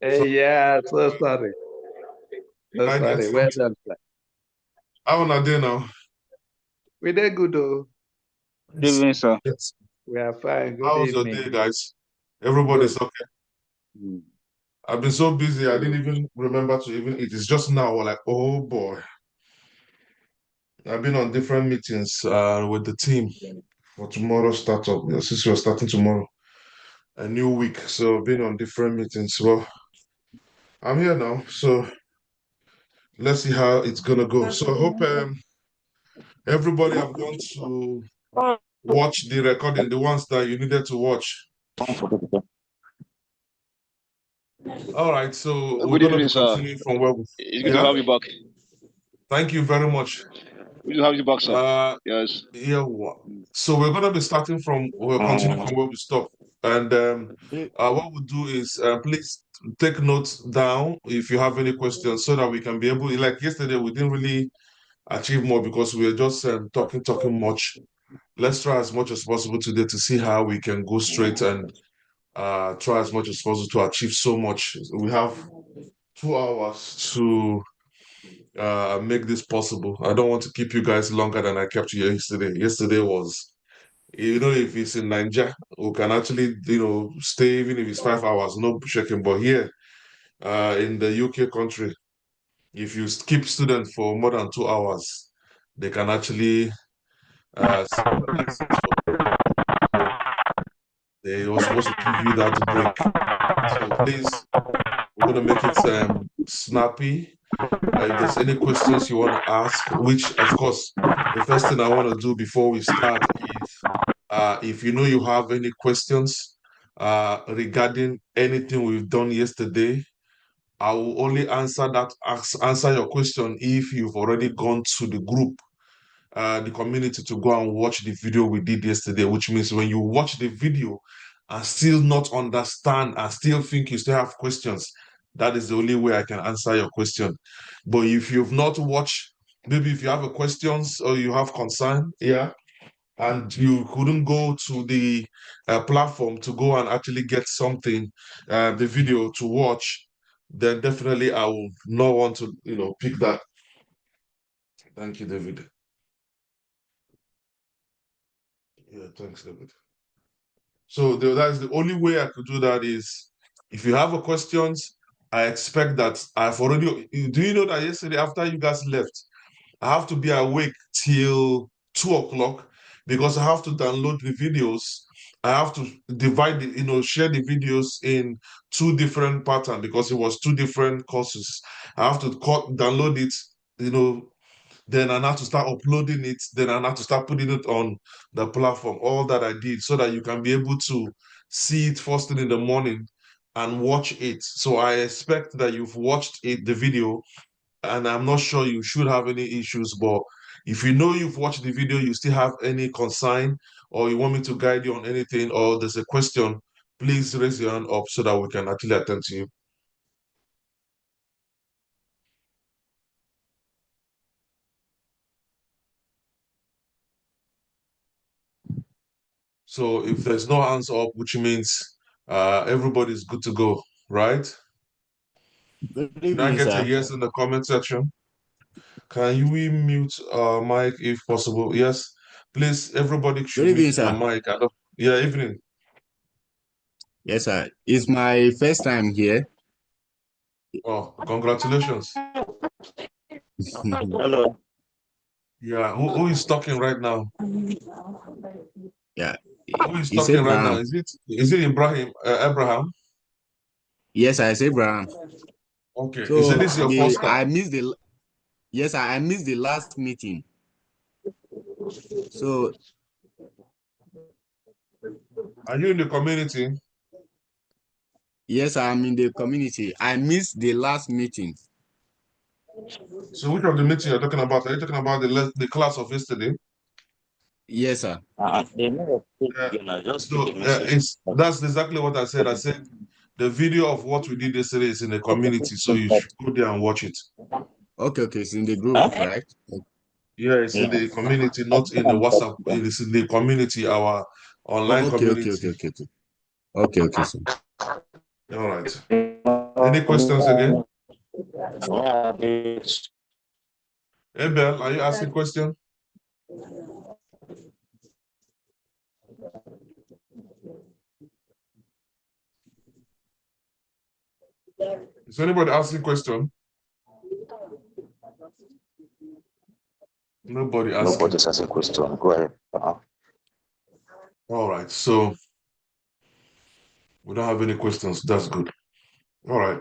So, Yeah, so sorry. did So I get sorry. Well something? done, sir. How are you now? We did good, though. Good evening, sir. Yes. We are fine. Good How was your day, evening. guys? Everybody's Good. okay. Mm. I've been so busy, I didn't even remember to even eat. It's just now, we're like, oh boy. I've been on different meetings with the team for tomorrow's startup. Since we're starting tomorrow, a new week. So I've been on different meetings. Well, I'm here now. So let's see how it's gonna go. So I hope everybody have gone to watch the recording, the ones that you needed to watch. All right, so we're Good gonna evening, be sir. continuing from where we, It's good to yeah. have you back. Thank you very much. Good to have you back, sir. Uh, Yes. yeah. So we're gonna be starting from we'll continue from where we stopped, and what we'll do is please take notes down if you have any questions, so that we can be able. Like yesterday, we didn't really achieve more because we were just talking much. Let's try as much as possible today to see how we can go straight and try as much as possible to achieve so much. We have 2 hours to make this possible. I don't want to keep you guys longer than I kept you yesterday. Yesterday was, if it's in Nigeria, we can actually, stay even if it's 5 hours, no checking. But here, in the UK country, if you keep students for more than 2 hours, they can actually send you license for penalty. So they were supposed to give you that break. So please, we're gonna make it snappy. If there's any questions you want to ask, which of course, the first thing I want to do before we start is, if you have any questions regarding anything we've done yesterday, I will only answer your question if you've already gone to the group, the community, to go and watch the video we did yesterday, which means when you watch the video and still not understand and still think you still have questions, that is the only way I can answer your question. But if you've not watched, maybe if you have a questions or you have concern, yeah, and you couldn't go to the platform to go and actually get something, the video to watch, then definitely I will not want to, pick that. Thank you, David. Yeah, thanks, David. So that's the only way I could do that is if you have a questions, I expect that I've already. Do you know that yesterday after you guys left, I have to be awake till 2 o'clock because I have to download the videos. I have to divide share the videos in two different patterns because it was two different courses. I have to download it, you know, then I have to start uploading it. Then I have to start putting it on the platform. All that I did so that you can be able to see it first thing in the morning and watch it. So I expect that you've watched it, the video, and I'm not sure you should have any issues. But if you know you've watched the video, you still have any concern, or you want me to guide you on anything, or there's a question, please raise your hand up so that we can actually attend to you. So if there's no hands up, which means everybody's good to go, right? Good Can I evening, get a sir. yes in the comment section? Can you mute mic if possible? Yes, please. Everybody Good should evening, mute their sir. mic. I don't. Yeah, evening. Yes, sir. It's my first time here. Oh, congratulations. Hello. Yeah, who is talking right now? Yeah, Who is it's talking right now? Abraham. Is it Ibrahim Abraham? Yes, I say Abraham. Okay, is it So this your the first time? I missed the yes, sir, I missed the last meeting. So Are you in the community? yes, I'm in the community. I missed the last meeting. So which of the meeting you're talking about? Are you talking about the class of yesterday? Yes, sir. They never speak Uh, again. I just put a so message. that's exactly what I said. I said the video of what we did yesterday is in the community, so you should go there and watch it. Okay, okay, it's in the group, Huh? right? Yeah, it's in Yeah. the community, not in the WhatsApp. It is in the community, our online Okay, okay, okay, community. okay, okay. Okay, okay, sir. All right. Any questions again? Abel, are you asking question? Is anybody asking question? Nobody asking. Nobody's asking question. Go ahead. All right, so we don't have any questions. That's good. All right.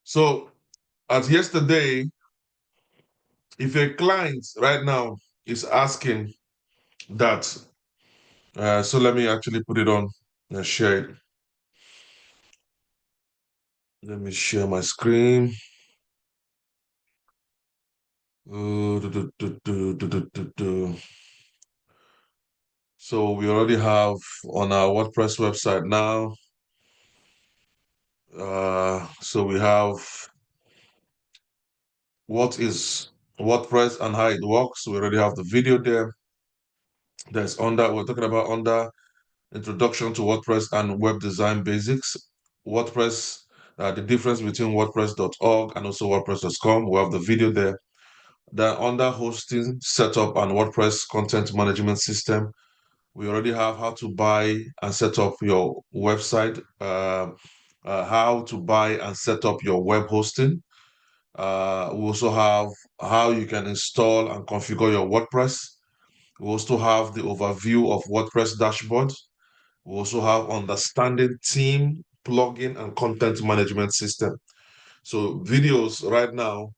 So as yesterday, if a client right now is asking that, so let me actually put it on and share it. Let me share my screen. So we already have on our WordPress website now. So we have what is WordPress and how it works. We already have the video there. We're talking about under Introduction to WordPress and Web Design Basics. WordPress, the difference between WordPress.org and also WordPress.com. We have the video there. Then under hosting, setup, and WordPress content management system, we already have how to buy and set up your website, how to buy and set up your web hosting. We also have how you can install and configure your WordPress. We also have the overview of WordPress dashboard. We also have understanding theme, plugin, and content management system. So videos right now,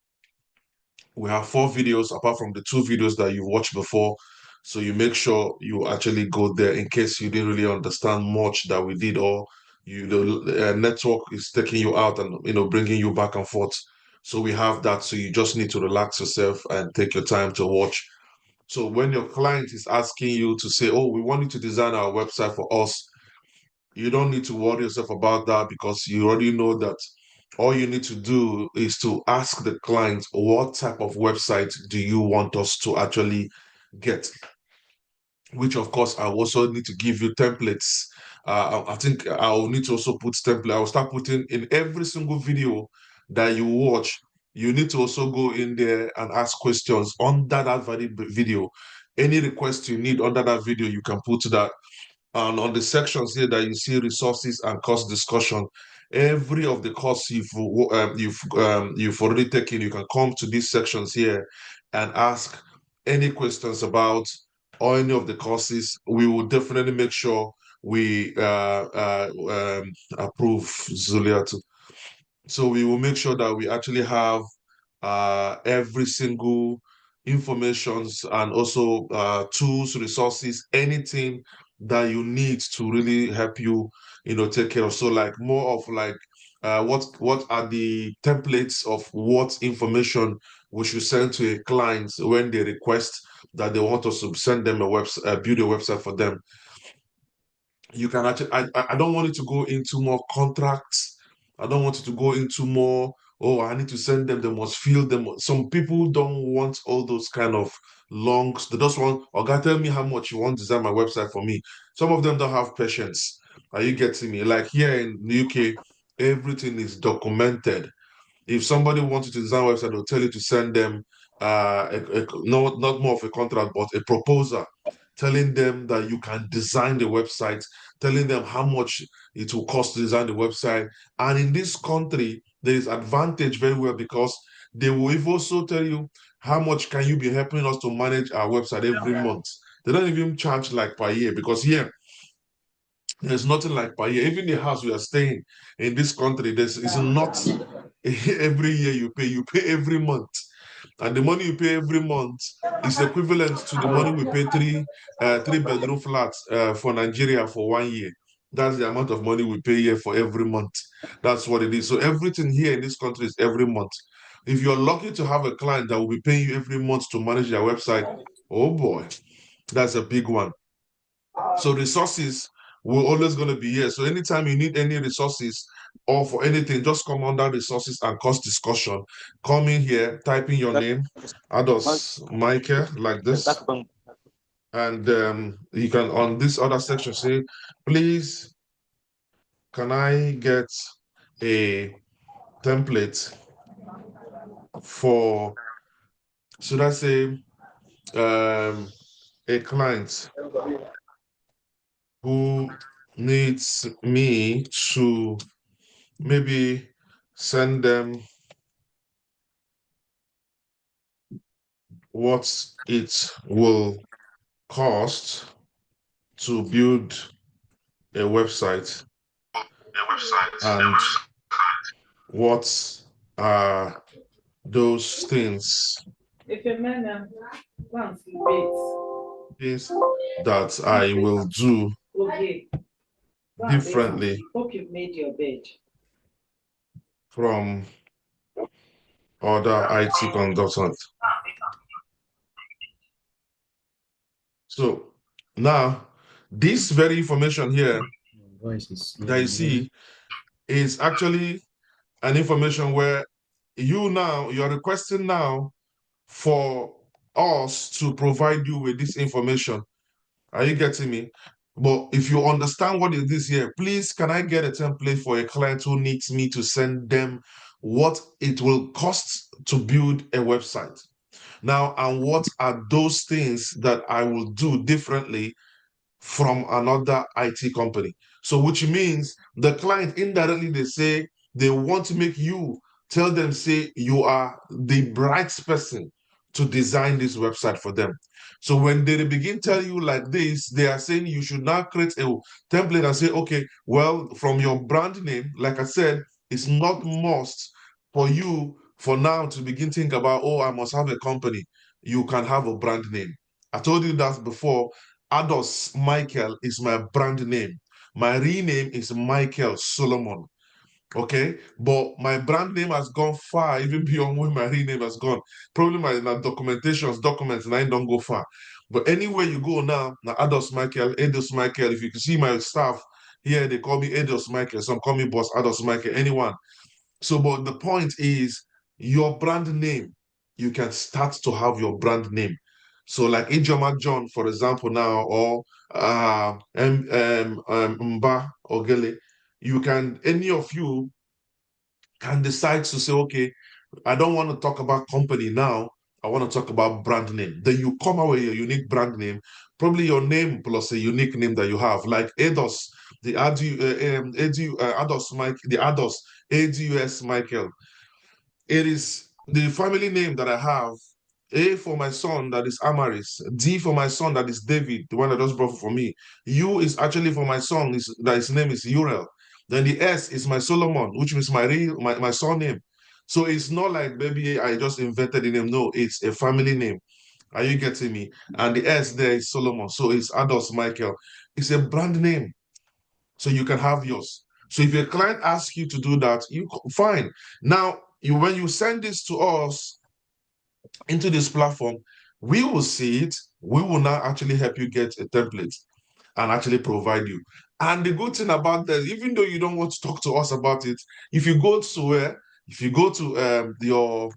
we have 4 videos apart from the 2 videos that you've watched before. So you make sure you actually go there in case you didn't really understand much that we did, or the network is taking you out and bringing you back and forth. So we have that. So you just need to relax yourself and take your time to watch. So when your client is asking you to say, "Oh, we want you to design our website for us," you don't need to worry yourself about that, because you already know that all you need to do is to ask the client, what type of website do you want us to actually get? Which, of course, I also need to give you templates. I think I'll need to also put template. I'll start putting in every single video that you watch. You need to also go in there and ask questions under that video. Any request you need under that video, you can put that. And on the sections here that you see resources and course discussion, every of the course you've already taken, you can come to these sections here and ask any questions about or any of the courses. We will definitely make sure we approve Zulia too. So we will make sure that we actually have every single informations and also tools, resources, anything that you need to really help you, take care of. So like more of like what are the templates of what information we should send to a client when they request that they want us to send them a website, build a website for them. You can actually, I don't want you to go into more contracts. I don't want you to go into more, oh, I need to send them, they must fill them. Some people don't want all those kind of longs. They just want, oh, God, tell me how much you want to design my website for me. Some of them don't have patience. Are you getting me? Like here in the UK, everything is documented. If somebody wants you to design a website, they'll tell you to send them no, not more of a contract, but a proposal, telling them that you can design the website, telling them how much it will cost to design the website. And in this country, there is advantage very well, because they will also tell you how much can you be helping us to manage our website every month. They don't even charge like per year, because here there's nothing like per year. Even the house we are staying in this country, this is not every year you pay every month. And the money you pay every month is equivalent to the money we pay three bedroom flats for Nigeria for 1 year. That's the amount of money we pay here for every month. That's what it is. So everything here in this country is every month. If you're lucky to have a client that will be paying you every month to manage their website, oh boy, that's a big one. So resources will always going to be here. So anytime you need any resources or for anything, just come under resources and course discussion. Come in here, type in your name, Ados Michael, like this. And you can, on this other section, say, please can I get a template for, should I say, a client who needs me to maybe send them what it will cost to build a website and what are those things that I will do differently from other IT consultants. So now this very information here that you see is actually an information where you're requesting now for us to provide you with this information. Are you getting me? But if you understand what it is here, please, can I get a template for a client who needs me to send them what it will cost to build a website? Now, and what are those things that I will do differently from another IT company? So, which means the client indirectly they say they want to make you tell them, say you are the right person to design this website for them. So when they begin tell you like this, they are saying you should now create a template and say, okay, well, from your brand name, like I said, it's not must for you for now to begin think about, oh, I must have a company. You can have a brand name. I told you that before. Ados Michael is my brand name. My real name is Michael Solomon. Okay, but my brand name has gone far, even beyond where my real name has gone. Probably my documents, and I don't go far. But anywhere you go now, Ados Michael, Ados Michael. If you can see my staff here, they call me Ados Michael. Some call me Boss Ados Michael. Anyone. So, but the point is your brand name. You can start to have your brand name. So, like Ijoma John, for example, now, or Mba Ogele, you can, any of you can decide to say, okay, I don't want to talk about company now. I want to talk about brand name. Then you come out with your unique brand name, probably your name plus a unique name that you have, like ADOS, the ADOS Mike, the ADOS, ADUS Michael. It is the family name that I have. A for my son, that is Amaris. D for my son, that is David, the one that just brought for me. U is actually for my son, that his name is Uriel. Then the S is my Solomon, which means my surname. So it's not like maybe I just invented the name. No, it's a family name. Are you getting me? And the S there is Solomon. So it's Ados Michael. It's a brand name. So you can have yours. So if a client asks you to do that, you fine. Now, when you send this to us into this platform, we will see it. We will now actually help you get a template and actually provide you. And the good thing about that, even though you don't want to talk to us about it, if you go to where, if you go to your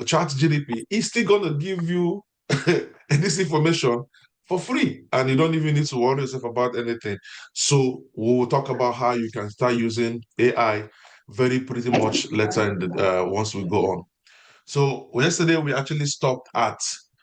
chat GDP, it's still going to give you this information for free. And you don't even need to worry yourself about anything. So we will talk about how you can start using AI very pretty much later in the, once we go on. So yesterday we actually stopped at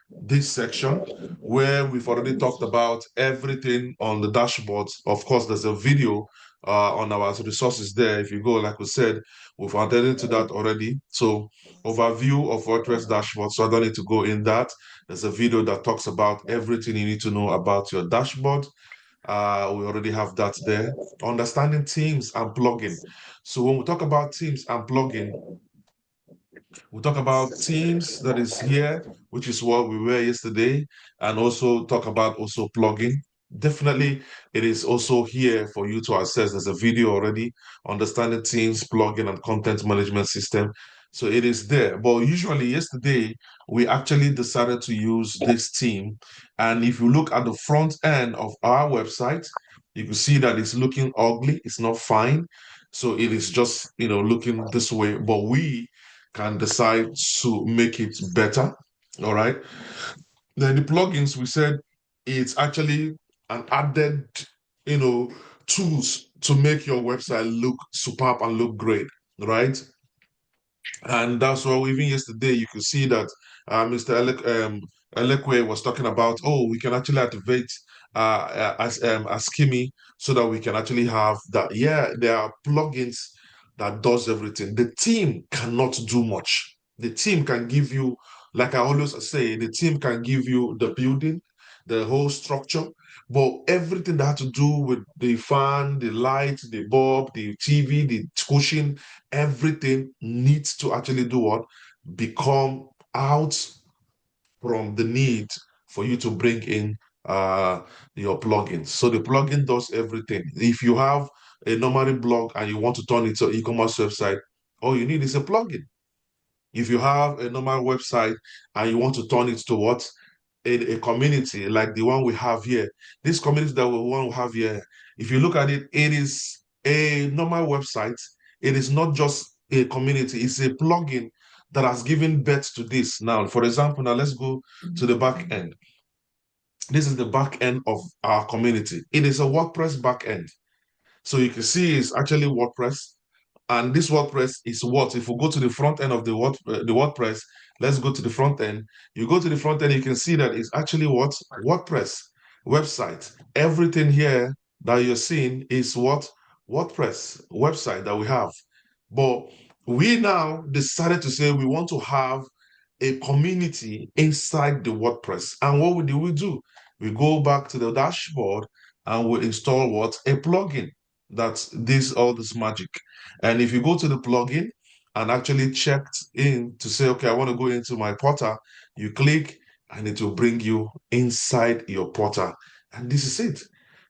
this section where we've already talked about everything on the dashboard. Of course, there's a video on our resources there. If you go, like we said, we've attended to that already. So overview of WordPress dashboard. So I don't need to go in that. There's a video that talks about everything you need to know about your dashboard. We already have that there. Understanding themes and plugin. So when we talk about themes and plugin, we'll talk about Teams that is here, which is what we were yesterday, and also talk about also plugin. Definitely, it is also here for you to access. There's a video already, understanding Teams, plugin, and content management system. So it is there. But usually yesterday, we actually decided to use this theme. And if you look at the front end of our website, you can see that it's looking ugly. It's not fine. So it is just, looking this way. But we can decide to make it better. All right. Then the plugins, we said it's actually an added tools to make your website look superb and look great, right? And that's why even yesterday you could see that Mr. Elekwe was talking about, oh, we can actually activate as Kimi so that we can actually have that. Yeah, there are plugins that does everything. The team cannot do much. The team can give you, like I always say, the team can give you the building, the whole structure, but everything that had to do with the fan, the light, the bulb, the TV, the cushion, everything needs to actually do what? Become out from the need for you to bring in uh, your plugins. So the plugin does everything. If you have a normal blog and you want to turn it to e-commerce website, all you need is a plugin. If you have a normal website and you want to turn it to what? A community like the one we have here. This community that we want to have here, if you look at it, it is a normal website. It is not just a community, it's a plugin that has given birth to this. Now, for example, now let's go to the back end. This is the back end of our community. It is a WordPress back end. So you can see it's actually WordPress. And this WordPress is what? If we go to the front end of the WordPress, let's go to the front end. You go to the front end, you can see that it's actually what? WordPress website. Everything here that you're seeing is what? WordPress website that we have. But we now decided to say we want to have a community inside the WordPress. And what do we do? We go back to the dashboard and we install what? A plugin that's all this magic. And if you go to the plugin and actually checked in to say, okay, I want to go into my portal, you click and it will bring you inside your portal. And this is it.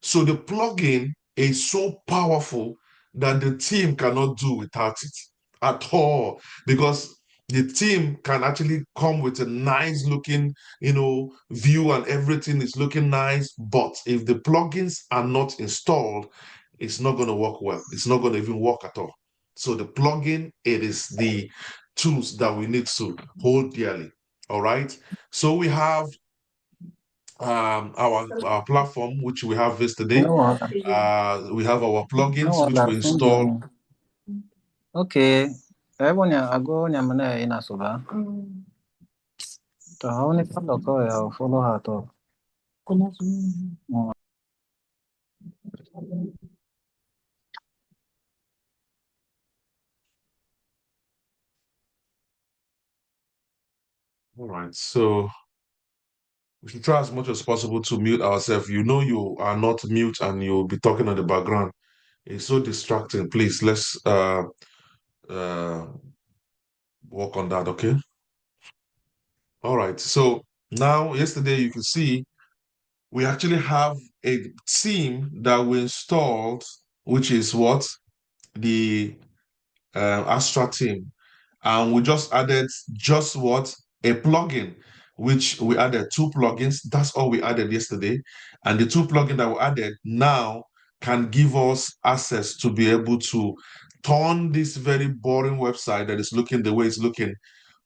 So the plugin is so powerful that the team cannot do without it at all, because the team can actually come with a nice looking, view, and everything is looking nice. But if the plugins are not installed, it's not going to work well. It's not going to even work at all. So the plugin, it is the tools that we need to hold dearly. All right. So we have our platform, which we have yesterday. We have our plugins, which we install. Okay. Ebonya ago nyamana ina soba. To hauni follow ko ya follow her to. All right. So we should try as much as possible to mute ourselves. You know you are not mute and you'll be talking on the background. It's so distracting. Please, let's work on that, okay? All right. So now, yesterday, you can see we actually have a theme that we installed, which is what? The Astra theme. And we just added just what? A plugin, which we added 2 plugins. That's all we added yesterday. And the 2 plugins that we added now can give us access to be able to turn this very boring website that is looking the way it's looking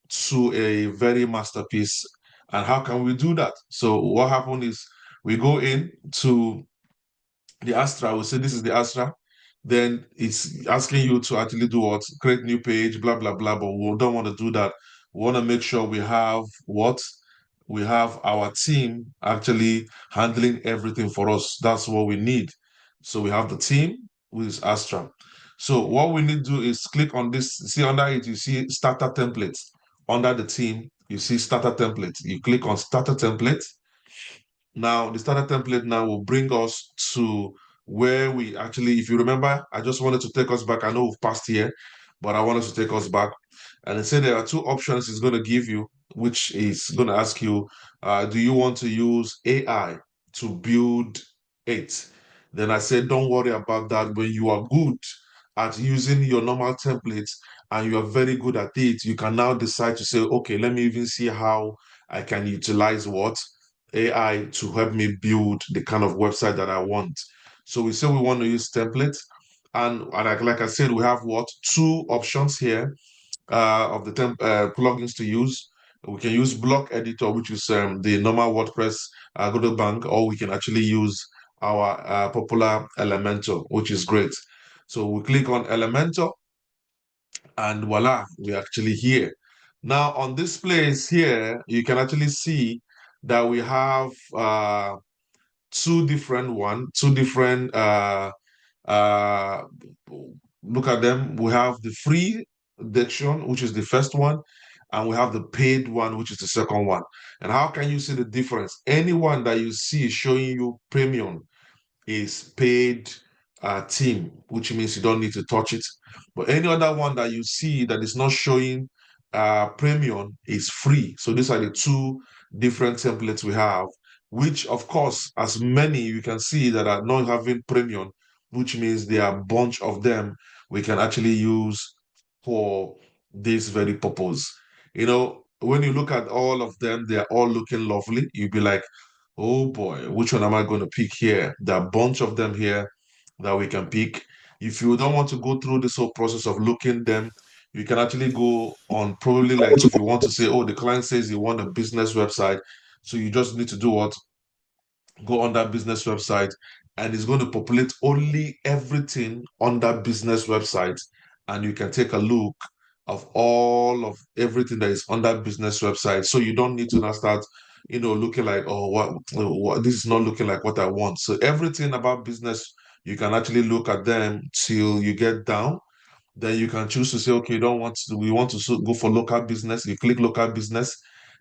to a very masterpiece. And how can we do that? So what happened is we go in to the Astra, we say this is the Astra, then it's asking you to actually do what? Create new page, blah, blah, blah, but we don't want to do that. We want to make sure we have what? We have our team actually handling everything for us. That's what we need. So we have the team, which is Astra. So what we need to do is click on this. See under it, you see starter templates. Under the team, you see starter template. You click on starter template. Now, the starter template now will bring us to where we actually, if you remember, I just wanted to take us back. I know we've passed here, but I wanted to take us back. And it said there are 2 options it's going to give you, which is going to ask you, do you want to use AI to build it? Then I said, don't worry about that. When you are good at using your normal templates and you are very good at it, you can now decide to say, okay, let me even see how I can utilize what? AI to help me build the kind of website that I want. So we say we want to use templates. And like I said, we have what? 2 options here of the plugins to use. We can use block editor, which is the normal WordPress go to bank, or we can actually use our popular Elementor, which is great. So we click on Elementor, and voila, we're actually here. Now on this place here, you can actually see that we have two different uh look at them. We have the free edition, which is the first one, and we have the paid one, which is the second one. And how can you see the difference? Anyone that you see showing you premium is paid team, which means you don't need to touch it. But any other one that you see that is not showing premium is free. So these are the two different templates we have, which of course, as many you can see that are not having premium, which means there are a bunch of them we can actually use for this very purpose. You know, when you look at all of them, they are all looking lovely. You'll be like, oh boy, which one am I going to pick here? There are a bunch of them here that we can pick. If you don't want to go through this whole process of looking them, you can actually go on probably like if you want to say, oh, the client says you want a business website. So you just need to do what? Go on that business website, and it's going to populate only everything on that business website. And you can take a look of all of everything that is on that business website. So you don't need to now start, looking like, oh, what this is not looking like what I want. So everything about business, you can actually look at them till you get down. Then you can choose to say, okay, we want to go for local business. You click local business.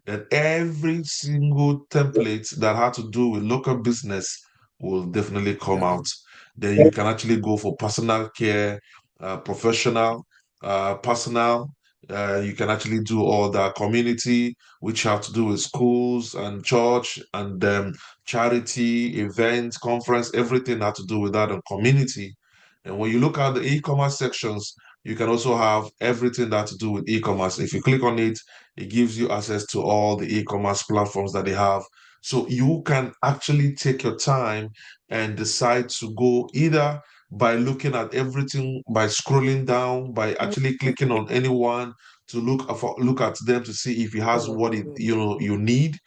Then every single template that had to do with local business will definitely come out. Then you can actually go for personal care, professional, personal. You can actually do all that community, which have to do with schools and church and charity, events, conference, everything had to do with that and community. And when you look at the e-commerce sections, you can also have everything that to do with e-commerce. If you click on it, it gives you access to all the e-commerce platforms that they have. So you can actually take your time and decide to go either by looking at everything, by scrolling down, by actually clicking on anyone to look at them to see if it has what you need.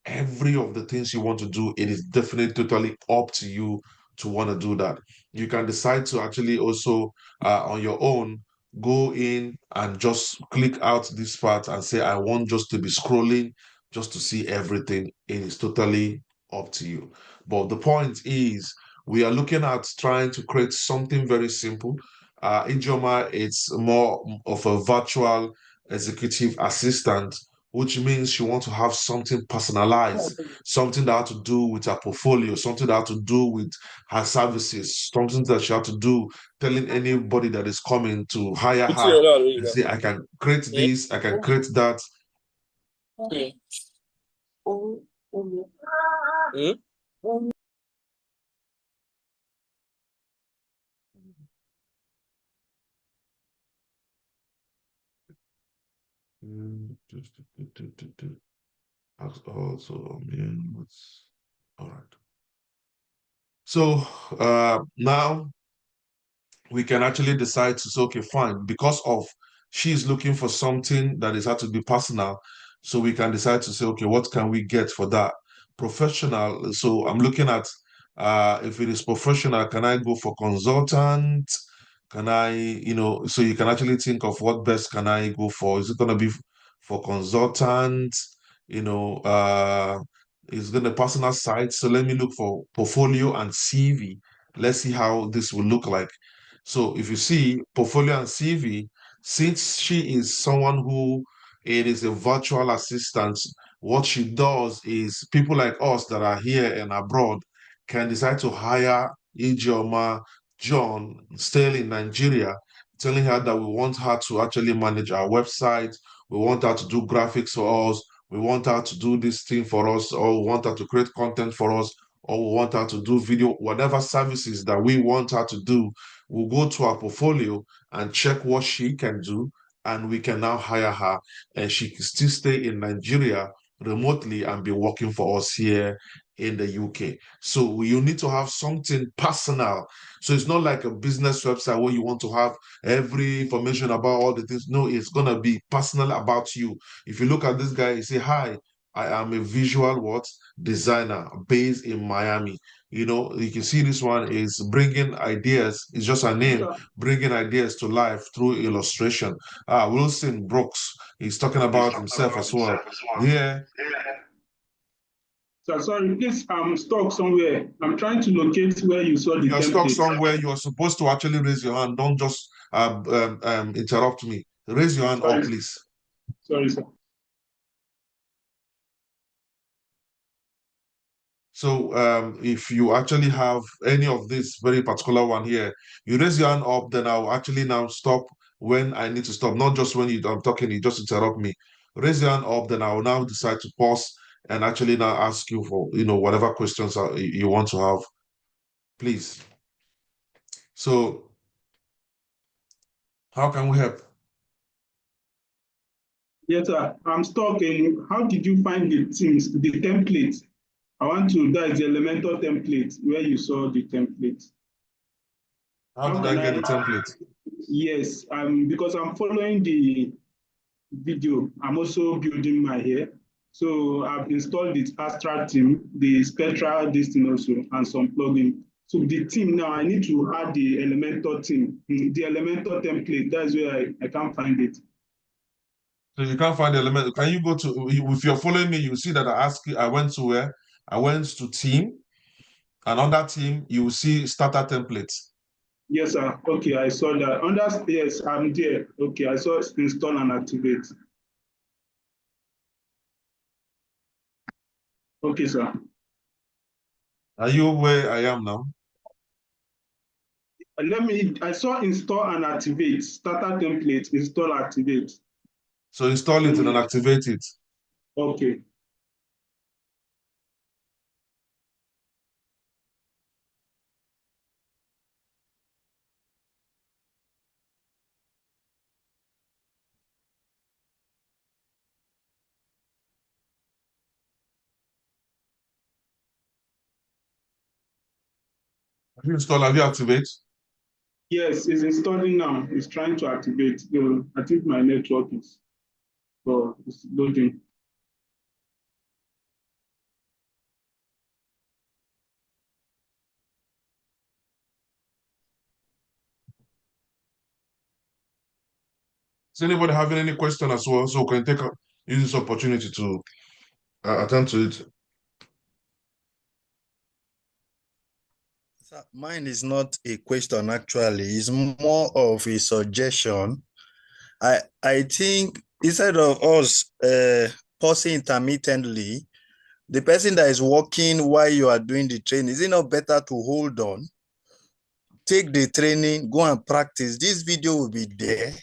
Every of the things you want to do, it is definitely totally up to you to want to do that. You can decide to actually also on your own go in and just click out this part and say, I want just to be scrolling just to see everything. It is totally up to you. But the point is, we are looking at trying to create something very simple. Ijoma, it's more of a virtual executive assistant, which means you want to have something personalized, something that has to do with her portfolio, something that has to do with her services, something that she has to do telling anybody that is coming to hire her and say, I can create this, I can create that. Also, all right. So now we can actually decide to say, okay, fine, because of she's looking for something that is had to be personal. So we can decide to say, okay, what can we get for that? Professional. So I'm looking at if it is professional, can I go for consultant? Can I, so you can actually think of what best can I go for? Is it gonna be for consultant? Is it gonna personal side? So let me look for portfolio and CV. Let's see how this will look like. So if you see portfolio and CV, since she is someone who it is a virtual assistant, what she does is people like us that are here and abroad can decide to hire Ijeoma John still in Nigeria, telling her that we want her to actually manage our website, we want her to do graphics for us, we want her to do this thing for us, or we want her to create content for us, or we want her to do video, whatever services that we want her to do. We'll go to our portfolio and check what she can do, and we can now hire her, and she can still stay in Nigeria remotely and be working for us here in the UK. So you need to have something personal. So it's not like a business website where you want to have every information about all the things. No, it's gonna be personal about you. If you look at this guy, you say, hi, I am a visual what designer based in Miami. You know, you can see this one is bringing ideas. It's just a name, bringing ideas to life through illustration. Wilson Brooks, he's talking about himself as well. Yeah. So sorry, please, I'm stuck somewhere. I'm trying to locate where you saw the You're stuck template. somewhere. You are supposed to actually raise your hand. Don't just interrupt me. Raise your hand up, please. Sorry, sir. So if you actually have any of this very particular one here, you raise your hand up, then I'll actually now stop when I need to stop. Not just when I'm talking, you just interrupt me. Raise your hand up, then I'll now decide to pause and actually now ask you for, whatever questions you want to have, please. So how can we help? Yes, sir. I'm stuck in how did you find the template? That is the Elementor template where you saw the template. How did I get the template? Yes, because I'm following the video. I'm also building my hair. So I've installed the Astra team, the Spectra this thing also, and some plugin. So the team now, I need to add the Elementor team, the Elementor template. That's where I can't find it. So you can't find the element. Can you go to, if you're following me, you see that I went to where? I went to team, and on that team, you will see starter template. Yes, sir. Okay, I saw that. Yes, I'm there. Okay, I saw install and activate. Okay, sir. Are you where I am now? I saw install and activate, starter template, install, activate. So install it and then activate it. Okay. Have you installed? Have you activated? Yes, it's installing now. It's trying to activate. I think my network is, it's loading. Is anybody having any question as well? So can use this opportunity to attend to it. Mine is not a question actually, it's more of a suggestion. I think instead of us pausing intermittently, the person that is working while you are doing the training, is it not better to hold on, take the training, go and practice? This video will be there.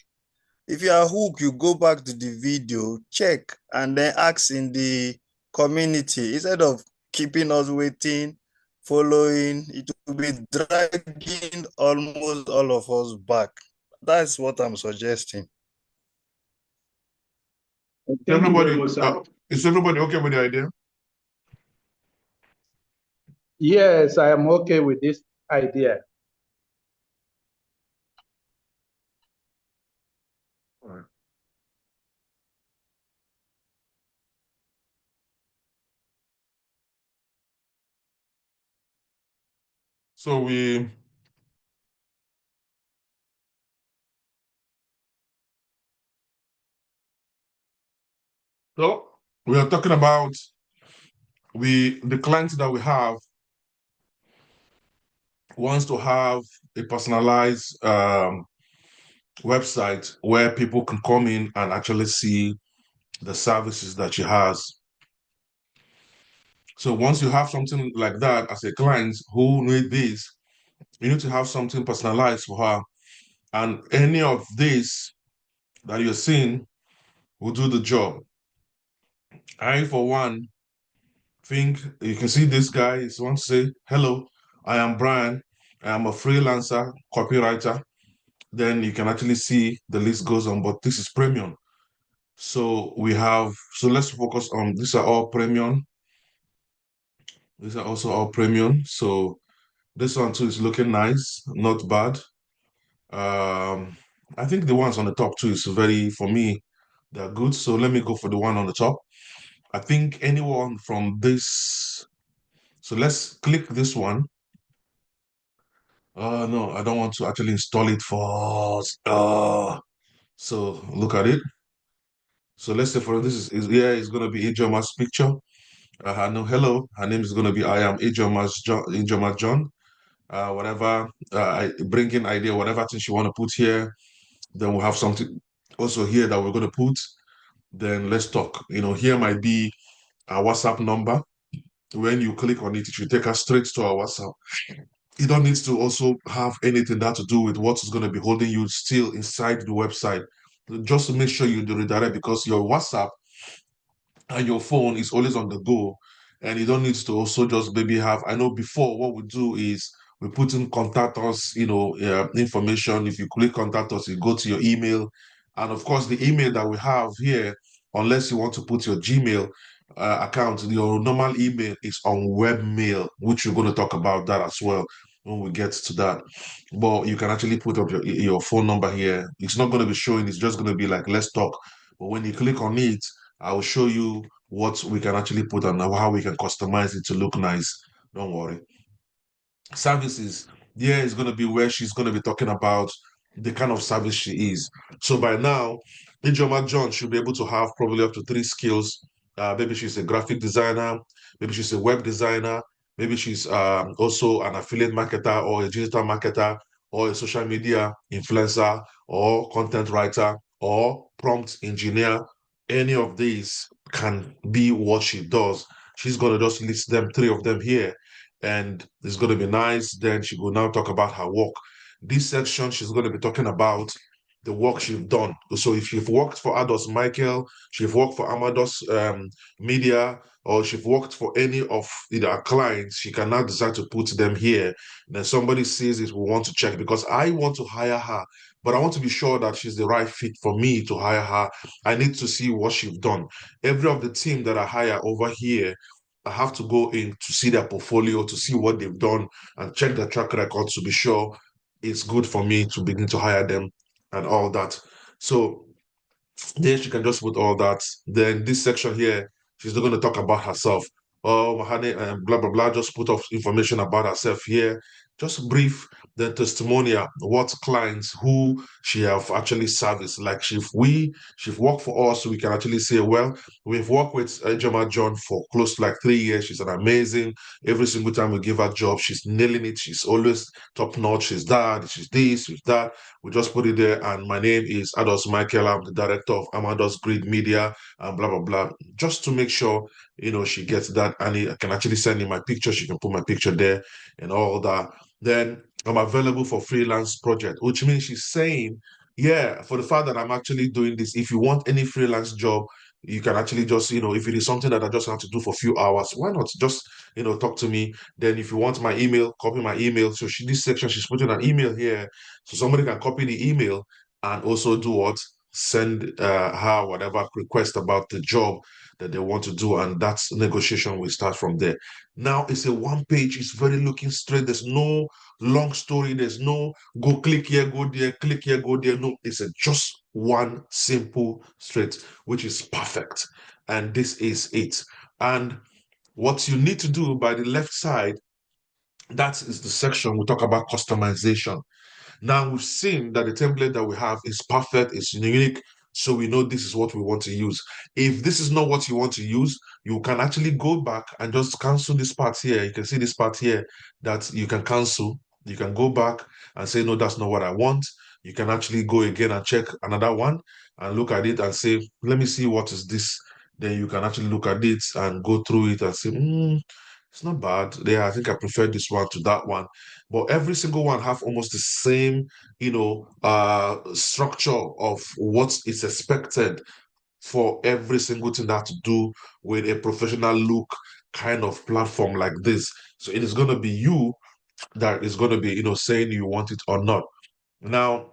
If you are hooked, you go back to the video, check, and then ask in the community. Instead of keeping us waiting, following, it will be dragging almost all of us back. That's what I'm suggesting. Thank you very much, sir. Is everybody okay with the idea? Yes, I am okay with this idea. All right. So we are talking about the client that we have wants to have a personalized website where people can come in and actually see the services that she has. So once you have something like that as a client who need this, you need to have something personalized for her. And any of this that you're seeing will do the job. I, for one, think you can see this guy is want to say, hello, I am Brian. I am a freelancer, copywriter. Then you can actually see the list goes on, but this is premium. So let's focus on, these are all premium. These are also all premium. So this one too is looking nice, not bad. I think the ones on the top too is for me, they're good. So let me go for the one on the top. I think anyone from this, So let's click this one. No, I don't want to actually install it first. So look at it. So let's say for this is here is gonna be Ijeoma's picture. No, hello. Her name is gonna be I am Ijeoma John. Whatever I bring in idea, whatever things you want to put here, then we'll have something also here that we're gonna put. Then let's talk. Here might be our WhatsApp number. When you click on it, it should take us straight to our WhatsApp. You don't need to also have anything that to do with what is going to be holding you still inside the website. Just to make sure you do redirect, because your WhatsApp and your phone is always on the go, and you don't need to also just maybe have. I know before what we do is we put in contact us, information. If you click contact us, you go to your email, and of course the email that we have here, unless you want to put your Gmail account, your normal email is on webmail, which we're going to talk about that as well when we get to that. But you can actually put up your phone number here. It's not going to be showing, it's just going to be like let's talk. But when you click on it, I will show you what we can actually put and how we can customize it to look nice. Don't worry. Services, there is going to be where she's going to be talking about the kind of service she is. So by now, Ijoma John should be able to have probably up to 3 skills. Maybe she's a graphic designer, maybe she's a web designer, maybe she's also an affiliate marketer or a digital marketer or a social media influencer or content writer or prompt engineer. Any of these can be what she does. She's going to just list them, 3 of them here, and it's going to be nice. Then she will now talk about her work. This section, she's going to be talking about the work she's done. So if you've worked for Ados Michael, she's worked for Amados Media, or she's worked for any of our clients, she can now decide to put them here. Then somebody sees it, we want to check, because I want to hire her, but I want to be sure that she's the right fit for me to hire her. I need to see what she's done. Every of the team that I hire over here, I have to go in to see their portfolio, to see what they've done, and check their track record to be sure it's good for me to begin to hire them and all that. So then she can just put all that. Then this section here, she's not going to talk about herself. Oh, Mahane, blah, blah, blah. Just put off information about herself here. Just brief, the testimonial, what clients who she have actually serviced. Like she's worked for us, we can actually say, well, we've worked with Ejoma John for close to like 3 years. She's an amazing. Every single time we give her job, she's nailing it. She's always top notch. She's that, she's this, she's that. We just put it there. And my name is Ados Michael. I'm the director of Amados Grid Media and blah, blah, blah. Just to make sure, she gets that. And I can actually send in my picture. She can put my picture there and all that. Then I'm available for freelance project, which means she's saying, yeah, for the fact that I'm actually doing this, if you want any freelance job, you can actually just, if it is something that I just have to do for a few hours, why not just, talk to me. Then if you want my email, copy my email. So this section, she's putting an email here. So somebody can copy the email and also do what? Send her whatever request about the job that they want to do. And that's negotiation will start from there. Now it's a one page, it's very looking straight. There's no long story. There's no go click here, go there, click here, go there. No, it's just one simple straight, which is perfect. And this is it. And what you need to do by the left side, that is the section we talk about customization. Now we've seen that the template that we have is perfect, it's unique, so we know this is what we want to use. If this is not what you want to use, you can actually go back and just cancel this part here. You can see this part here that you can cancel. You can go back and say, no, that's not what I want. You can actually go again and check another one and look at it and say, let me see what is this. Then you can actually look at it and go through it and say, it's not bad. Yeah, I think I prefer this one to that one. But every single one have almost the same, structure of what is expected for every single thing that has to do with a professional look kind of platform like this. So it is going to be you that is going to be, saying you want it or not. Now,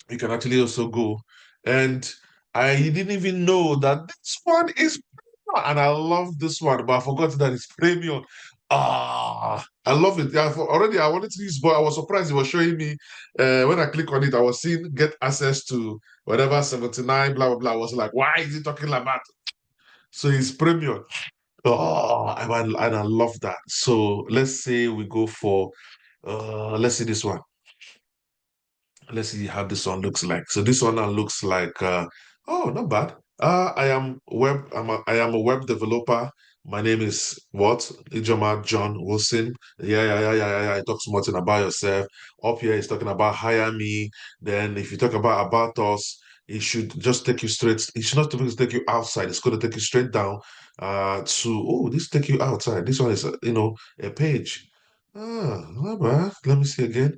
you can actually also go, and I didn't even know that this one is premium, and I love this one, but I forgot that it's premium. I love it. Yeah, already I wanted to use, but I was surprised it was showing me when I click on it. I was seeing get access to whatever 79 blah blah blah. I was like, why is it talking like that? So it's premium. Oh, and I love that. So let's say we go for, let's see this one. Let's see how this one looks like. So this one now looks like, oh, not bad. I am a web developer. My name is what? Ijoma John Wilson. Yeah. It talks more about yourself. Up here, he's talking about hire me. Then if you talk about us, it should just take you straight. It should not take you outside. It's going to take you straight down to, oh, this take you outside. This one is, a page. Not bad. Let me see again.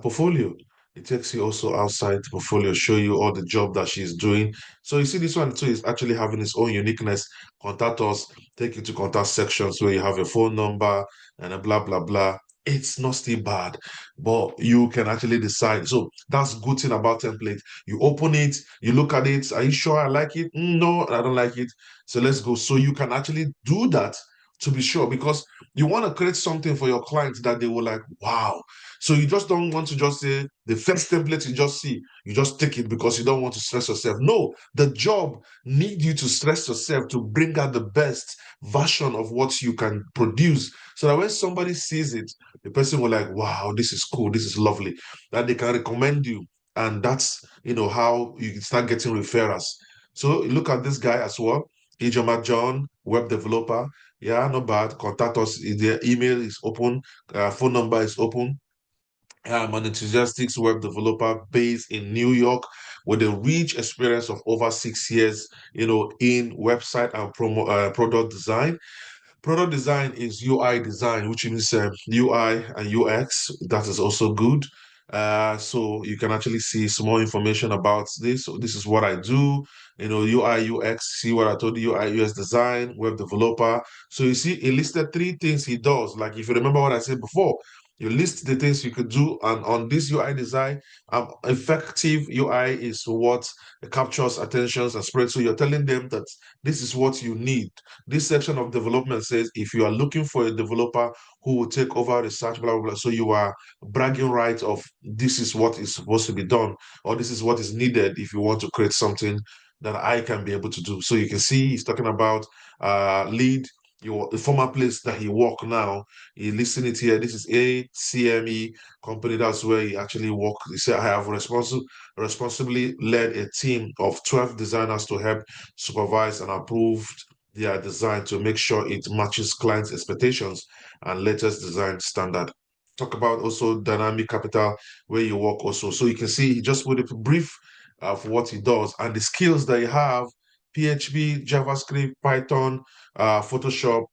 Portfolio. It takes you also outside the portfolio, show you all the job that she's doing. So you see this one too is actually having its own uniqueness. Contact us, take you to contact sections where you have your phone number and a blah, blah, blah. It's not still bad, but you can actually decide. So that's good thing about template. You open it, you look at it. Are you sure I like it? No, I don't like it. So let's go. So you can actually do that to be sure, because you want to create something for your clients that they will like, wow. So you just don't want to just say the first template you just see, you just take it because you don't want to stress yourself. No, the job need you to stress yourself to bring out the best version of what you can produce. So that when somebody sees it, the person will like, wow, this is cool, this is lovely. That they can recommend you. And that's how you can start getting referrals. So look at this guy as well. Ijoma John, web developer. Yeah, not bad. Contact us. Their email is open. Phone number is open. I'm an enthusiastic web developer based in New York with a rich experience of over 6 years, in website and product design. Product design is UI design, which means UI and UX. That is also good. So you can actually see some more information about this. So this is what I do. UI, UX. See what I told you: UI, UX design, web developer. So you see, he listed 3 things he does. Like if you remember what I said before, you list the things you could do, and on this UI design, effective UI is what captures attentions and spreads. So you're telling them that this is what you need. This section of development says if you are looking for a developer who will take over research, blah, blah, blah. So you are bragging rights of this is what is supposed to be done, or this is what is needed if you want to create something that I can be able to do. So you can see he's talking about lead, the former place that he work now. He listing it here. This is a CME company. That's where he actually work. He said, I have responsibly led a team of 12 designers to help supervise and approve their design to make sure it matches clients' expectations and latest design standard. Talk about also dynamic capital where you work also. So you can see he just put a brief of what he does and the skills that you have: PHP, JavaScript, Python, Photoshop,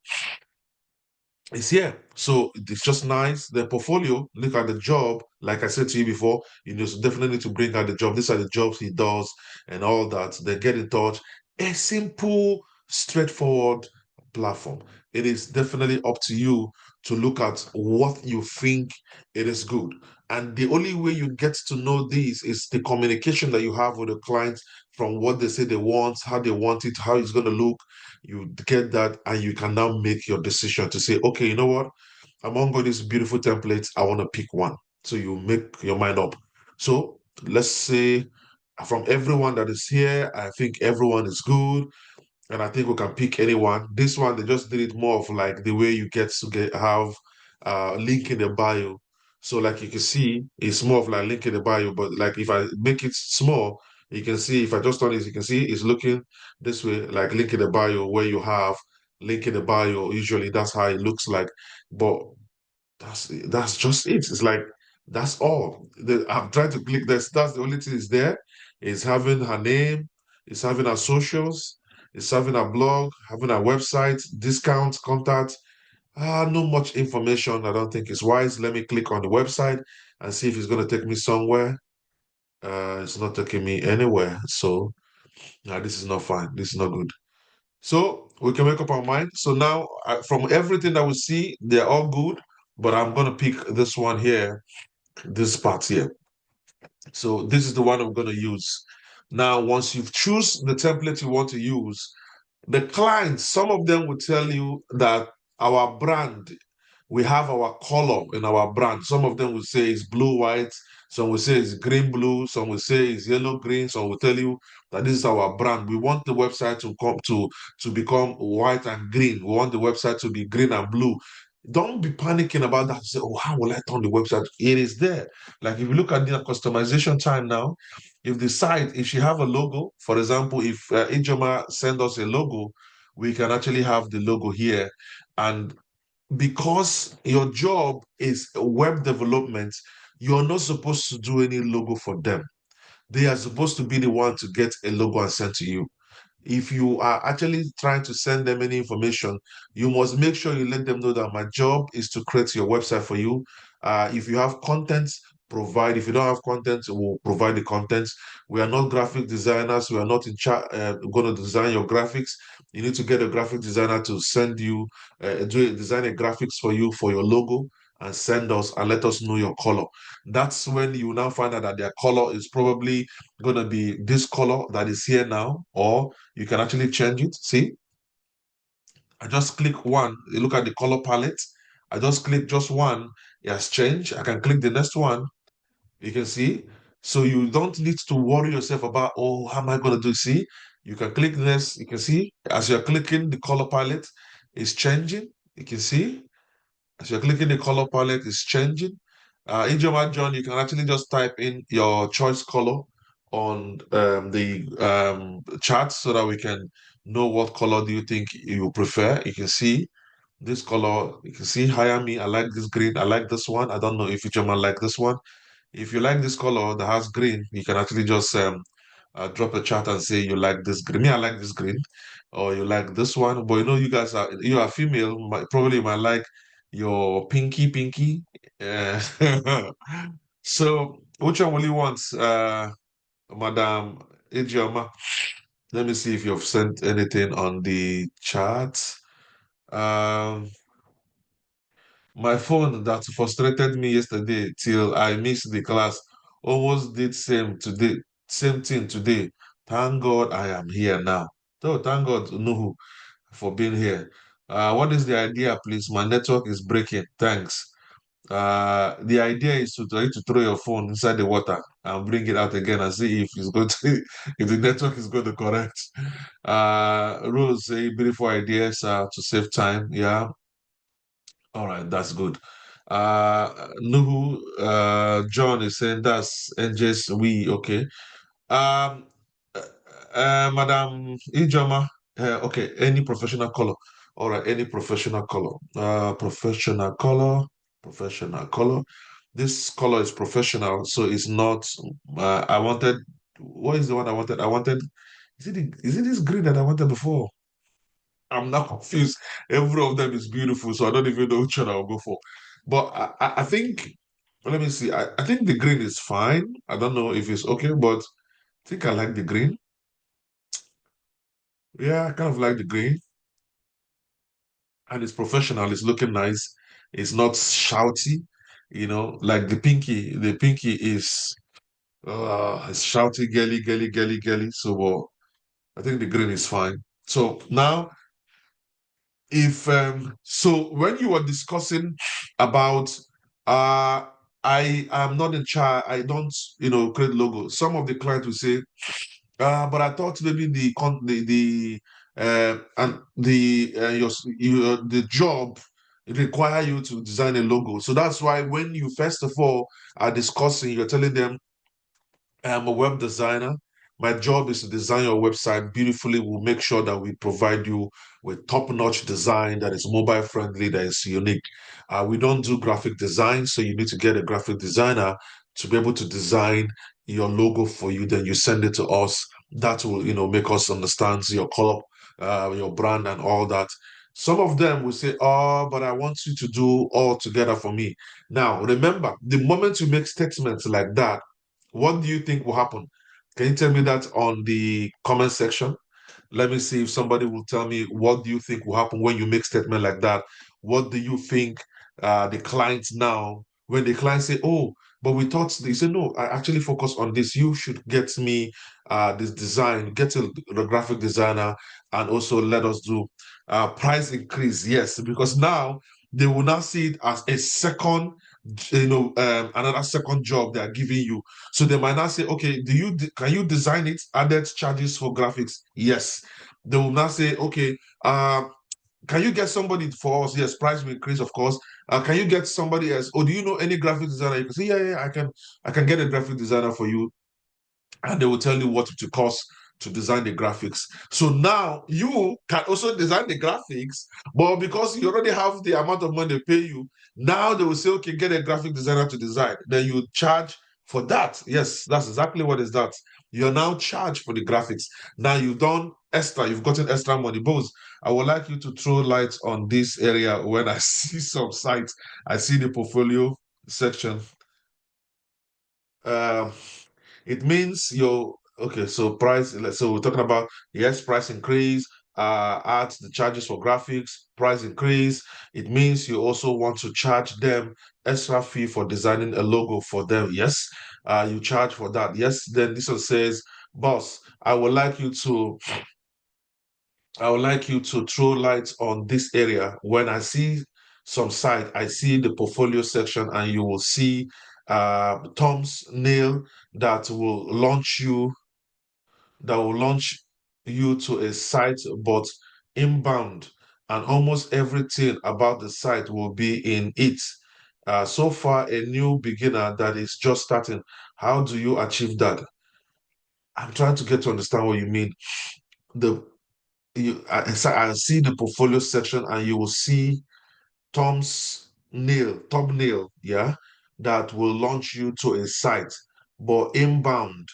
it's here. So it's just nice. The portfolio, look at the job. Like I said to you before, so definitely need to bring out the job. These are the jobs he does and all that. They get in touch. A simple, straightforward platform. It is definitely up to you to look at what you think it is good. And the only way you get to know this is the communication that you have with the clients, from what they say they want, how they want it, how it's going to look. You get that, and you can now make your decision to say, okay, you know what? Among all these beautiful templates, I want to pick one. So you make your mind up. So let's say from everyone that is here, I think everyone is good, and I think we can pick anyone. This one, they just did it more of like the way you get to have link in the bio. So like you can see, it's more of like link in the bio, but like if I make it small, you can see if I just turn this, you can see it's looking this way, like link in the bio, where you have link in the bio. Usually that's how it looks like, but that's just it. It's like that's all. I'm trying to click this. That's the only thing is there. Is having her name, it's having her socials, it's having her blog, having her website, discounts, contact. No much information. I don't think it's wise. Let me click on the website and see if it's going to take me somewhere. It's not taking me anywhere. So this is not fine. This is not good. So we can make up our mind. So now, from everything that we see, they're all good. But I'm going to pick this one here, this part here. So this is the one I'm going to use. Now, once you've choose the template you want to use, the clients, some of them will tell you that our brand we have our color in our brand. Some of them will say it's blue, white. Some will say it's green, blue. Some will say it's yellow, green. Some will tell you that this is our brand. We want the website to come to become white and green. We want the website to be green and blue. Don't be panicking about that. Say, oh, how will I turn the website? It is there. Like if you look at the customization time now, if the site, if she have a logo, for example, if Ijoma send us a logo, we can actually have the logo here. And because your job is web development, you're not supposed to do any logo for them. They are supposed to be the one to get a logo and send to you. If you are actually trying to send them any information, you must make sure you let them know that my job is to create your website for you. If you have content, provide. If you don't have content, we'll provide the content. We are not graphic designers. We are not in charge going to design your graphics. You need to get a graphic designer to send you, design a graphics for you for your logo and send us and let us know your color. That's when you now find out that their color is probably going to be this color that is here now, or you can actually change it. See, I just click one. You look at the color palette. I just click just one. It has changed. I can click the next one. You can see. So you don't need to worry yourself about, oh, how am I going to do? See, you can click this. You can see as you're clicking, the color palette is changing. You can see as you're clicking, the color palette is changing. In Joma John, you can actually just type in your choice color on the chart so that we can know what color do you think you prefer. You can see this color. You can see hire me. I like this green. I like this one. I don't know if Joma like this one. If you like this color that has green, you can actually just drop a chat and say you like this green. Me, I like this green, or you like this one. But you know, you are female. Probably might like your pinky. Uh, so which one will you want, Madam Ijeoma? Let me see if you've sent anything on the chat. Um, my phone that frustrated me yesterday till I missed the class almost did same thing today. Thank God I am here now. So thank God, Nuhu, for being here. What is the idea, please? My network is breaking. Thanks. The idea is to try to throw your phone inside the water and bring it out again and see if it's going to if the network is going to correct. Rose say beautiful ideas to save time. Yeah. All right, that's good. Nuhu, John is saying that's NJ's we okay. Um, Madam Ijoma, okay, any professional color. All right, any professional color. Professional color. This color is professional, so it's not. I wanted. What is the one I wanted? I wanted. Is it this green that I wanted before? I'm not confused. Every of them is beautiful, so I don't even know which one I'll go for. But I think, let me see. I think the green is fine. I don't know if it's okay, but I think I like the green. Yeah, I kind of like the green. And it's professional. It's looking nice. It's not shouty, like the pinky. The pinky is it's shouty, girly. So I think the green is fine. So now if so when you were discussing about I am not in charge, I don't create logo. Some of the clients will say, but I thought maybe and the job require you to design a logo. So that's why when you first of all are discussing, you're telling them, I'm a web designer. My job is to design your website beautifully. We'll make sure that we provide you with top-notch design that is mobile friendly, that is unique. We don't do graphic design, so you need to get a graphic designer to be able to design your logo for you. Then you send it to us. That will, make us understand your color, your brand, and all that. Some of them will say, "Oh, but I want you to do all together for me." Now, remember, the moment you make statements like that, what do you think will happen? Can you tell me that on the comment section? Let me see if somebody will tell me what do you think will happen when you make statement like that. What do you think the clients now, when the clients say, oh, but we thought, they say, no, I actually focus on this. You should get me this design, get a graphic designer, and also let us do price increase. Yes, because now they will now see it as a second, another second job they are giving you. So they might not say, okay, can you design it? Added charges for graphics? Yes. They will now say, okay, can you get somebody for us? Yes, price will increase, of course. Can you get somebody else? Or do you know any graphic designer? You can say, yeah, I can get a graphic designer for you, and they will tell you what it will cost to design the graphics. So now you can also design the graphics, but because you already have the amount of money they pay you, now they will say, okay, get a graphic designer to design. Then you charge for that. Yes, that's exactly what is that. You're now charged for the graphics. Now you've done extra, you've gotten extra money. Both, I would like you to throw light on this area. When I see some sites, I see the portfolio section. It means okay, so price, so we're talking about, yes, price increase, add the charges for graphics, price increase. It means you also want to charge them extra fee for designing a logo for them. Yes, you charge for that. Yes, then this one says, boss, I would like you to throw light on this area. When I see some site, I see the portfolio section, and you will see Tom's nail that will launch you to a site, but inbound, and almost everything about the site will be in it. So far, a new beginner that is just starting, how do you achieve that? I'm trying to get to understand what you mean. I see the portfolio section, and you will see Tom's thumbnail, yeah, that will launch you to a site, but inbound,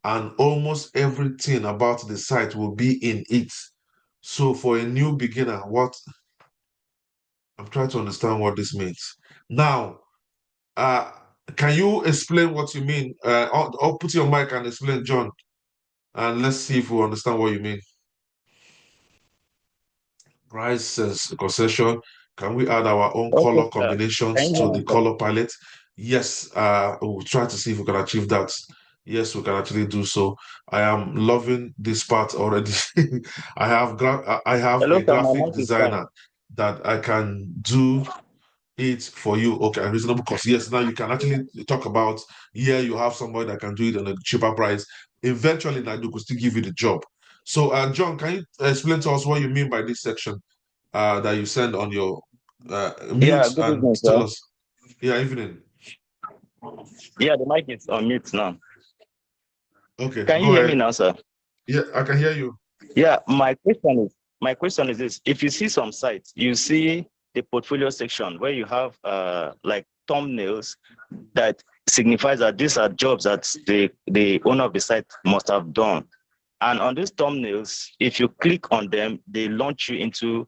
and almost everything about the site will be in it. So for a new beginner, I'm trying to understand what this means. Now, can you explain what you mean? I'll put your mic and explain, John, and let's see if we understand what you mean. Price says concession. Can we add our own color combinations to the color palette? Yes, we'll try to see if we can achieve that. Yes, we can actually do so. I am loving this part already. I have a graphic designer that I can do it for you. Okay, a reasonable cost. Yes, now you can actually talk about, you have somebody that can do it on a cheaper price. Eventually, Nadu could still give you the job. So, John, can you explain to us what you mean by this section that you send on your mute, good and evening, tell sir. us? Yeah, evening. Yeah, the mic is on mute now. Okay, Can you go hear ahead. me now, sir? Yeah, I can hear you. Yeah, my question is this: if you see some sites, you see the portfolio section where you have like thumbnails that signifies that these are jobs that the owner of the site must have done. And on these thumbnails, if you click on them, they launch you into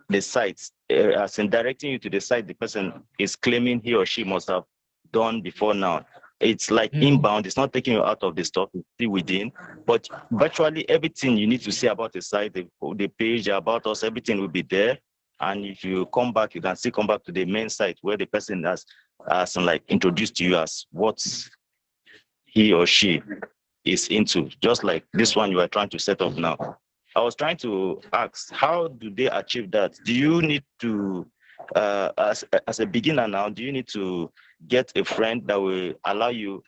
the sites, as in directing you to the site the person is claiming he or she must have done before now. It's like inbound, it's not taking you out of the stuff, it's still within, but virtually everything you need to see about the site, the page, about us, everything will be there. And if you come back, you can still come back to the main site where the person has like introduced to you as what he or she is into, just like this one you are trying to set up now. I was trying to ask, how do they achieve that? Do you need to, as a beginner now, do you need to get a friend that will allow you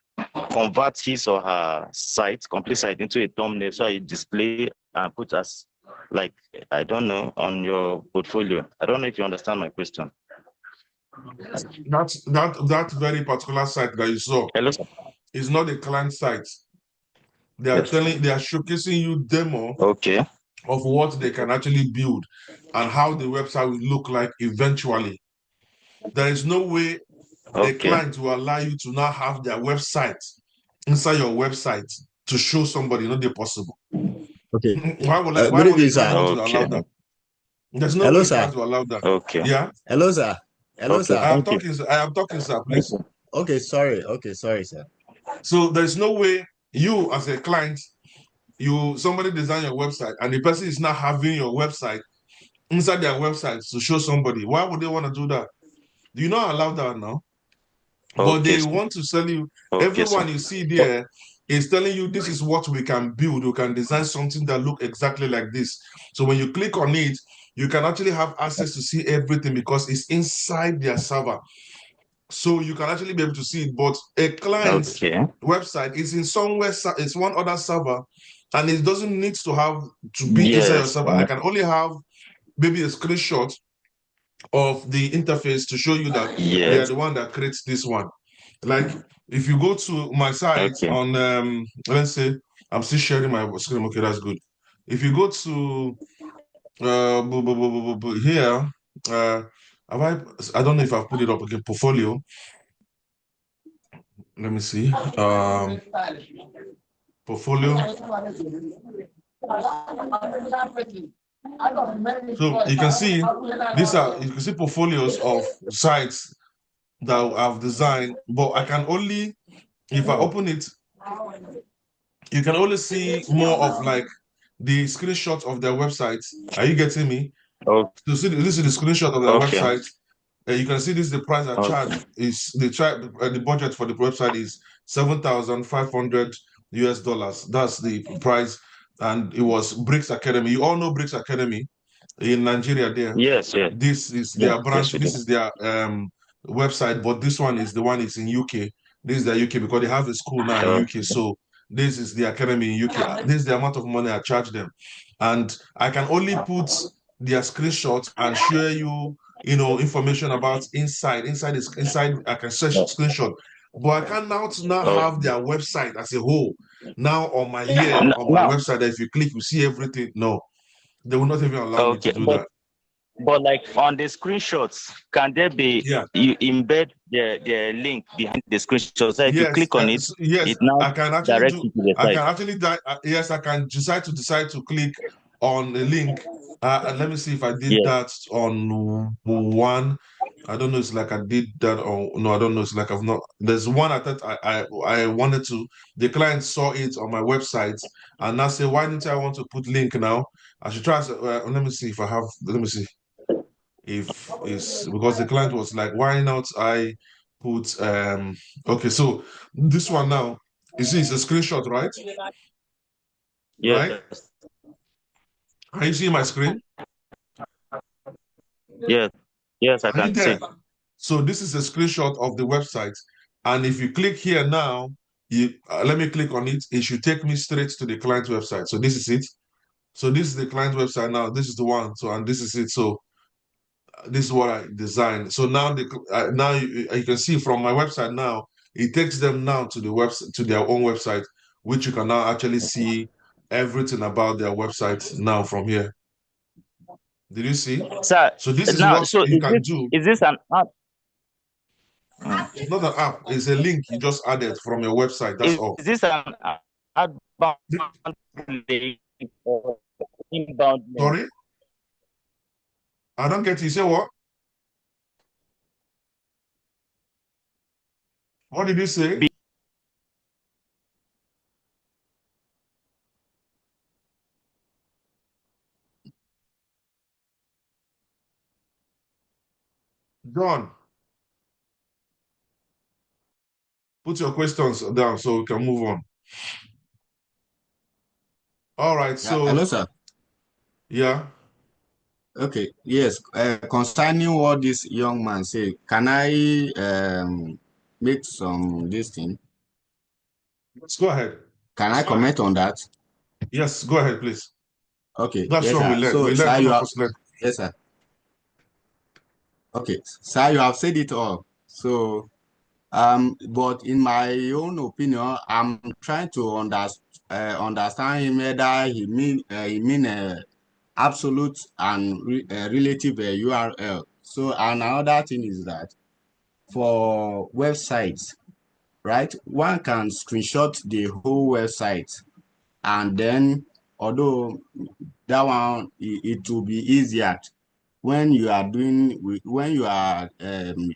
convert his or her site, complete site, into a thumbnail so you display and put as, like, I don't know, on your portfolio? I don't know if you understand my question. That very particular site that you saw. Hello, sir. Is not a client site. They are showcasing you demo of what they can actually build and how the website will look like eventually. There is no way a client will allow you to now have their website inside your website to show somebody, not possible. Okay. Why would a client want to allow that? There's no way client will allow that. Okay. Yeah. Hello, sir. Hello, sir. I am talking, sir, please. Okay, sorry, sir. So there's no way you as a client, somebody design your website and the person is not having your website inside their website to show somebody. Why would they want to do that? Do you not allow that now? But they want to sell you. Everyone you see there is telling you this is what we can build. We can design something that look exactly like this. So when you click on it, you can actually have access to see everything because it's inside their server. So you can actually be able to see it. But a client's website is in somewhere, it's one other server, and it doesn't need to have to be inside your server. I can only have maybe a screenshot of the interface to show you that they are the one that creates this one. Like if you go to my site on let's say I'm still sharing my screen. Okay, that's good. If you go to here, I don't know if I've put it up again, portfolio. Let me see. Portfolio. So you can see you can see portfolios of sites that I've designed, but I can only, if I open it, you can only see more of like the screenshot of their website. Are you getting me? Oh. So see, this is the screenshot of their website. You can see this is the price I charge. Is the budget for the website is $7,500 US. That's the price, and it was Bricks Academy. You all know Bricks Academy in Nigeria. There, yes. This is their branch. This is their website, but this one is the one is in UK. This is the UK because they have a school now in UK. So this is the academy in UK. This is the amount of money I charge them, and I can only put their screenshots and share you, information about inside. Inside. I can search screenshot, but I can now have their website as a whole. Now on my website, that if you click, you see everything. No, they will not even allow me to do that. But like on the screenshots, can there be you embed the link behind the screenshot? So if you click on it, it now I can actually directs you to the site. I can actually yes, I can decide to click on a link. And let me see if I did that on one. I don't know. It's like I did that on no. I don't know. It's like I've not. There's one I thought I wanted to. The client saw it on my website and now say, why didn't I want to put link now? I should try. Let me see if I have. Let me see if it's because the client was like, why not I put okay, so this one now, you see it's a screenshot, right? Right? Are you seeing my screen? Yes, I can see. So this is a screenshot of the website, and if you click here now, let me click on it, it should take me straight to the client website. So this is it. So this is the client website now. This is the one. So and this is it. So this is what I designed. So now now you can see from my website now, it takes them now to the website, to their own website, which you can now actually see everything about their website now from here. Did you see? Sir, so this is what you can do. Is this an app? It's not an app, it's a link you just added from your website. That's all. Is this an outbound link or inbound link? Sorry? I don't get you. Say what? What did you say? John, put your questions down so we can move on. All right, so hello, sir. Yeah. Okay, yes. Concerning what this young man said, can I make this thing? Let's go ahead. Can I comment on that? Yes, go ahead, please. Okay. That's what we learned. So, we learned. Yes, sir. Okay, sir, you have said it all. So, but in my own opinion, I'm trying to understand him whether he mean absolute and relative URL. So another thing is that for websites, right, one can screenshot the whole website, and then although that one it will be easier when you are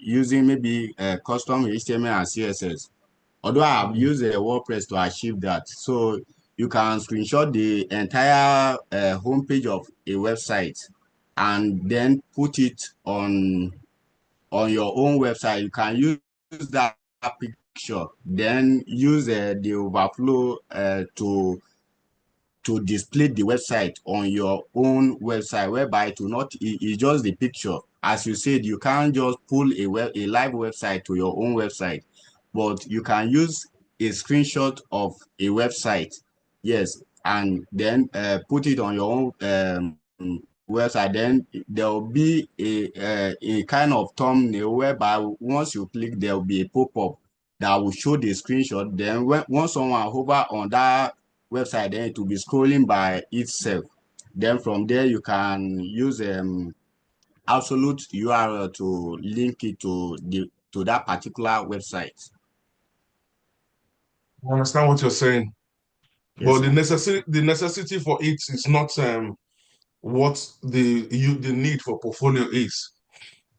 using maybe custom HTML and CSS. Although I have used WordPress to achieve that, so you can screenshot the entire homepage of a website and then put it on your own website. You can use that picture, then use the overflow to to display the website on your own website, whereby it will not, it's just the picture. As you said, you can't just pull a live website to your own website, but you can use a screenshot of a website, yes, and then put it on your own website. Then there will be a kind of thumbnail whereby once you click, there will be a pop-up that will show the screenshot. Then once someone hover on that website, then it will be scrolling by itself. Then from there, you can use absolute URL to link it to that particular website. I understand what you're saying, Yes, but sir. the necessity for it is not what the need for portfolio is.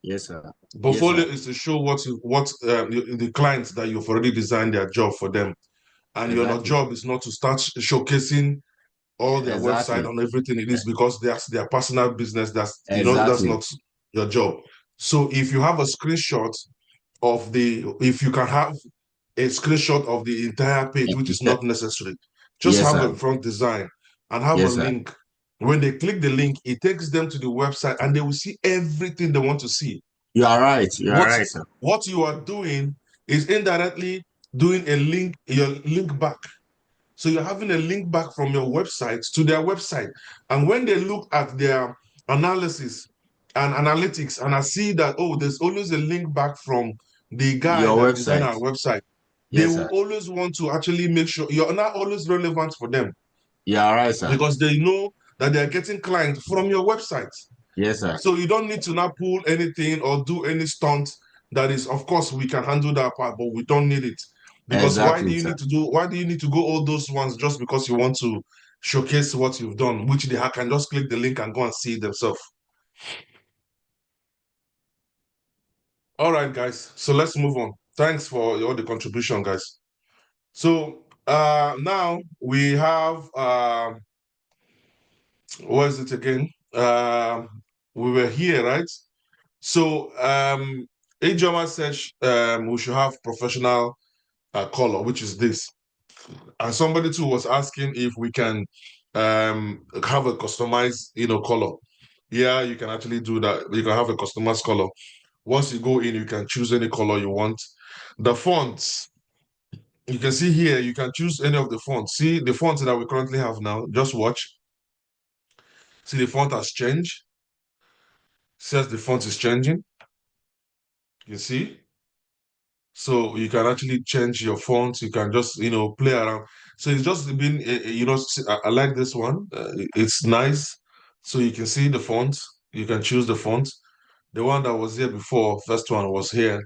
Yes, sir. Portfolio is to show what the clients that you've already designed their job for them, and your Exactly. job is not to start showcasing all their website Exactly. on everything it is, because that's their personal business. That's that's Exactly. not your job. So if you have a screenshot of if you can have a screenshot of the entire page, which is not necessary, just Yes, have sir. a front design and have a Yes, sir. link. When they click the link, it takes them to the website and they will see everything they want to see. You are right. You are right, sir. What you are doing is indirectly doing your link back. So you're having a link back from your website to their website. And when they look at their analysis and analytics and I see that, oh, there's always a link back from the guy Your that designed our website. website, they Yes, will sir. always want to actually make sure you're not always relevant for them, You are right, sir. because they know that they're getting clients from your website. Yes, sir. So you don't need to now pull anything or do any stunt. That is, of course, we can handle that part, but we don't need it. Because Exactly, sir. why do you need to go all those ones just because you want to showcase what you've done, which they can just click the link and go and see it themselves. All right, guys. So let's move on. Thanks for all the contribution, guys. So now we have what is it again? We were here, right? So Ejoma said we should have professional color, which is this. And somebody too was asking if we can have a customized, color. Yeah, you can actually do that. You can have a customized color. Once you go in, you can choose any color you want. The fonts, you can see here, you can choose any of the fonts. See the fonts that we currently have now. Just watch. See the font has changed. Says the font is changing. You see? So you can actually change your font. You can just, play around. So it's just been, I like this one. It's nice. So you can see the font. You can choose the font. The one that was here before, first one was here.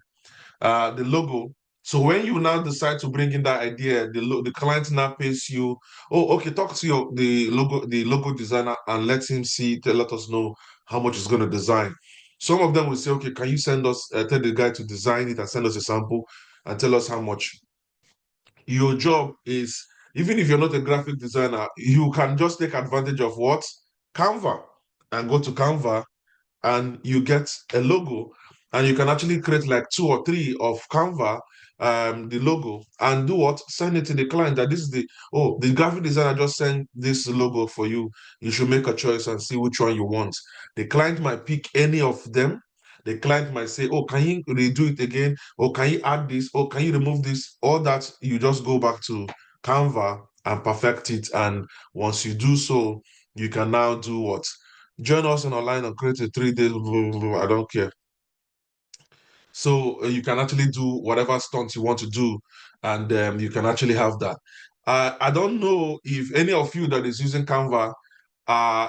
The logo. So when you now decide to bring in that idea, the client now pays you. Oh, okay. Talk to the logo designer, and let him let us know how much it's going to design. Some of them will say, okay, can you send us, tell the guy to design it and send us a sample and tell us how much. Your job is, even if you're not a graphic designer, you can just take advantage of what? Canva, and go to Canva and you get a logo, and you can actually create like 2 or 3 of Canva, the logo, and do what? Send it to the client that this is the graphic designer just sent this logo for you. You should make a choice and see which one you want. The client might pick any of them. The client might say, oh, can you redo it again? Or can you add this? Or can you remove this? All that, you just go back to Canva and perfect it. And once you do so, you can now do what? Join us on online and create a 3 days. I don't care. So you can actually do whatever stunts you want to do, and you can actually have that. I don't know if any of you that is using Canva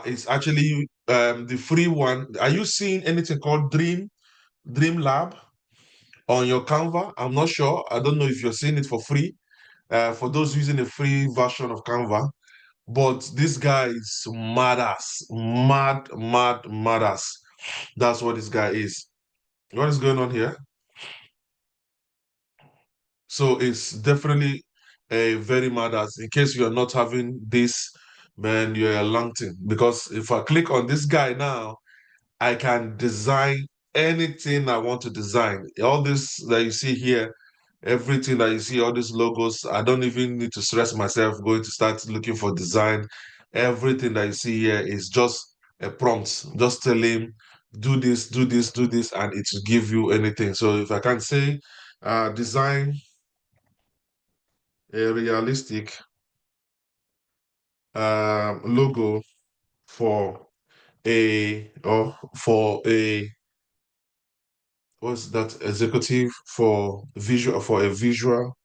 is actually the free one. Are you seeing anything called Dream Lab on your Canva? I'm not sure. I don't know if you're seeing it for free. For those using a free version of Canva. But this guy is mad ass, mad ass. That's what this guy is. What is going on here? So it's definitely a very mad ass. In case you're not having this, man, you're a langton. Because if I click on this guy now, I can design anything I want to design. All this that you see here, everything that you see, all these logos, I don't even need to stress myself going to start looking for design. everything that you see here is just a prompt. Just tell him, do this, do this, do this, and it will give you anything. So if I can say, design a realistic logo for a what's that executive for a visual,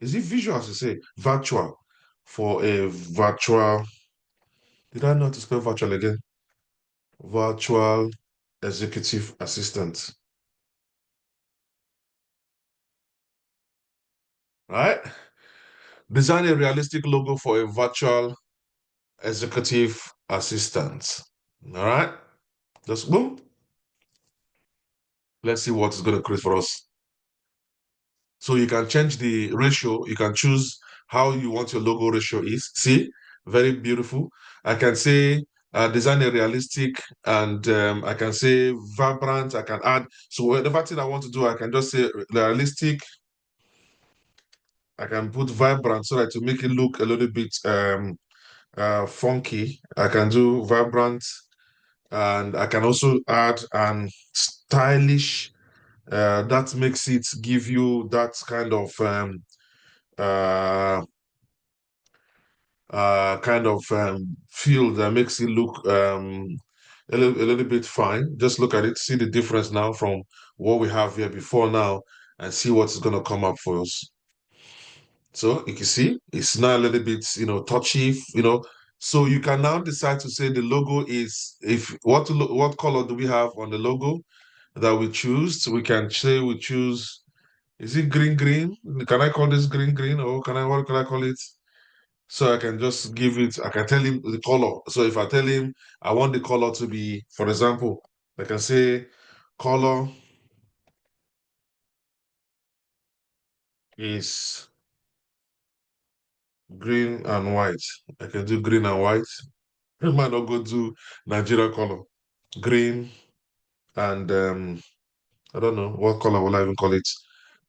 is it visual as you say virtual, for a virtual, did I know how to spell virtual again, virtual executive assistant, right? Design a realistic logo for a virtual executive assistant. All right, just boom. Let's see what it's going to create for us. So you can change the ratio. You can choose how you want your logo ratio is. See, very beautiful. I can say design a realistic, and I can say vibrant. I can add. So whatever thing I want to do, I can just say realistic. I can put vibrant so that to make it look a little bit funky. I can do vibrant, and I can also add stylish. That makes it give you that kind of uh, feel that makes it look a little bit fine. Just look at it, see the difference now from what we have here before now, and see what's going to come up for us. So you can see it's now a little bit, touchy, So you can now decide to say the logo is, if what color do we have on the logo that we choose? So we can say we choose, is it green green? Can I call this green green, or what can I call it? So I can just give it, I can tell him the color. So if I tell him I want the color to be, for example, I can say color is green and white. I can do green and white. I might not go to Nigeria color. Green and I don't know what color will I even call it.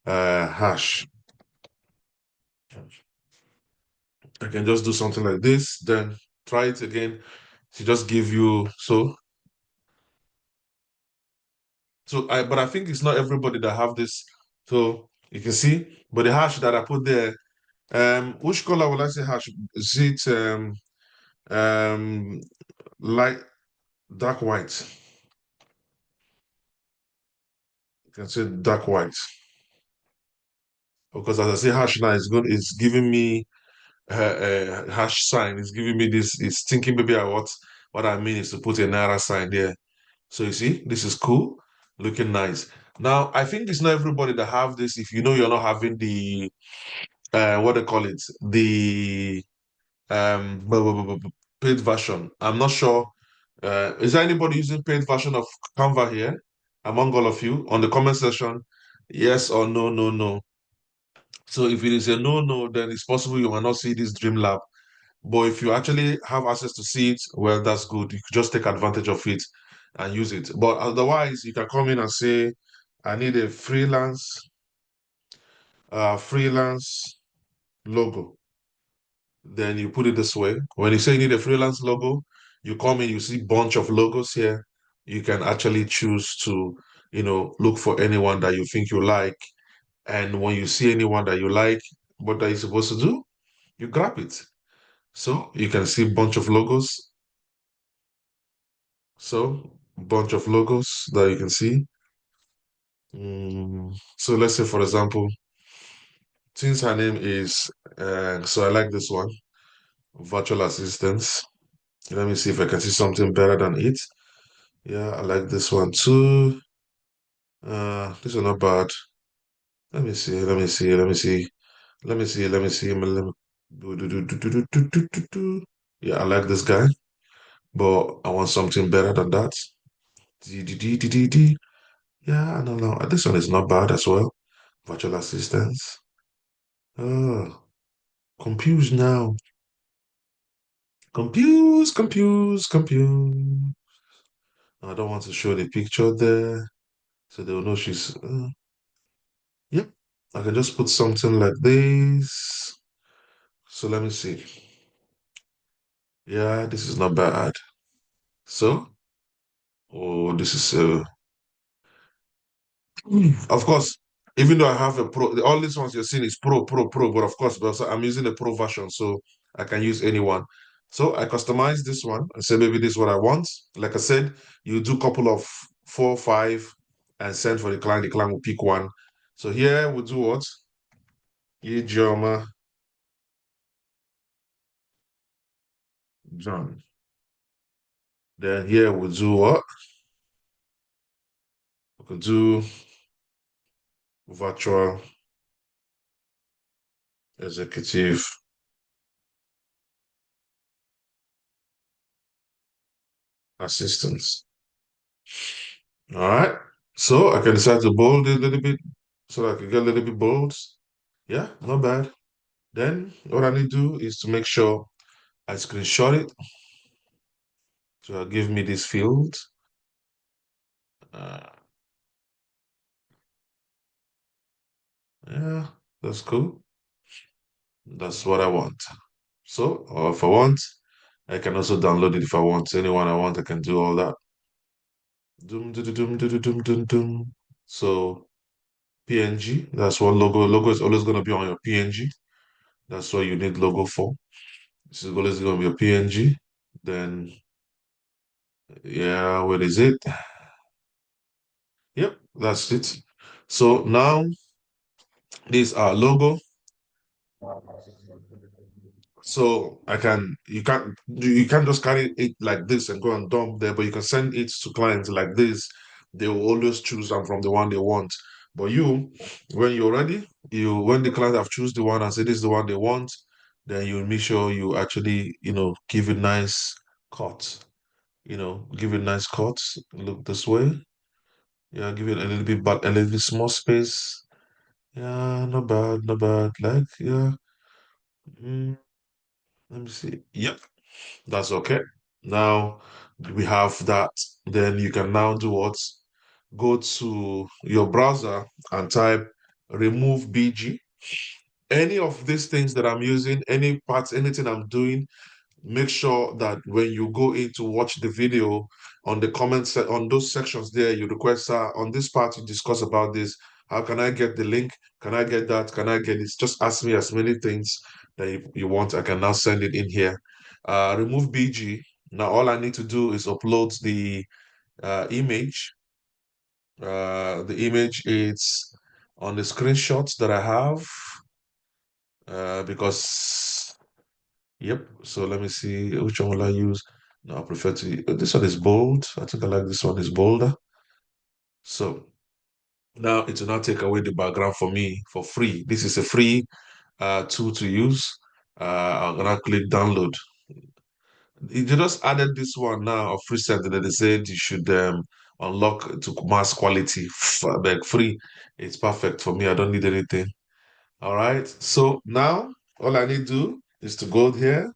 Hash. I can just do something like this, then try it again to just give you but I think it's not everybody that have this. So you can see, but the hash that I put there, which color will I say hash? Is it um light dark white? You can say dark white. Because as I say hash now, it's giving me hash sign. It's giving me this, it's thinking maybe what I mean is to put a Naira sign there. So you see, this is cool, looking nice. Now, I think it's not everybody that have this. If you know you're not having the what they call it, the paid version. I'm not sure. Is there anybody using paid version of Canva here among all of you on the comment section? Yes or no, no, no. So if it is a no, no, then it's possible you will not see this Dream Lab. But if you actually have access to see it, well, that's good. You could just take advantage of it and use it. But otherwise, you can come in and say, I need a freelance logo. Then you put it this way. When you say you need a freelance logo, you come in, you see bunch of logos here. You can actually choose to, look for anyone that you think you like. And when you see anyone that you like, what are you supposed to do? You grab it. So you can see bunch of logos. So bunch of logos that you can see. So let's say, for example, since her name is, so I like this one, virtual assistants. Let me see if I can see something better than it. Yeah, I like this one too. This is not bad. Let me see, let me see, let me see, let me see, let me see. Yeah, I like this guy, but I want something better than that. Yeah, I don't know. This one is not bad as well. Virtual assistants. Oh, confused now. Confused. I don't want to show the picture there, so they'll know she's. Yep, I can just put something like this. So let me see. Yeah, this is not bad. So, oh, this is of course, even though I have a pro, all these ones you're seeing is pro, but of course, because I'm using a pro version, so I can use any one. So I customize this one and say maybe this is what I want. Like I said, you do a couple of 4, 5 and send for the client. The client will pick one. So here we'll do what? Ijeoma John. Then here we'll do what? We could do virtual executive assistance. All right. So I can decide to bold it a little bit so that I can get a little bit bold. Yeah, not bad. Then what I need to do is to make sure I screenshot it. So it'll give me this field. Uh, yeah, that's cool. That's what I want. So, or if I want, I can also download it if I want. Anyone I want, I can do all that. Doom, doom, doom, doom, doom, doom, doom. So PNG, that's what logo. Logo is always going to be on your PNG. That's what you need logo for. This is always going to be a PNG. Then, yeah, where is it? Yep, that's it. So now this our logo. So you can't just carry it like this and go and dump there, but you can send it to clients like this. They will always choose them from the one they want. But when you're ready, when the client have choose the one and say this is the one they want, then you make sure you actually, give it nice cut. Give it nice cuts. Look this way. Yeah, give it a little bit, but a little bit small space. Yeah, not bad, not bad. Like, yeah. Mm, let me see. Yep, that's okay. Now we have that. Then you can now do what? Go to your browser and type remove BG. Any of these things that I'm using, any parts, anything I'm doing, make sure that when you go in to watch the video on the comments on those sections there, you request on this part you discuss about this. How can I get the link? Can I get that? Can I get this? Just ask me as many things that you want. I can now send it in here. Remove BG. Now all I need to do is upload the image. The image is on the screenshots that I have because yep. So let me see which one will I use. No, I prefer to. This one is bold. I think I like this one is bolder. So now it will not take away the background for me for free. This is a free tool to use. I'm gonna click download. They just added this one now of recent that they said you should unlock to mass quality. Like free. It's perfect for me. I don't need anything. All right. So now all I need to do is to go here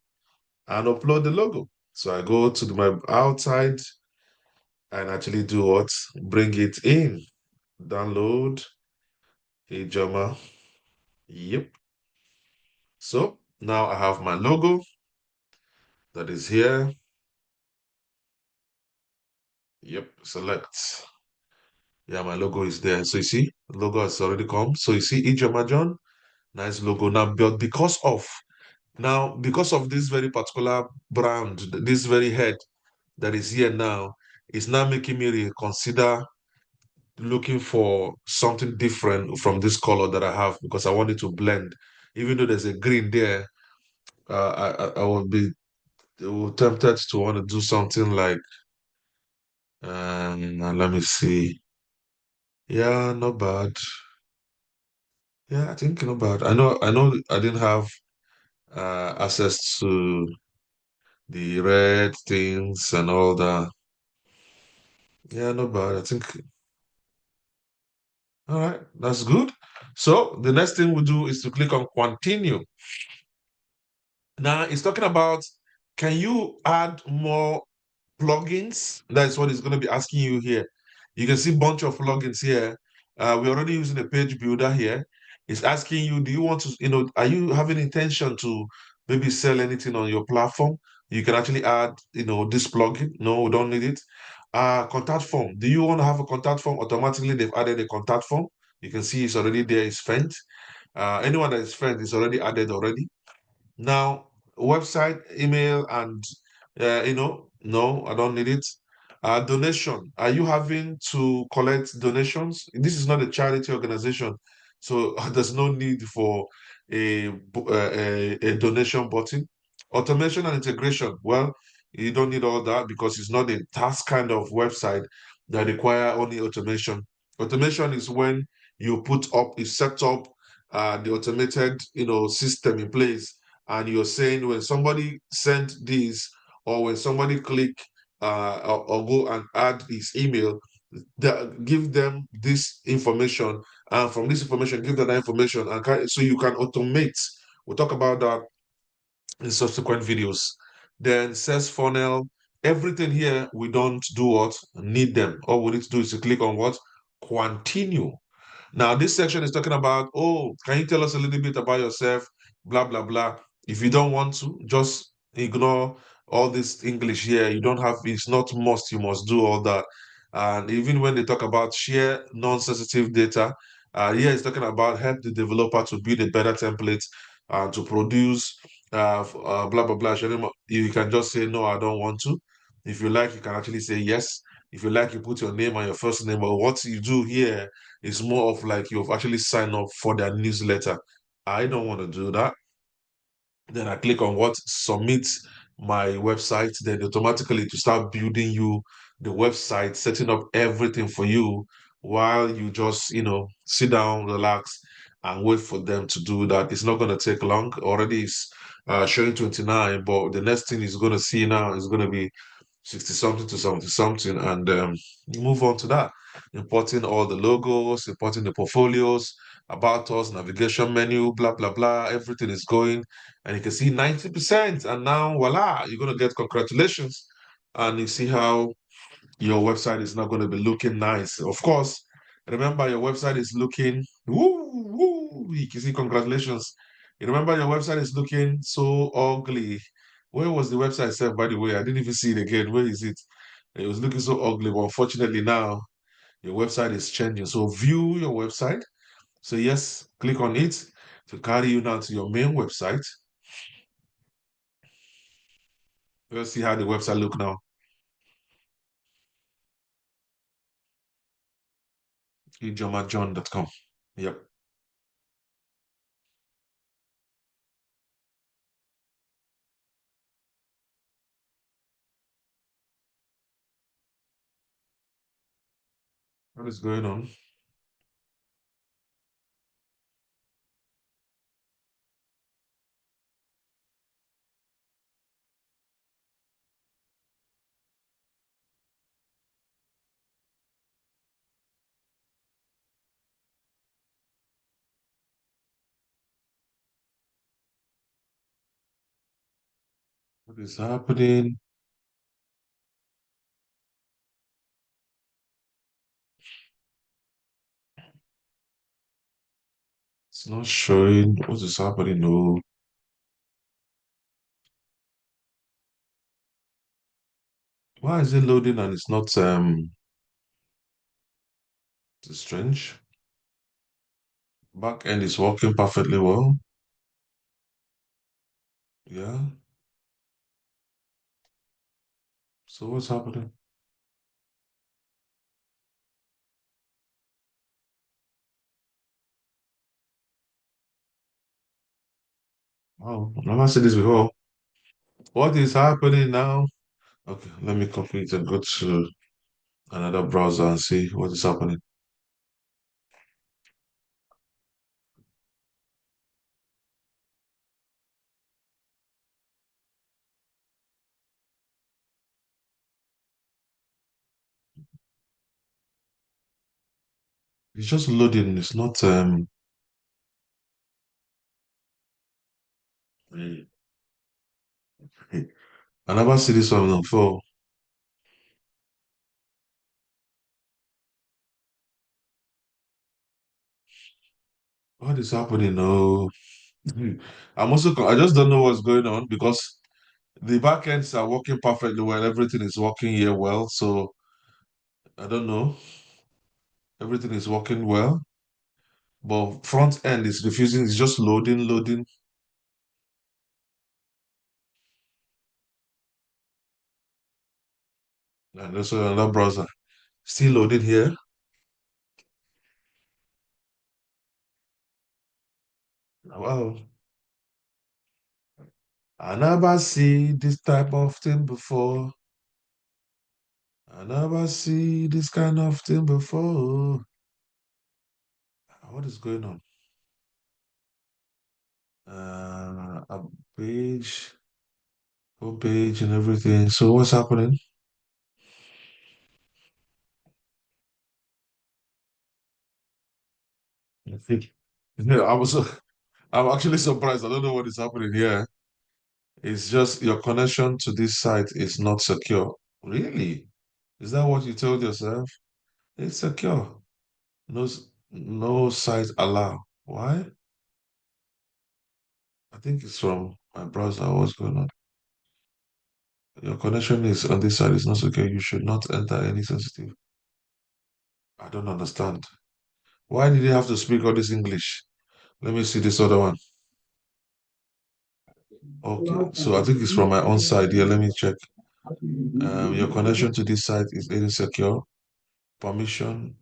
and upload the logo. So I go to my outside and actually do what? Bring it in. Download Ijoma. Yep. So now I have my logo that is here. Yep. Select. Yeah, my logo is there. So you see, the logo has already come. So you see Ijoma John. Nice logo. Now, but because of this very particular brand, this very head that is here now, it's now making me reconsider looking for something different from this color that I have because I want it to blend. Even though there's a green there, I will be tempted to want to do something like, let me see. Yeah, not bad. Yeah, I think not bad. I know I didn't have access to the red things and all that. Yeah, not bad. I think, all right, that's good. So the next thing we do is to click on continue. Now it's talking about can you add more plugins? That's what it's going to be asking you here. You can see a bunch of plugins here. We're already using a page builder here. It's asking you, do you want to, are you having intention to maybe sell anything on your platform? you can actually add, this plugin. No, we don't need it. Contact form. Do you want to have a contact form? Automatically, they've added a contact form. You can see it's already there, it's Fent. Anyone that is Fent is already added already. Now, website, email, and no, I don't need it. Donation. Are you having to collect donations? This is not a charity organization, so there's no need for a donation button. Automation and integration. Well, you don't need all that because it's not a task kind of website that require only automation. Automation is when you set up the automated, system in place, and you're saying when somebody sent this, or when somebody click or go and add his email, give them this information, and from this information give them that information, and so you can automate. We'll talk about that in subsequent videos. Then sales funnel, everything here we don't do what need them. All we need to do is to click on what continue. Now, this section is talking about, oh, can you tell us a little bit about yourself? Blah, blah, blah. If you don't want to, just ignore all this English here. You don't have, it's not must, you must do all that. And even when they talk about share non-sensitive data, here it's talking about help the developer to build a better template and to produce blah, blah, blah. You can just say, no, I don't want to. If you like, you can actually say yes. If you like, you put your name and your first name. But what you do here is more of like you've actually signed up for their newsletter. I don't want to do that. Then I click on what submit my website. Then automatically to start building you the website, setting up everything for you while you just, sit down, relax, and wait for them to do that. It's not going to take long. Already it's showing 29, but the next thing is going to see now is going to be 60 something to 70 something, and move on to that. Importing all the logos, importing the portfolios, about us, navigation menu, blah, blah, blah. Everything is going, and you can see 90%. And now, voila, you're going to get congratulations. And you see how your website is not going to be looking nice. Of course, remember your website is looking, woo, woo, you can see congratulations. You remember your website is looking so ugly. Where was the website set, by the way? I didn't even see it again. Where is it? It was looking so ugly, but unfortunately now your website is changing. So view your website. So yes, click on it to carry you now to your main website. Let's see how the website look now. ijomajohn.com. Yep. What is going on? What is happening? It's not showing. What is happening? No. Why is it loading and it's not it's strange? Back end is working perfectly well. Yeah. So what's happening? Oh, I've never seen this before. What is happening now? Okay, let me copy it and go to another browser and see what is happening. It's just loading. It's not eh, eh, I never see this one before. What is happening? No. I just don't know what's going on because the backends are working perfectly well. Everything is working here well. So I don't know. Everything is working well. But front end is refusing. It's just loading. And also another browser. Still loading here. Wow. I never see this type of thing before. I never see this kind of thing before. What is going on? A page, home page, and everything. So what's happening? I think, yeah, I'm actually surprised. I don't know what is happening here. It's just your connection to this site is not secure. Really? Is that what you told yourself? It's secure. No, no site allow. Why? I think it's from my browser. What's going on? Your connection is on this side is not secure. You should not enter any sensitive. I don't understand. Why did you have to speak all this English? Let me see this other one. Okay, so I think it's from my own side here. Let me check. Your connection to this site is insecure. Permission,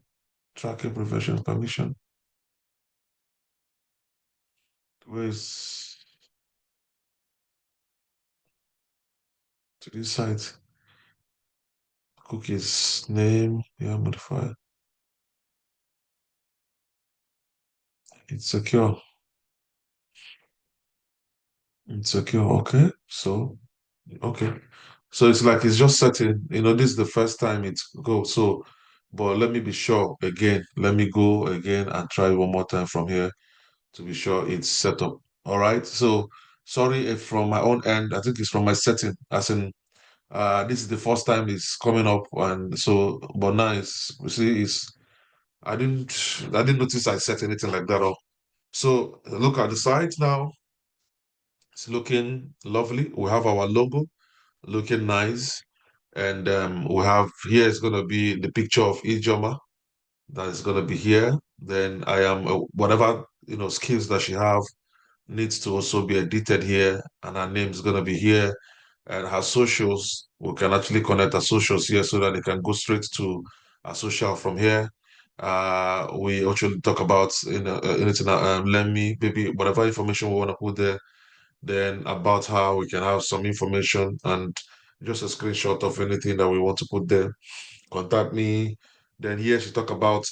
tracking prevention permission. Where is to this site? Cookies name, yeah, modified. It's secure. It's secure. Okay, so okay. So it's like it's just setting, this is the first time it goes. So, but let me be sure again. Let me go again and try one more time from here to be sure it's set up. All right. So sorry if from my own end, I think it's from my setting, as in this is the first time it's coming up, and so but now it's you see it's I didn't notice I set anything like that up. So look at the site now. It's looking lovely. We have our logo looking nice. And we have here is going to be the picture of Ijoma that is going to be here. Then I am whatever skills that she have needs to also be edited here, and her name is going to be here, and her socials. We can actually connect her socials here so that they can go straight to her social from here. We actually talk about anything. Let me maybe whatever information we want to put there. Then about her, we can have some information and just a screenshot of anything that we want to put there. Contact me. Then here she talk about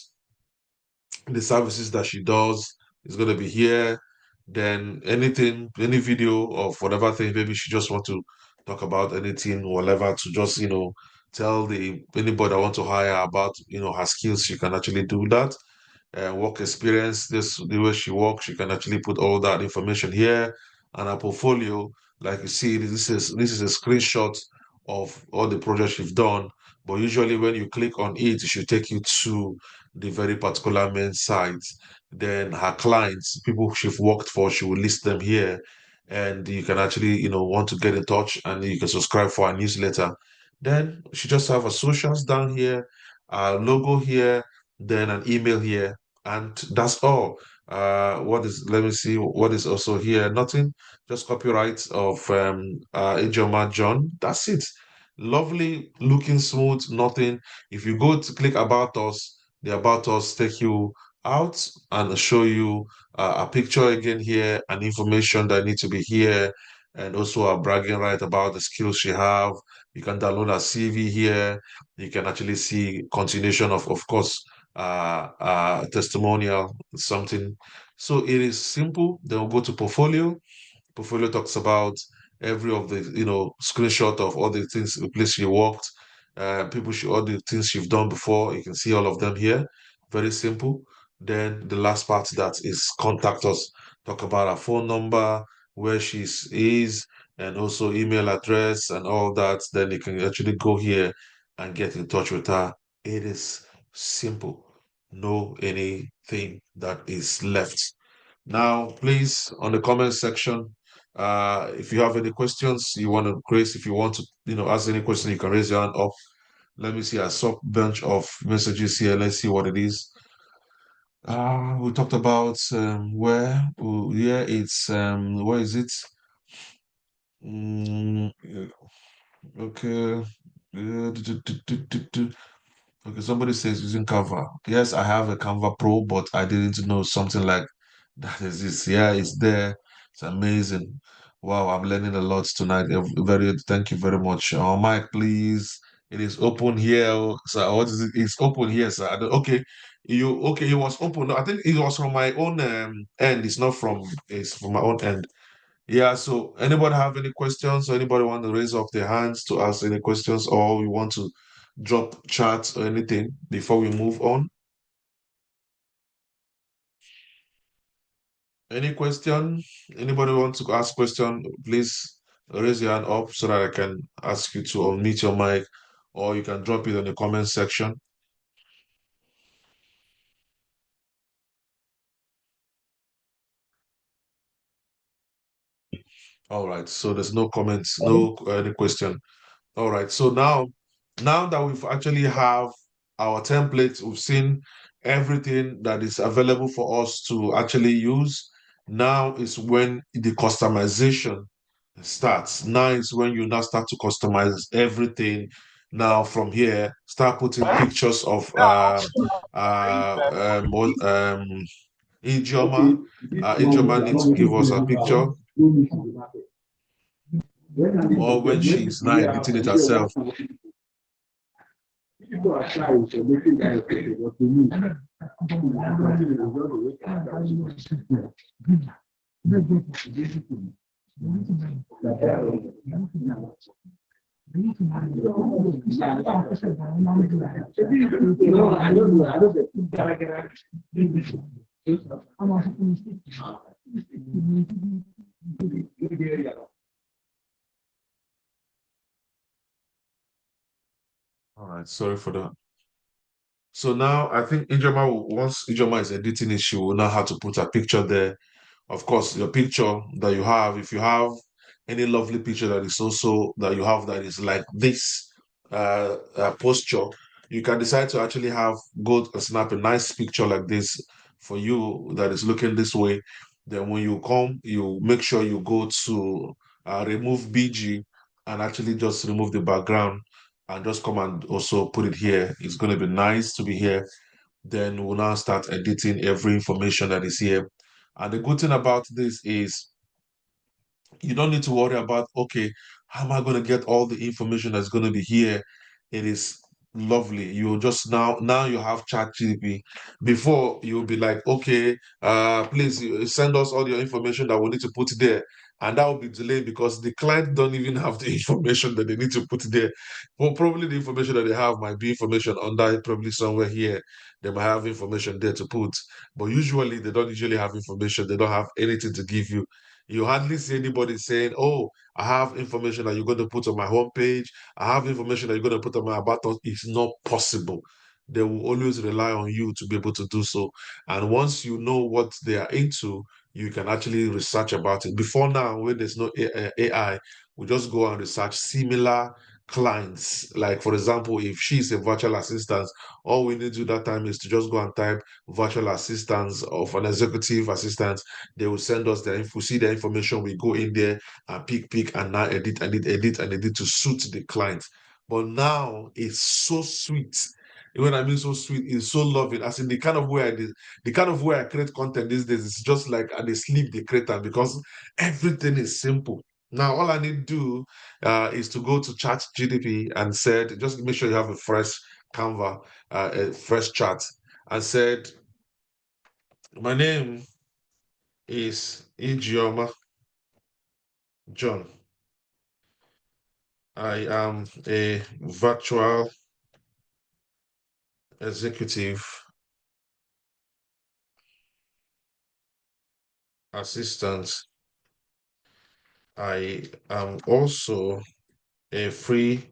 the services that she does is going to be here. Then anything, any video of whatever thing, maybe she just want to talk about anything, whatever, to just tell the anybody that want to hire about her skills. She can actually do that. Work experience, this the way she works, she can actually put all that information here. And her portfolio, like you see, this is a screenshot of all the projects you've done. But usually when you click on it should take you to the very particular main site. Then her clients, people she's worked for, she will list them here. And you can actually, want to get in touch and you can subscribe for our newsletter. Then she just have her socials down here, our logo here, then an email here, and that's all. Let me see what is also here. Nothing, just copyright of Ijoma John. That's it. Lovely, looking smooth, nothing. If you go to click about us, the about us take you out and show you a picture again here and information that need to be here, and also a bragging right about the skills she have. You can download a CV here. You can actually see continuation of course, testimonial, something. So it is simple. Then we'll go to portfolio. Portfolio talks about every of the screenshot of all the things, the place you worked, people should all the things you've done before. You can see all of them here. Very simple. Then the last part that is contact us. Talk about her phone number, where she is, and also email address and all that. Then you can actually go here and get in touch with her. It is simple. No anything that is left. Now, please, on the comment section, If you have any questions you want to raise, if you want to, ask any question, you can raise your hand up. Let me see. I saw a bunch of messages here. Let's see what it is. We talked about where. Oh, yeah, it's where is it? Yeah, okay. Okay, somebody says using Canva. Yes, I have a Canva Pro, but I didn't know something like that is this. Yeah, it's there. It's amazing. Wow, I'm learning a lot tonight. Thank you very much. Mike, please. It is open here. So what is it? It's open here, sir. Okay. It was open. No, I think it was from my own end. It's from my own end. Yeah, so anybody have any questions, or anybody want to raise up their hands to ask any questions, or we want to drop chat or anything before we move on? Any question? Anybody want to ask question? Please raise your hand up so that I can ask you to unmute your mic, or you can drop it in the comment section. All right, so there's no comments, no any question. All right, so now that we've actually have our templates, we've seen everything that is available for us to actually use. Now is when the customization starts. Now is when you now start to customize everything. Now from here, start putting pictures of Ijeoma. Ijeoma needs to give us a picture, or when she's now editing it herself. All right, sorry for that. So now I think once Ijeoma is editing it, she will know how to put a picture there. Of course, your picture that you have, if you have any lovely picture that is also that you have that is like this posture, you can decide to actually go and snap a nice picture like this for you that is looking this way. Then when you come, you make sure you go to remove BG and actually just remove the background and just come and also put it here. It's going to be nice to be here. Then we'll now start editing every information that is here. And the good thing about this is you don't need to worry about, okay, how am I going to get all the information that's going to be here? It is lovely. You just now you have chat GP. Before you'll be like, okay, please send us all your information that we need to put there. And that will be delayed because the client don't even have the information that they need to put there. Well, probably the information that they have might be information under probably somewhere here. They might have information there to put. But usually they don't usually have information. They don't have anything to give you. You hardly see anybody saying, oh, I have information that you're going to put on my homepage. I have information that you're going to put on my about us. It's not possible. They will always rely on you to be able to do so. And once you know what they are into, you can actually research about it. Before now, when there's no AI, we just go and research similar clients. Like, for example, if she's a virtual assistant, all we need to do that time is to just go and type virtual assistants of an executive assistant. They will send us the info, see the information, we go in there and pick and now edit to suit the client. But now it's so sweet. When I mean so sweet, it's so loving. As in the kind of way I create content these days, it's just like I sleep the creator because everything is simple. Now all I need to do is to go to Chat GDP and said, just make sure you have a fresh Canva, a fresh chat, and said, my name is Ijeoma John. I am a virtual executive assistant. I am also a freelancer.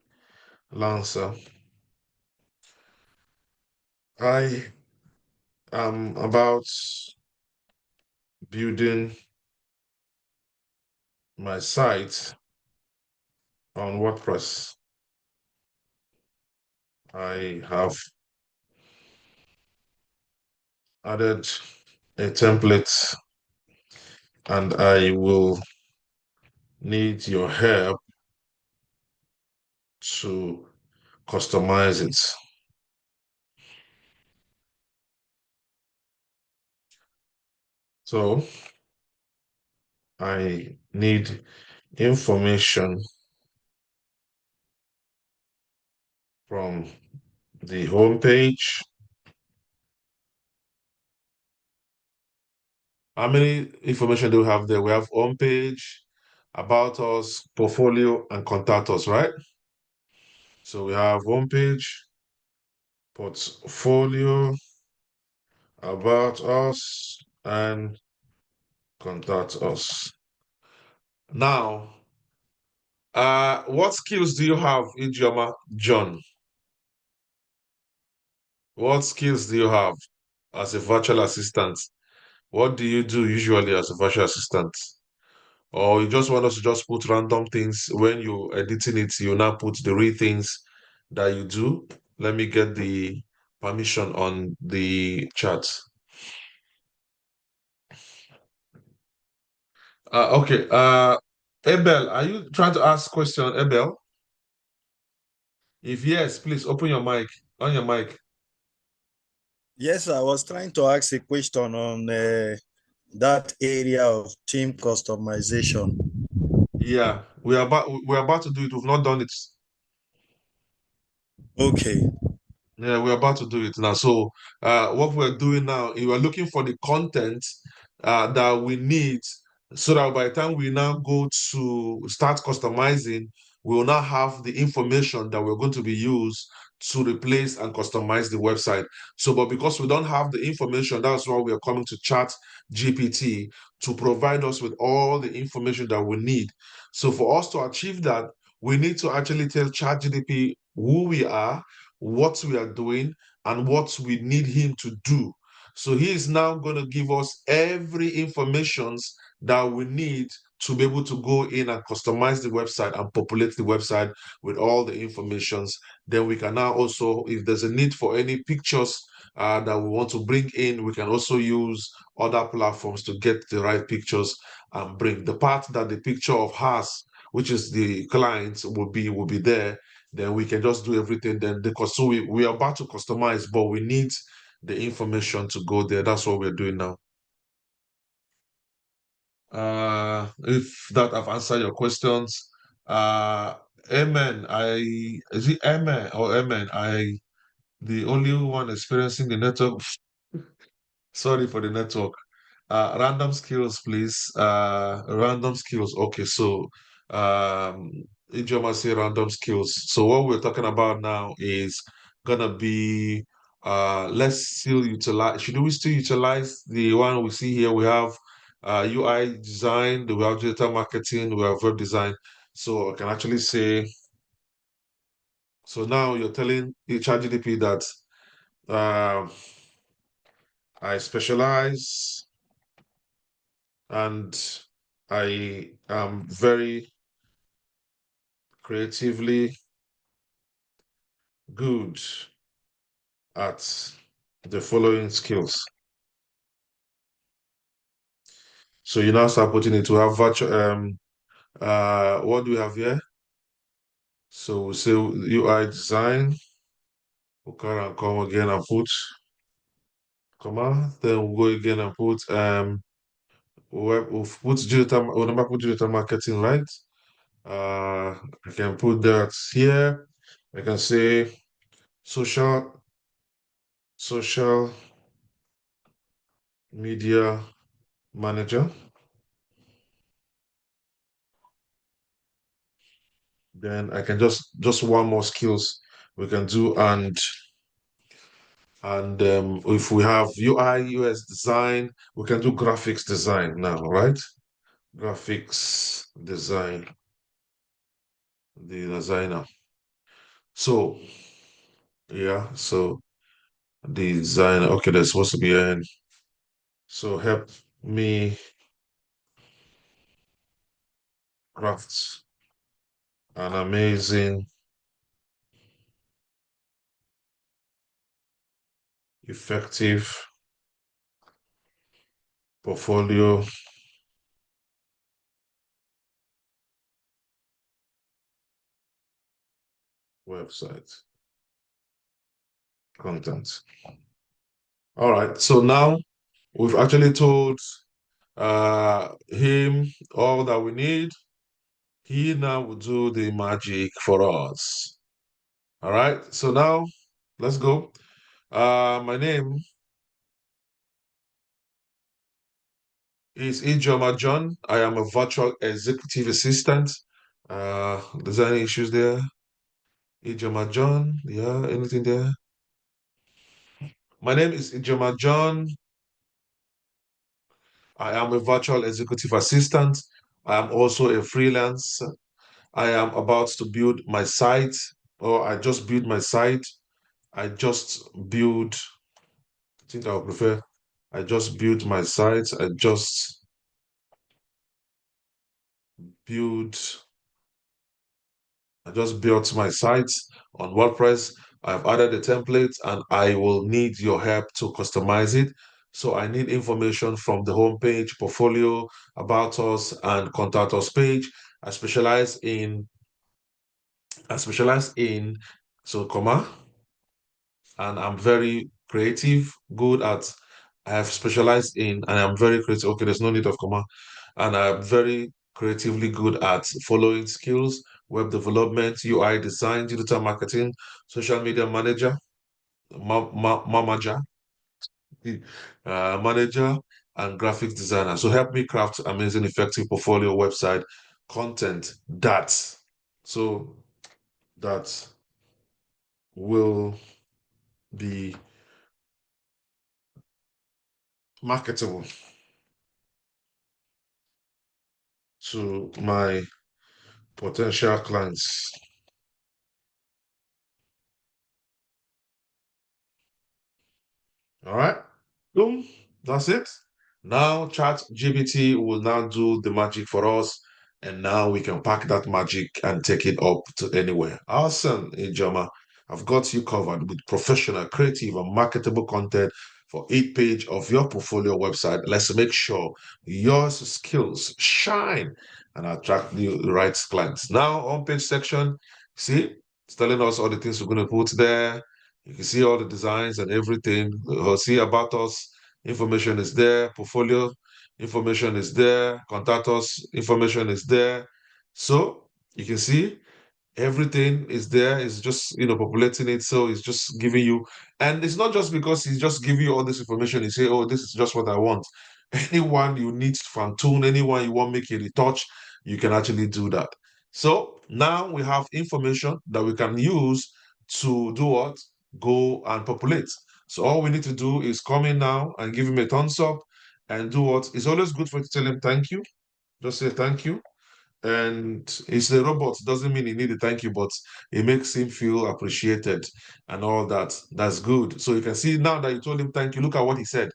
I am about building my site on WordPress. I have added a template and I will need your help to customize it. So I need information from the home page. How many information do we have there? We have home page, about us, portfolio, and contact us, right? So we have home page, portfolio, about us, and contact us. Now, what skills do you have, Ijeoma John? What skills do you have as a virtual assistant? What do you do usually as a virtual assistant? Or you just want us to just put random things when you're editing it, you now put the real things that you do? Let me get the permission on the chat. Okay. Abel, are you trying to ask question, Abel? If yes, please open your mic, on your mic. Yes, I was trying to ask a question on that area of team customization. Yeah, we're about to do it. We've not done it. Okay. Yeah, we're about to do it now. So, what we're doing now, we are looking for the content that we need so that by the time we now go to start customizing, we will now have the information that we're going to be used to replace and customize the website. So, but because we don't have the information, that's why we are coming to Chat GPT to provide us with all the information that we need. So, for us to achieve that, we need to actually tell ChatGPT who we are, what we are doing, and what we need him to do. So he is now going to give us every information that we need to be able to go in and customize the website and populate the website with all the informations. Then we can now also, if there's a need for any pictures that we want to bring in, we can also use other platforms to get the right pictures and bring the part that the picture of us, which is the client, will be there. Then we can just do everything. Then because so we are about to customize, but we need the information to go there. That's what we're doing now. If that I've answered your questions. Amen. Is it Amen or Amen? The only one experiencing the network. Sorry for the network. Random skills, please. Random skills. Okay, so Ijoma say random skills. So what we're talking about now is gonna be let's still utilize. Should we still utilize the one we see here? We have UI design, we have digital marketing, we have web design. So I can actually say. So now you're telling ChatGPT that I specialize and I am very creatively good at the following skills. So you now start putting it to have virtual what do we have here? So we say UI design, we'll carry and come again and put comma, then we'll go again and put we'll put digital, we'll never put digital marketing, right? I can put that here. I can say social media manager. Then I can just one more skills we can do, and if we have UI UX design, we can do graphics design now, right? Graphics design, the designer. So yeah, so designer. Okay, there's supposed to be an. So help me craft an amazing, effective portfolio website content. All right, so now we've actually told him all that we need. He now will do the magic for us. All right, so now let's go. My name is Ijoma John. I am a virtual executive assistant. Is there any issues there? Ijoma John, yeah, anything there? My name is Ijoma John. I am a virtual executive assistant. I am also a freelance. I am about to build my site, or I just built my site. I just build, I think I would prefer, I just built my site. I just built I just built my site on WordPress. I've added a template and I will need your help to customize it. So I need information from the homepage, portfolio, about us, and contact us page. I specialize in so comma, and I'm very creative, good at I have specialized in and I'm very creative. Okay, there's no need of comma. And I'm very creatively good at following skills, web development, UI design, digital marketing, social media manager, manager, manager, and graphics designer. So help me craft amazing, effective portfolio website content so that will be marketable to my potential clients. All right, boom, that's it. Now ChatGPT will now do the magic for us, and now we can pack that magic and take it up to anywhere. Awesome, Ijoma. I've got you covered with professional, creative, and marketable content for each page of your portfolio website. Let's make sure your skills shine and attract the right clients. Now, on page section, see, it's telling us all the things we're going to put there. You can see all the designs and everything. See about us, information is there. Portfolio information is there. Contact us information is there. So you can see everything is there. It's just populating it. So it's just giving you, and it's not just because he's just giving you all this information. You say, "Oh, this is just what I want." Anyone you need to fine tune, anyone you want make a retouch, you can actually do that. So now we have information that we can use to do what? Go and populate. So all we need to do is come in now and give him a thumbs up and do what? It's always good for you to tell him thank you. Just say thank you. And it's a robot, doesn't mean he need a thank you, but it makes him feel appreciated and all that. That's good. So you can see now that you told him thank you, look at what he said.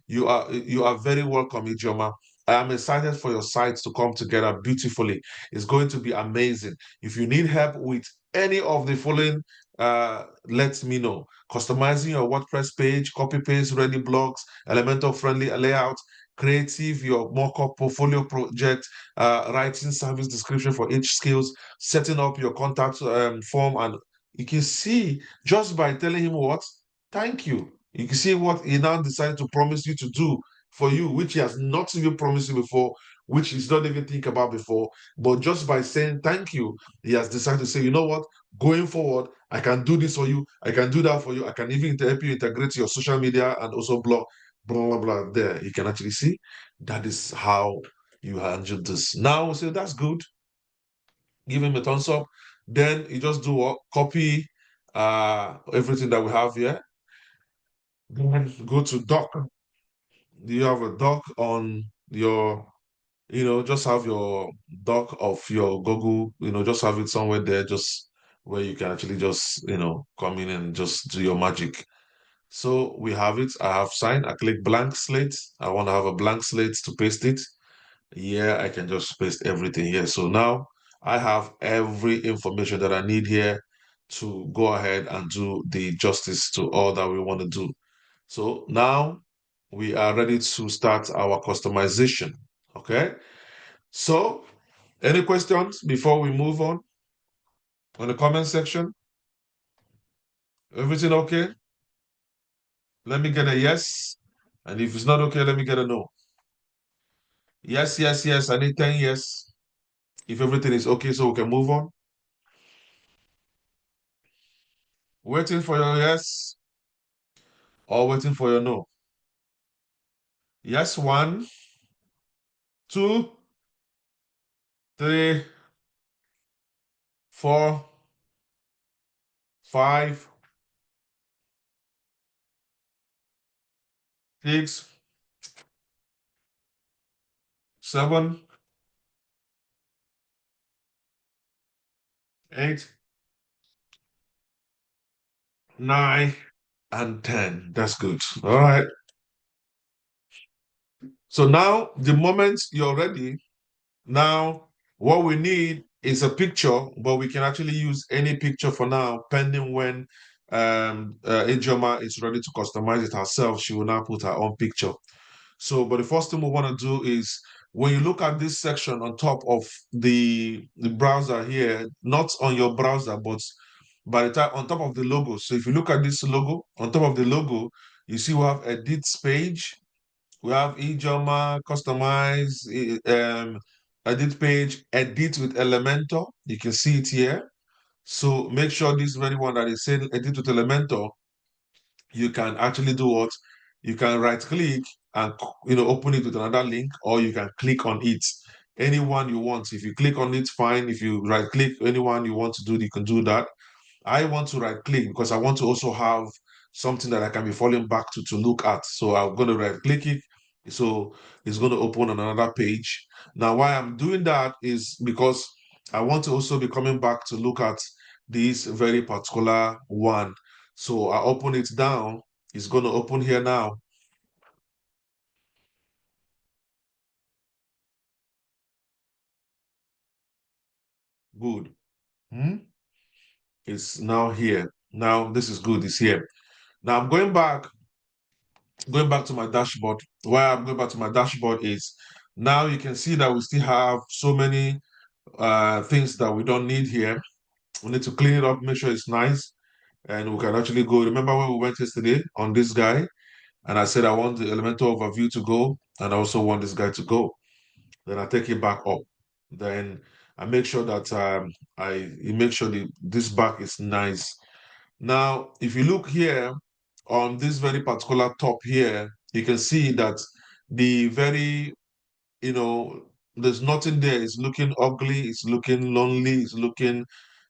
You are very welcome, Ijoma. I am excited for your sites to come together beautifully. It's going to be amazing. If you need help with any of the following, let me know. Customizing your WordPress page, copy paste, ready blogs, Elementor friendly layout, creative, your mock-up portfolio project, writing service description for each skills, setting up your contact form, and you can see just by telling him what, thank you. You can see what he now decided to promise you to do for you, which he has not even promised you before, which he's not even think about before. But just by saying thank you, he has decided to say, you know what, going forward, I can do this for you, I can do that for you, I can even help you integrate your social media and also blog, blah, blah, blah. There, you can actually see that is how you handle this. Now, say that's good. Give him a thumbs up. Then you just do what? Copy everything that we have here. Then go to doc. Do you have a doc on your, just have your doc of your Google, just have it somewhere there, just where you can actually just, come in and just do your magic. So we have it. I have signed. I click blank slate. I want to have a blank slate to paste it. Here, I can just paste everything here. So now I have every information that I need here to go ahead and do the justice to all that we want to do. So now we are ready to start our customization. Okay. So any questions before we move on the comment section? Everything okay? Let me get a yes. And if it's not okay, let me get a no. Yes, yes, yes. I need 10 yes. If everything is okay, so we can move on. Waiting for your yes or waiting for your no. Yes, 1, 2, 3, 4, 5, 6, 7, 8, 9, and 10. That's good. All right. So now, the moment you're ready, now what we need is a picture, but we can actually use any picture for now, pending when Ijoma is ready to customize it herself. She will now put her own picture. So, but the first thing we want to do is when you look at this section on top of the browser here, not on your browser, but by the time on top of the logo. So if you look at this logo, on top of the logo, you see we have edits page, we have Ijoma, customize, edit page, edit with Elementor. You can see it here. So make sure this very one that is saying edit with Elementor, you can actually do what? You can right click and open it with another link, or you can click on it. Anyone you want. If you click on it, fine. If you right click anyone you want to do, you can do that. I want to right click because I want to also have something that I can be falling back to look at. So I'm going to right click it. So it's going to open on another page. Now, why I'm doing that is because I want to also be coming back to look at this very particular one. So I open it down. It's going to open here now. Good. It's now here. Now this is good. It's here. Now I'm going back to my dashboard. Why I'm going back to my dashboard is now you can see that we still have so many things that we don't need here. We need to clean it up, make sure it's nice, and we can actually go. Remember when we went yesterday on this guy, and I said I want the Elementor overview to go, and I also want this guy to go. Then I take it back up. Then I make sure that I make sure this back is nice. Now, if you look here on this very particular top here, you can see that the very, there's nothing there. It's looking ugly. It's looking lonely. It's looking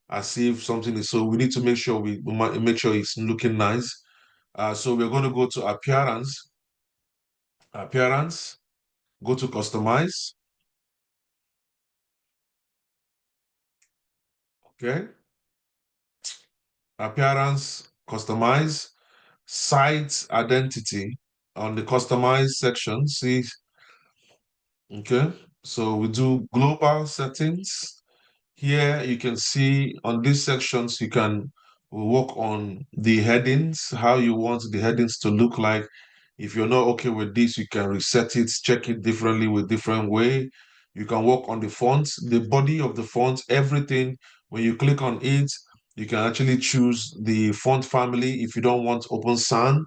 as if something is. So we need to make sure we make sure it's looking nice. So we're going to go to appearance, go to customize. Okay. Appearance, customize, site identity on the customize section. See, okay. So we do global settings. Here you can see on these sections, you can work on the headings, how you want the headings to look like. If you're not okay with this, you can reset it, check it differently with different way. You can work on the fonts, the body of the font, everything. When you click on it, you can actually choose the font family. If you don't want Open Sans,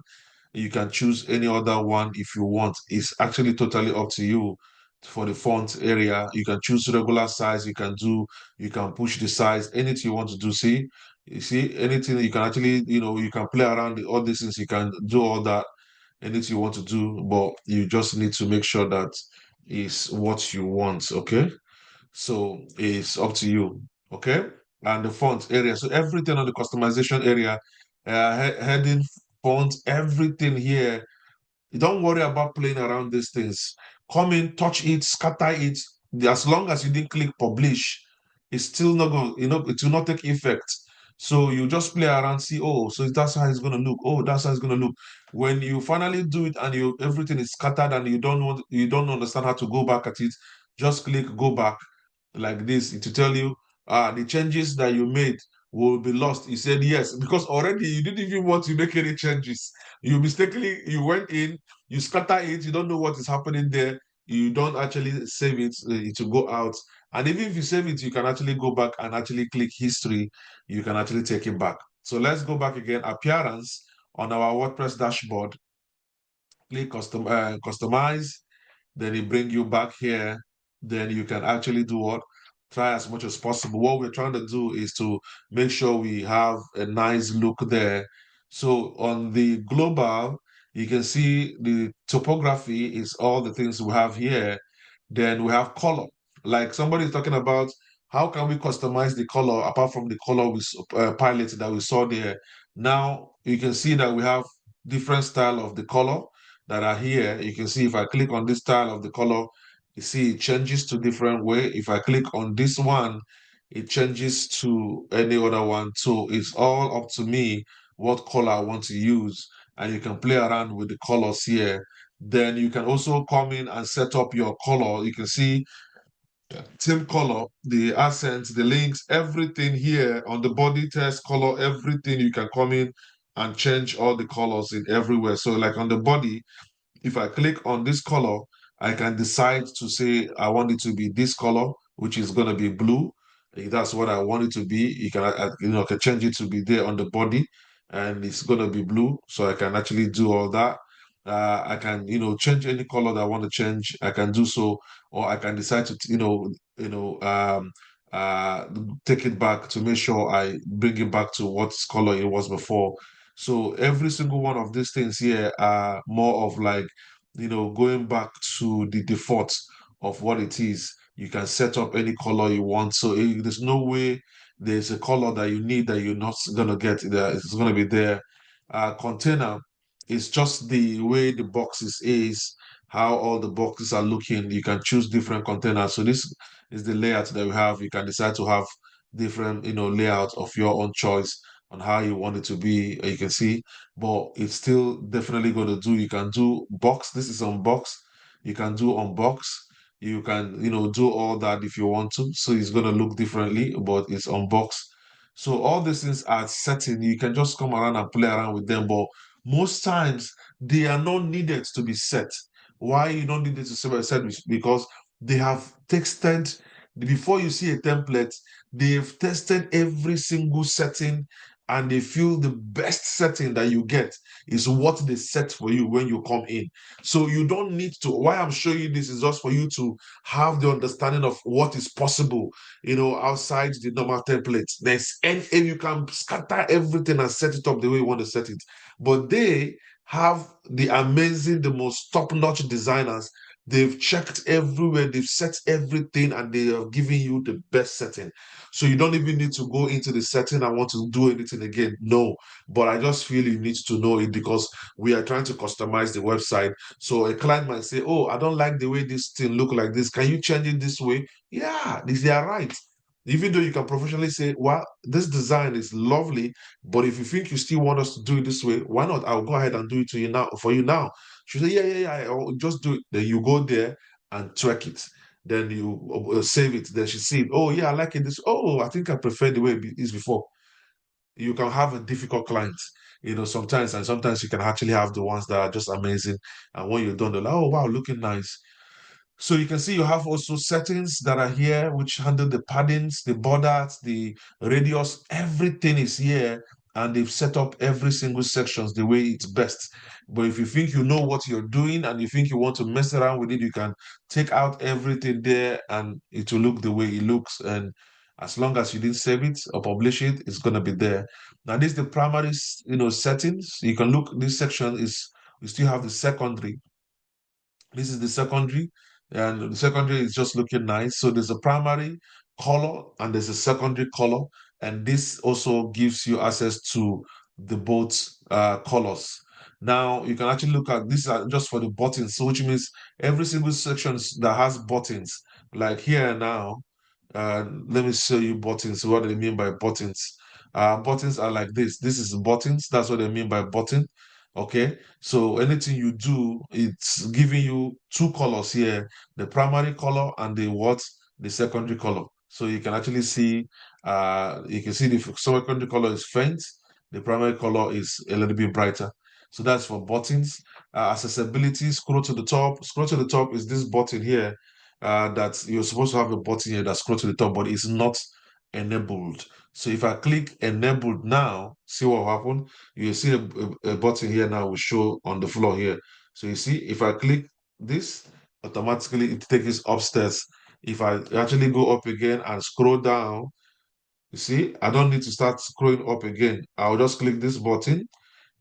you can choose any other one if you want. It's actually totally up to you for the font area. You can choose regular size, you can push the size, anything you want to do. See, you see, anything you can actually, you can play around with all these things, you can do all that, anything you want to do, but you just need to make sure that is what you want, okay? So it's up to you, okay? And the font area, so everything on the customization area, heading, font, everything here. You don't worry about playing around these things. Come in, touch it, scatter it. As long as you didn't click publish, it's still not going, it will not take effect. So you just play around, see, oh, so that's how it's going to look. Oh, that's how it's going to look. When you finally do it and everything is scattered and you don't understand how to go back at it, just click go back like this to tell you the changes that you made will be lost. You said yes, because already you didn't even want to make any changes. You mistakenly, you went in, you scatter it, you don't know what is happening there. You don't actually save it to go out. And even if you save it, you can actually go back and actually click history. You can actually take it back. So let's go back again. Appearance on our WordPress dashboard. Click customize. Then it bring you back here. Then you can actually do what? Try as much as possible. What we're trying to do is to make sure we have a nice look there. So on the global, you can see the topography is all the things we have here. Then we have color. Like somebody is talking about how can we customize the color apart from the color palette that we saw there. Now you can see that we have different style of the color that are here. You can see if I click on this style of the color, you see it changes to different way. If I click on this one, it changes to any other one. So it's all up to me what color I want to use. And you can play around with the colors here. Then you can also come in and set up your color. You can see team color, the accents, the links, everything here on the body text color, everything you can come in and change all the colors in everywhere. So like on the body, if I click on this color, I can decide to say I want it to be this color, which is going to be blue. If that's what I want it to be, you can can change it to be there on the body, and it's going to be blue. So I can actually do all that. I can change any color that I want to change. I can do so, or I can decide to uh take it back to make sure I bring it back to what color it was before. So every single one of these things here are more of like going back to the default of what it is. You can set up any color you want. So there's no way there's a color that you need that you're not gonna get there. It's gonna be there. Container is just the way the boxes is, how all the boxes are looking. You can choose different containers. So this is the layout that we have. You can decide to have different, layouts of your own choice on how you want it to be. You can see, but it's still definitely going to do. You can do box. This is on box. You can do on box. You can, do all that if you want to. So it's going to look differently, but it's on box. So all these things are setting. You can just come around and play around with them, but most times they are not needed to be set. Why you don't need it to be set? Because they have tested before you see a template, they've tested every single setting and they feel the best setting that you get is what they set for you when you come in. So you don't need to, why I'm showing you this is just for you to have the understanding of what is possible, outside the normal templates. And you can scatter everything and set it up the way you want to set it. But they have the amazing, the most top-notch designers. They've checked everywhere, they've set everything, and they are giving you the best setting. So you don't even need to go into the setting, I want to do anything again. No, but I just feel you need to know it because we are trying to customize the website. So a client might say, oh, I don't like the way this thing look like this. Can you change it this way? Yeah, they are right. Even though you can professionally say, well, this design is lovely, but if you think you still want us to do it this way, why not? I'll go ahead and do it to you now for you now. She said, yeah, I'll just do it. Then you go there and track it. Then you save it. Then she see, oh yeah, I like it. This. Oh, I think I prefer the way it is before. You can have a difficult client, sometimes, and sometimes you can actually have the ones that are just amazing. And when you're done, they're like, oh wow, looking nice. So you can see you have also settings that are here, which handle the paddings, the borders, the radius, everything is here. And they've set up every single sections the way it's best. But if you think you know what you're doing and you think you want to mess around with it, you can take out everything there and it will look the way it looks. And as long as you didn't save it or publish it, it's going to be there. Now, this is the primary, settings. You can look, this section is, we still have the secondary. This is the secondary, and the secondary is just looking nice. So there's a primary color and there's a secondary color, and this also gives you access to the both colors. Now you can actually look at this just for the buttons, so which means every single section that has buttons, like here now. Let me show you buttons. What do they mean by buttons? Buttons are like this. This is buttons. That's what they mean by button. Okay, so anything you do, it's giving you two colors here, the primary color and the secondary color. So you can actually see, you can see the secondary color is faint, the primary color is a little bit brighter. So that's for buttons. Accessibility, scroll to the top. Scroll to the top is this button here, that you're supposed to have a button here that scroll to the top, but it's not enabled. So if I click enabled now, see what will happen? You see a button here now will show on the floor here. So you see, if I click this, automatically it takes us upstairs. If I actually go up again and scroll down, you see, I don't need to start scrolling up again. I'll just click this button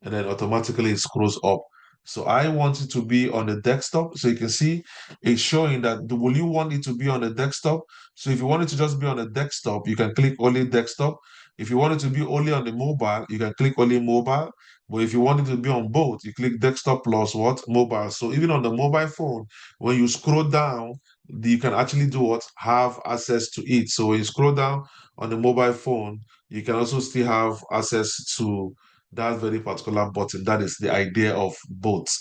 and then automatically it scrolls up. So I want it to be on the desktop. So you can see it's showing that will you want it to be on the desktop? So if you want it to just be on the desktop, you can click only desktop. If you want it to be only on the mobile, you can click only mobile. But if you want it to be on both, you click desktop plus what? Mobile. So even on the mobile phone, when you scroll down, you can actually do what? Have access to it. So when you scroll down on the mobile phone, you can also still have access to that very particular button. That is the idea of both.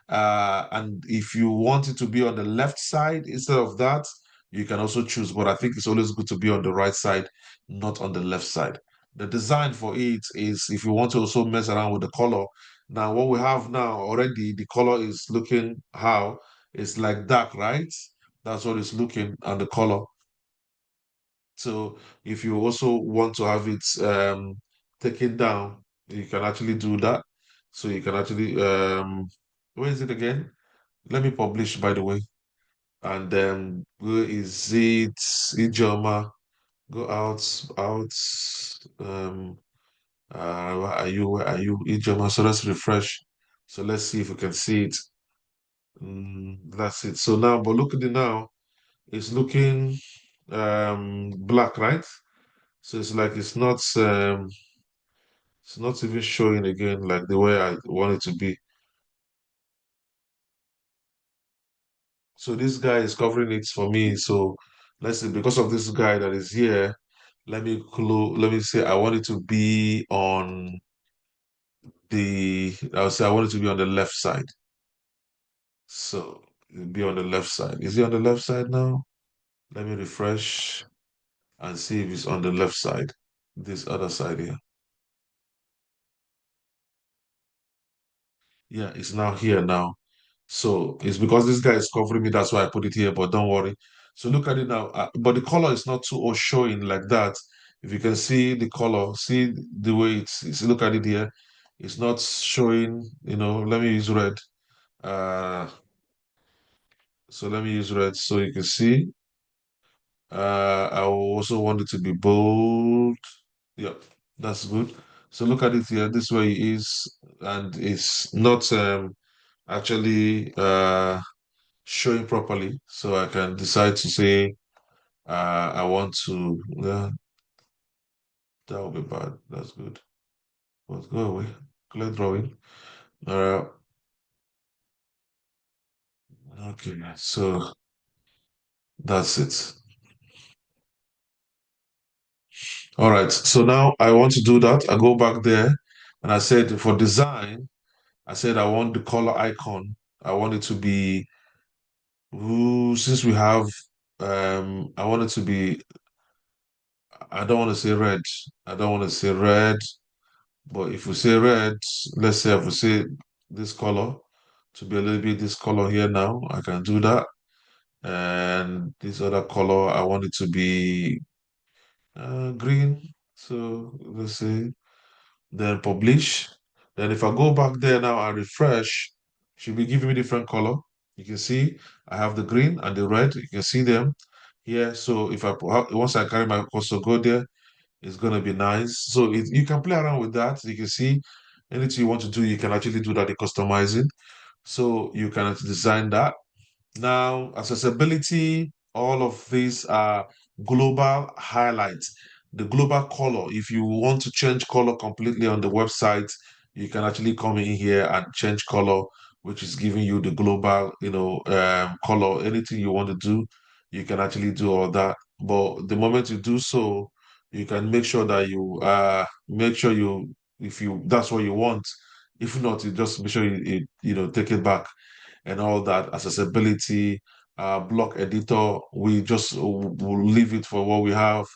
And if you want it to be on the left side instead of that, you can also choose. But I think it's always good to be on the right side, not on the left side. The design for it is if you want to also mess around with the color. Now, what we have now already, the color is looking how? It's like dark, right? That's what it's looking, and the color. So if you also want to have it taken down, you can actually do that. So you can actually where is it again? Let me publish by the way. And then where is it? Ijoma. Go out. Um where are you? Where are you? Ijoma. So let's refresh. So let's see if we can see it. That's it. So now, but look at it now. It's looking black, right? So it's not even showing again like the way I want it to be. So this guy is covering it for me. So let's say because of this guy that is here, let me say I want it to be on I'll say I want it to be on the left side. So it'll be on the left side. Is he on the left side now? Let me refresh and see if it's on the left side. This other side here. Yeah, it's now here now. So it's because this guy is covering me, that's why I put it here, but don't worry. So look at it now. But the color is not too showing like that. If you can see the color, see the way look at it here. It's not showing, let me use red. Uh, so let me use red so you can see. I also want it to be bold. Yep, that's good. So look at it here. This way it is, and it's not actually showing properly. So I can decide to say I want to. That will be bad. That's good. But go away. Clear drawing. Uh, okay. So that's it. All right. So now I want to do that. I go back there, and I said for design, I said I want the color icon. I want it to be. Ooh, since we have, I want it to be. I don't want to say red. I don't want to say red. But if we say red, let's say if we say this color to be a little bit this color here now, I can do that. And this other color, I want it to be green. So let's see. Then publish. Then if I go back there now and refresh, should be giving me different color. You can see I have the green and the red. You can see them here. So if once I carry my cursor go there, it's gonna be nice. So you can play around with that. You can see anything you want to do, you can actually do that in customizing. So you can design that. Now, accessibility, all of these are global highlights. The global color, if you want to change color completely on the website, you can actually come in here and change color, which is giving you the global, color. Anything you want to do, you can actually do all that. But the moment you do so, you can make sure that you make sure you, if you that's what you want, If not, you just make sure you take it back and all that. Accessibility, block editor, we just will leave it for what we have.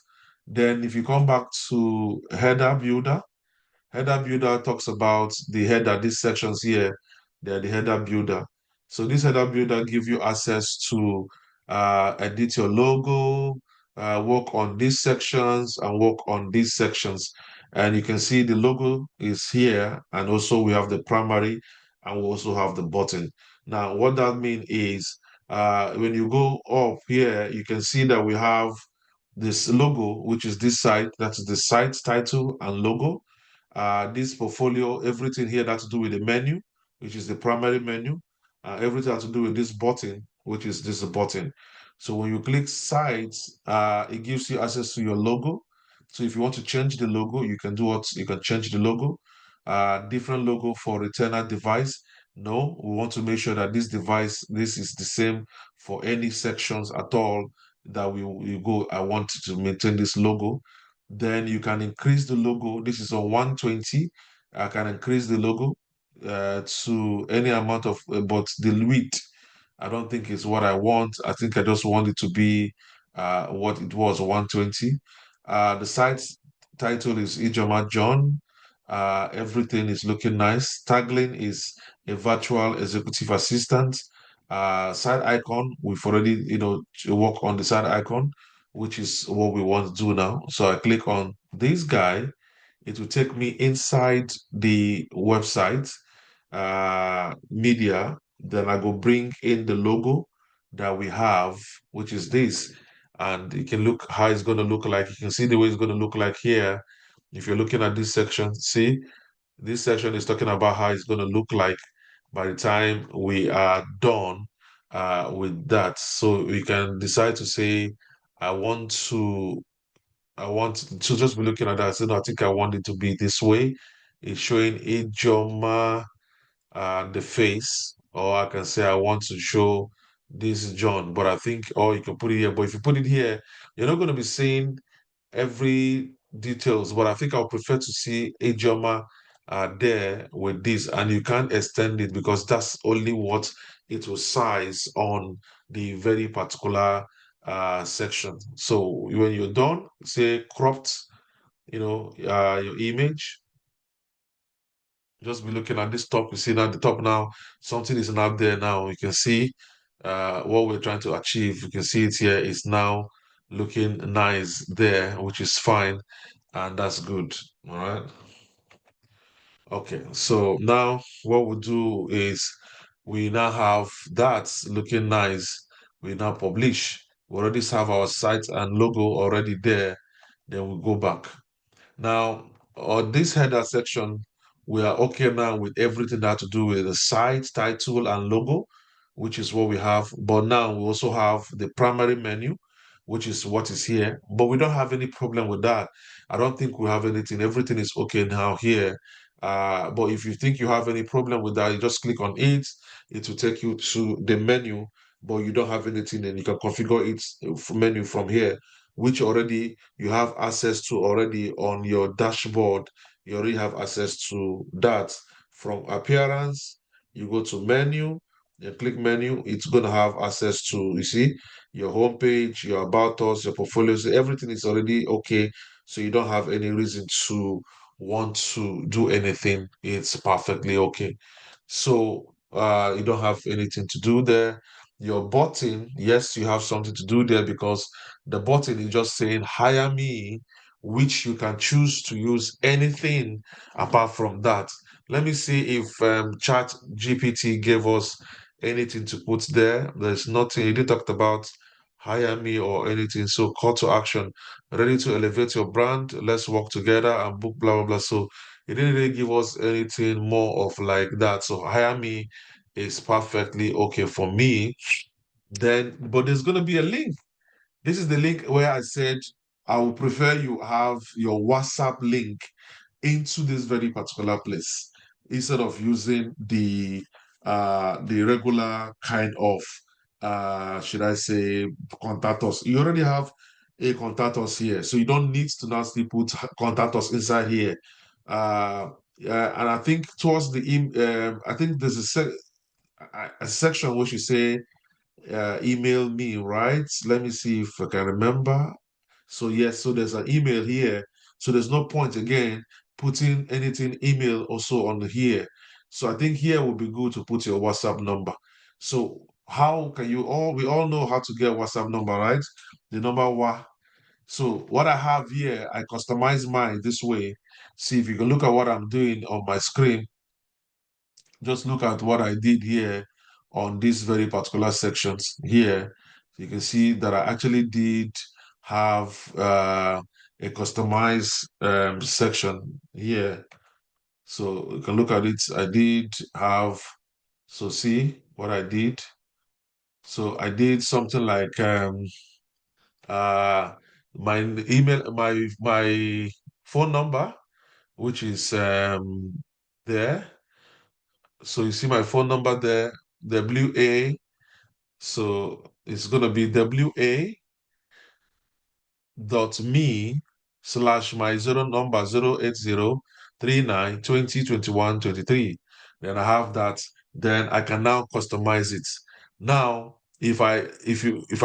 Then if you come back to header builder talks about the header, these sections here, they're the header builder. So this header builder give you access to edit your logo, work on these sections and work on these sections. And you can see the logo is here, and also we have the primary, and we also have the button. Now, what that means is when you go up here, you can see that we have this logo, which is this site, that's the site title and logo. This portfolio, everything here that to do with the menu, which is the primary menu, everything has to do with this button, which is this button. So when you click sites, it gives you access to your logo. So if you want to change the logo, you can do what? You can change the logo. Different logo for returner device. No, we want to make sure that this device, this is the same for any sections at all that we go, I want to maintain this logo. Then you can increase the logo. This is on 120. I can increase the logo to any amount of, but the width, I don't think is what I want. I think I just want it to be what it was, 120. The site title is Ijoma John. Everything is looking nice. Tagline is a virtual executive assistant. Side icon, we've already, work on the side icon, which is what we want to do now. So I click on this guy. It will take me inside the website, media. Then I go bring in the logo that we have, which is this. And you can look how it's going to look like. You can see the way it's going to look like here. If you're looking at this section, see, this section is talking about how it's going to look like by the time we are done with that. So we can decide to say, I want to just be looking at that. So no, I think I want it to be this way. It's showing Ijoma the face, or I can say I want to show this John, but I think, or you can put it here. But if you put it here, you're not going to be seeing every details, but I think I'll prefer to see Ijoma there with this, and you can't extend it because that's only what it will size on the very particular section. So when you're done, say cropped, your image, just be looking at this top. You see that at the top now, something is not there now. You can see what we're trying to achieve. You can see it here is now looking nice there, which is fine, and that's good. All right. Okay, so now what we do is we now have that looking nice. We now publish. We already have our site and logo already there. Then we go back. Now, on this header section, we are okay now with everything that to do with the site, title, and logo, which is what we have. But now we also have the primary menu, which is what is here. But we don't have any problem with that. I don't think we have anything. Everything is okay now here. But if you think you have any problem with that, you just click on it. It will take you to the menu, but you don't have anything, and you can configure it menu from here, which already you have access to already on your dashboard. You already have access to that. From appearance, you go to menu, you click menu, it's going to have access to, you see, your homepage, your about us, your portfolios, everything is already okay. So you don't have any reason to want to do anything. It's perfectly okay. So you don't have anything to do there. Your button, yes, you have something to do there because the button is just saying hire me, which you can choose to use anything apart from that. Let me see if Chat GPT gave us anything to put there. There's nothing. He didn't talk about hire me or anything. So call to action, ready to elevate your brand. Let's work together and book blah blah blah. So he didn't really give us anything more of like that. So hire me is perfectly okay for me. Then, but there's gonna be a link. This is the link where I said I would prefer you have your WhatsApp link into this very particular place instead of using the regular kind of should I say contact us. You already have a contact us here, so you don't need to now still put contact us inside here. And I think towards the I think there's a section where you say email me, right? Let me see if I can remember. So yes, so there's an email here. So there's no point again putting anything email also on here. So I think here would be good to put your WhatsApp number. So how can we all know how to get WhatsApp number, right? The number one. So what I have here, I customize mine this way. See if you can look at what I'm doing on my screen. Just look at what I did here on these very particular sections here. You can see that I actually did have a customized section here. So you can look at it. I did have, so see what I did. So I did something like uh, my email, my phone number, which is there. So you see my phone number there, WA. So it's gonna be wa.me/ my zero number 08039202123. Then I have that. Then I can now customize it. Now, if I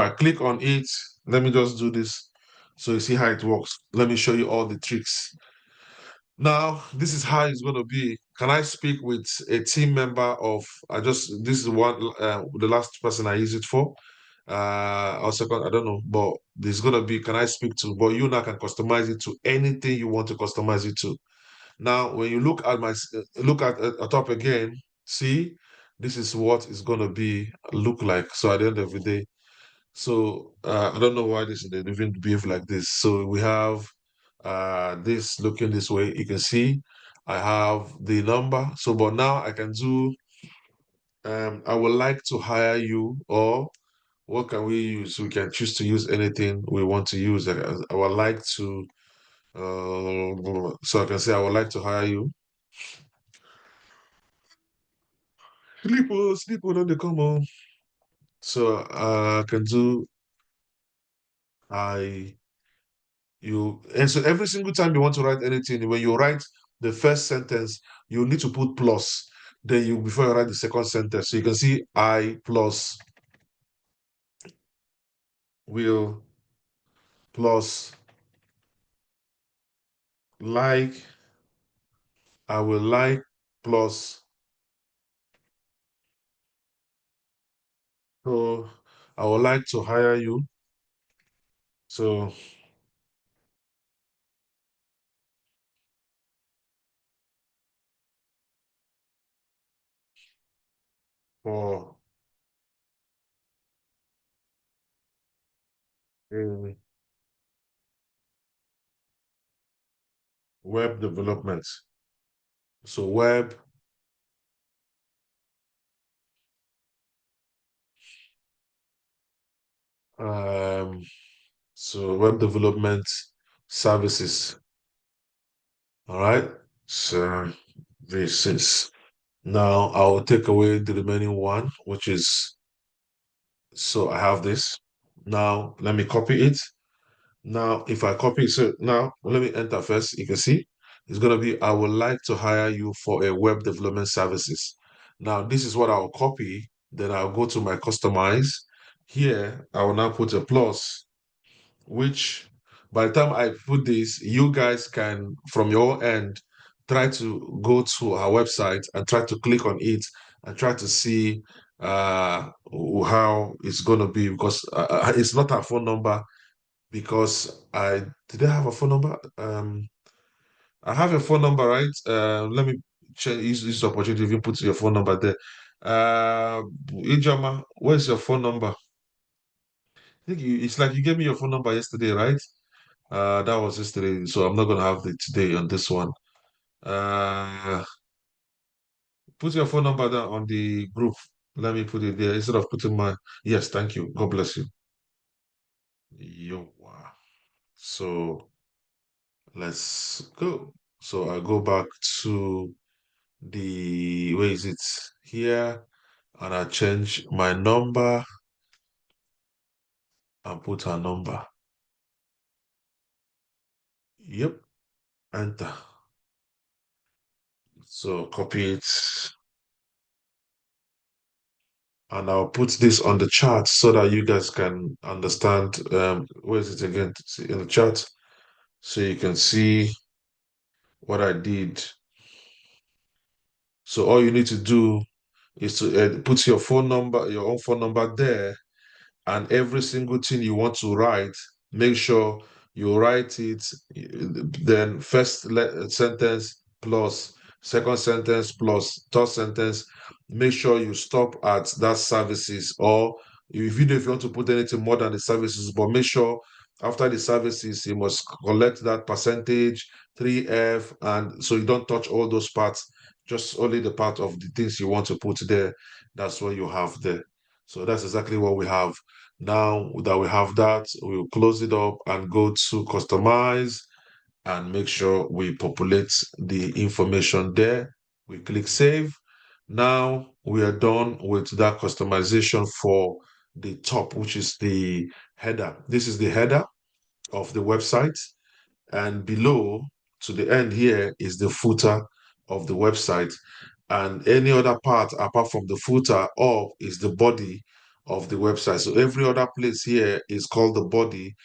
click on it, let me just do this so you see how it works. Let me show you all the tricks. Now, this is how it's going to be. Can I speak with a team member of, this is the last person I use it for. Or second, I don't know, but there's going to be, can I speak to, but you now can customize it to anything you want to customize it to. Now, when you look at look at top again, see, this is what it's going to be, look like. So at the end of the day, so I don't know why they even behave like this. So we have this looking this way. You can see I have the number. So but now I can do I would like to hire you, or what can we use? We can choose to use anything we want to use. I would like to so I can say I would like to hire you. Sleep, don't they come on? So I can do I you and so every single time you want to write anything, when you write the first sentence, you need to put plus. Then you before you write the second sentence. So you can see I plus will plus like I will like plus so I would like to hire you. So for a web development. So web um so web development services. All right. So this is now I'll take away the remaining one, which is so I have this. Now let me copy it. Now if I copy it, so now let me enter first. You can see it's gonna be I would like to hire you for a web development services. Now this is what I'll copy. Then I'll go to my customize. Here I will now put a plus, which by the time I put this, you guys can, from your end, try to go to our website and try to click on it and try to see how it's going to be because it's not a phone number because I did I have a phone number? I have a phone number, right? Let me use this opportunity if you put your phone number there. Ijama, where's your phone number? It's like you gave me your phone number yesterday, right? That was yesterday, so I'm not gonna have it today on this one. Uh, put your phone number down on the group. Let me put it there instead of putting my. Yes, thank you. God bless you. Yo, wow. So let's go. So I go back to the where is it here, and I change my number and put her number. Yep, enter. So copy it. And I'll put this on the chart so that you guys can understand. Where is it again? See in the chat. So you can see what I did. So all you need to do is to put your phone number, your own phone number there, and every single thing you want to write, make sure you write it, then first sentence plus second sentence plus third sentence. Make sure you stop at that services, or if you want to put anything more than the services, but make sure after the services you must collect that percentage 3F, and so you don't touch all those parts, just only the part of the things you want to put there. That's what you have there. So that's exactly what we have. Now that we have that, we'll close it up and go to customize and make sure we populate the information there. We click save. Now we are done with that customization for the top, which is the header. This is the header of the website. And below to the end here is the footer of the website. And any other part apart from the footer up is the body of the website. So every other place here is called the body.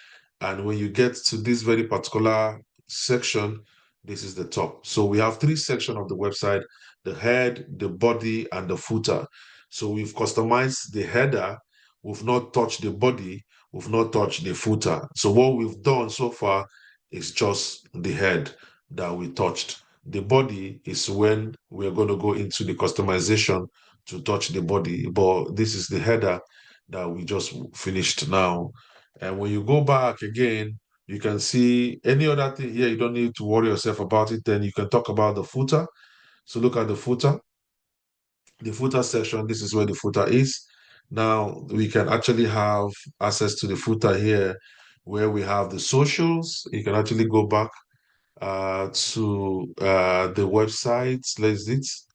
And when you get to this very particular section, this is the top. So we have three sections of the website: the head, the body, and the footer. So we've customized the header. We've not touched the body. We've not touched the footer. So what we've done so far is just the head that we touched. The body is when we're going to go into the customization to touch the body, but this is the header that we just finished now. And when you go back again, you can see any other thing here. You don't need to worry yourself about it. Then you can talk about the footer. So look at the footer. The footer section, this is where the footer is. Now we can actually have access to the footer here where we have the socials. You can actually go back to the website. Let's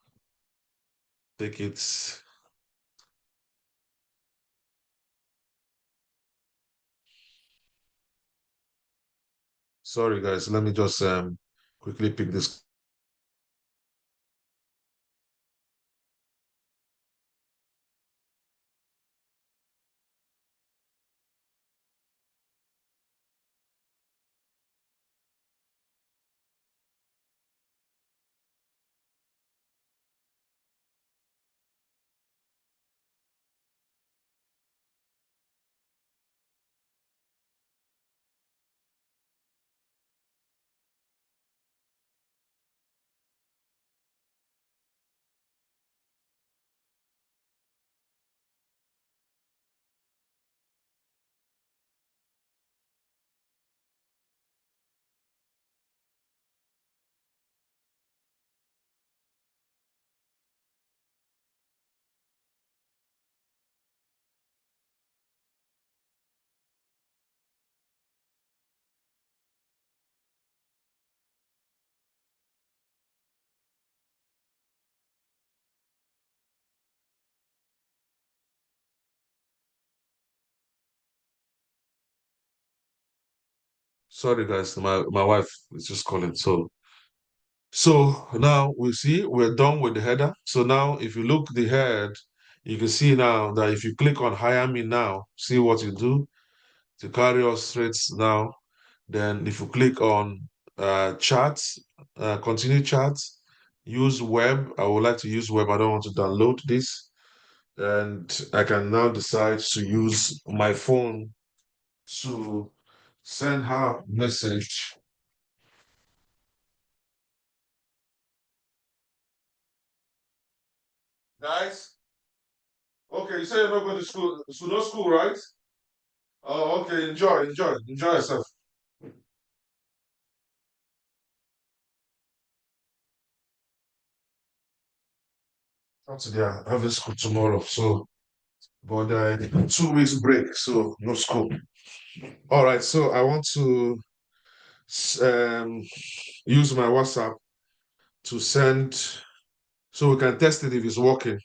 take it. Sorry, guys. Let me just quickly pick this. Sorry, guys. My wife is just calling. So now we see we're done with the header. So now if you look the head, you can see now that if you click on hire me now, see what you do to carry us straight now. Then if you click on chat, continue chat, use web. I would like to use web. I don't want to download this. And I can now decide to use my phone to send her message. Guys, okay, you say you're not going to school, so no school, right? Oh, okay, enjoy yourself. Not today, I have a school tomorrow, so, but 2 weeks break, so no school. All right, so I want to um, use my WhatsApp to send, so we can test it if it's working.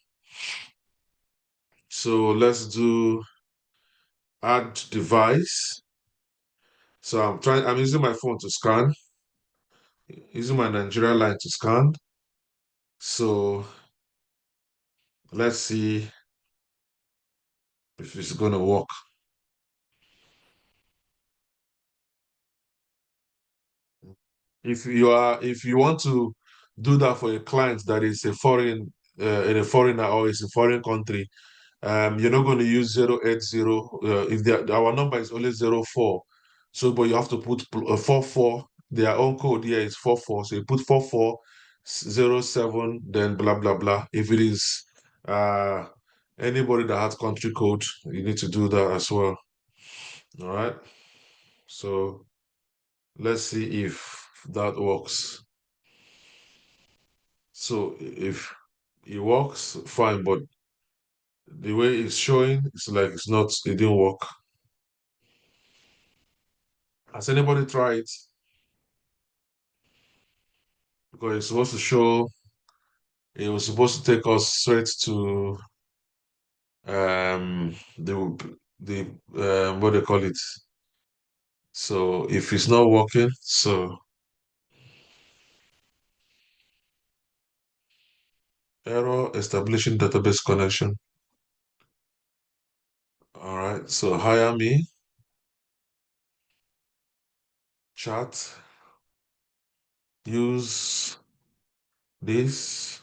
So let's do add device. So I'm using my phone to scan, using my Nigeria line to scan. So let's see if it's going to work. If you want to do that for a client that is a foreign in a foreigner or is a foreign country, you're not going to use 080. If our number is only 04, so but you have to put 44. Their own code here is 44, so you put 4407, then blah blah blah. If it is anybody that has country code, you need to do that as well. All right. So let's see if that works. So if it works, fine, but the way it's showing, it's like it's not, it didn't work. Has anybody tried? Because it's supposed to show, it was supposed to take us straight to the what they call it. So if it's not working, so error establishing database connection. All right, so hire me, chat, use this.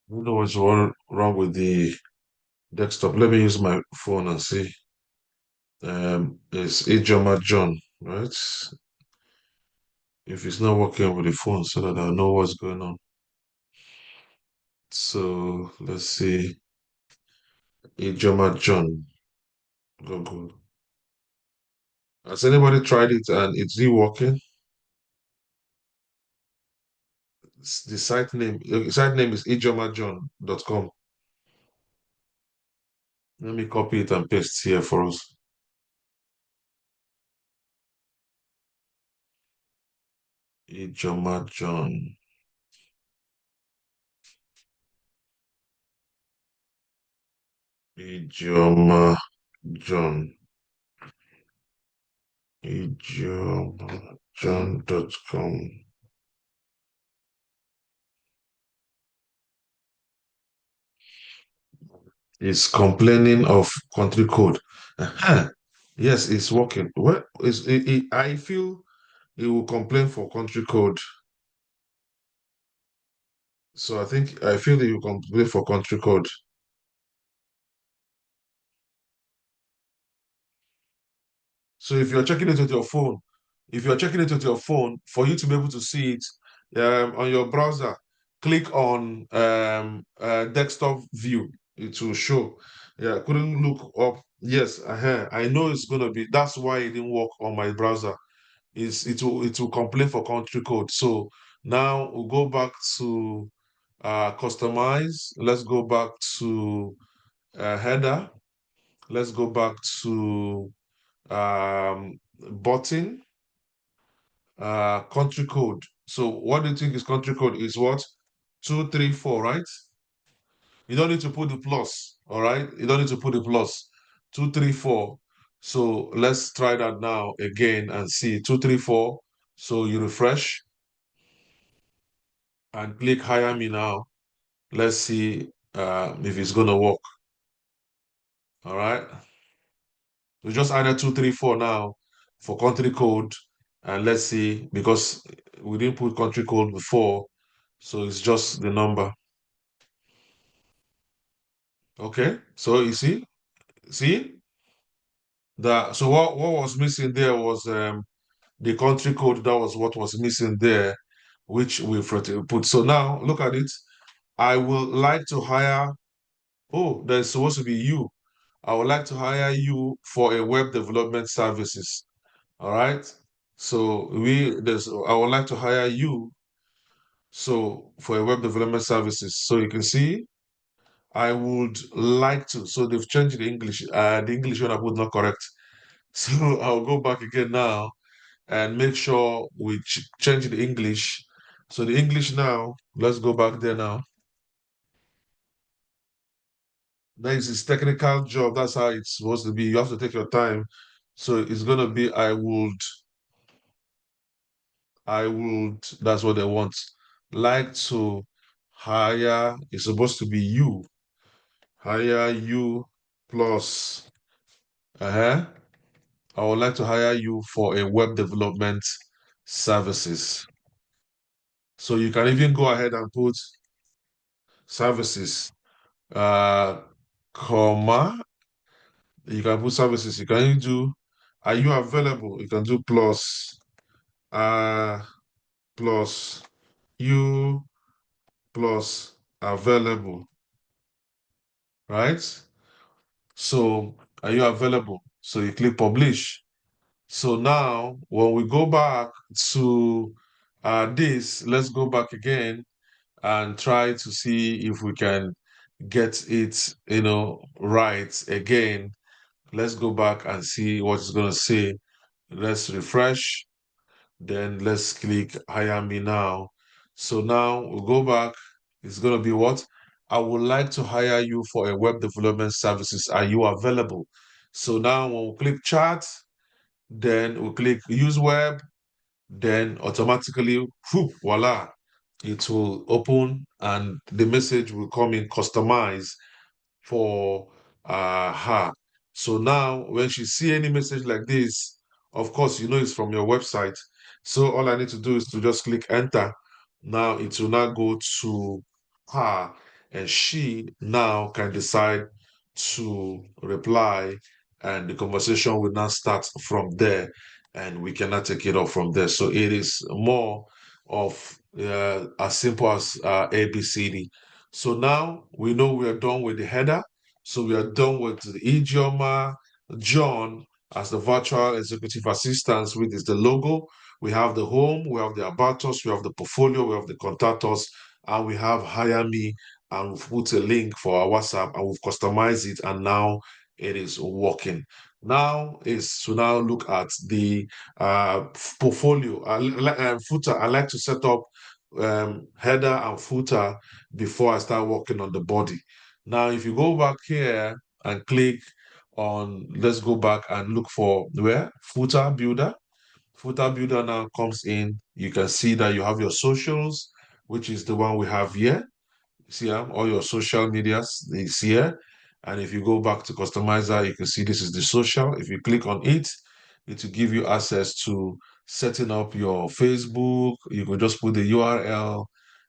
I don't know what's wrong with the desktop. Let me use my phone and see. It's Ijoma John, right? If it's not working with the phone, so that I know what's going on. So let's see. Ijoma John. Google. Has anybody tried it and it's it working? The site name is ijomajohn.com. Let me copy it and paste here for us. Ijoma John. Ijoma John. ijomajohn.com. Is complaining of country code. Yes, it's working. Well, I feel it will complain for country code. So I feel it will complain for country code. So if you're checking it with your phone, for you to be able to see it on your browser, click on desktop view. It will show. Yeah, I couldn't look up. Yes, I know it's gonna be. That's why it didn't work on my browser. It will complain for country code. So now we'll go back to customize. Let's go back to header. Let's go back to button, country code. So what do you think is country code is what? 234, right? You don't need to put the plus, all right? You don't need to put the plus. 234. So let's try that now again and see 234. So you refresh and click hire me now. Let's see if it's gonna work. All right. We just added 234 now for country code, and let's see because we didn't put country code before, so it's just the number. Okay, so you see that. So what was missing there was the country code. That was what was missing there, which we put. So now look at it. I would like to hire. Oh, there's supposed to be you. I would like to hire you for a web development services. All right. So I would like to hire you. So for a web development services. So you can see, I would like to. So they've changed the English. The English one I put not correct. So I'll go back again now and make sure we change the English. So the English now, let's go back there now. That is his technical job. That's how it's supposed to be. You have to take your time. So it's gonna be I would, that's what they want. Like to hire is supposed to be you. Hire you plus I would like to hire you for a web development services. So you can even go ahead and put services, comma, you can put services. You can even do, are you available? You can do plus, plus you plus available, right? So are you available? So you click publish. So now when we go back to this, let's go back again and try to see if we can get it, right again. Let's go back and see what it's going to say. Let's refresh. Then let's click hire me now. So now we'll go back. It's going to be what? I would like to hire you for a web development services. Are you available? So now when we click chat, then we click use web, then automatically, whoop, voila, it will open and the message will come in customized for her. So now when she see any message like this, of course, it's from your website. So all I need to do is to just click enter. Now it will now go to her and she now can decide to reply and the conversation will now start from there and we cannot take it off from there. So it is more of as simple as ABCD. So now we know we are done with the header. So we are done with the Ijeoma John as the virtual executive assistant, which is the logo. We have the home, we have the about us, we have the portfolio, we have the contact us, and we have hire me, and we've put a link for our WhatsApp and we've customized it, and now it is working. Now is to now look at the portfolio footer. I like to set up header and footer before I start working on the body. Now, if you go back here and click on, let's go back and look for where? Footer builder. Footer builder now comes in. You can see that you have your socials, which is the one we have here. See all your social medias is here. And if you go back to customizer, you can see this is the social. If you click on it, it will give you access to setting up your Facebook. You can just put the URL,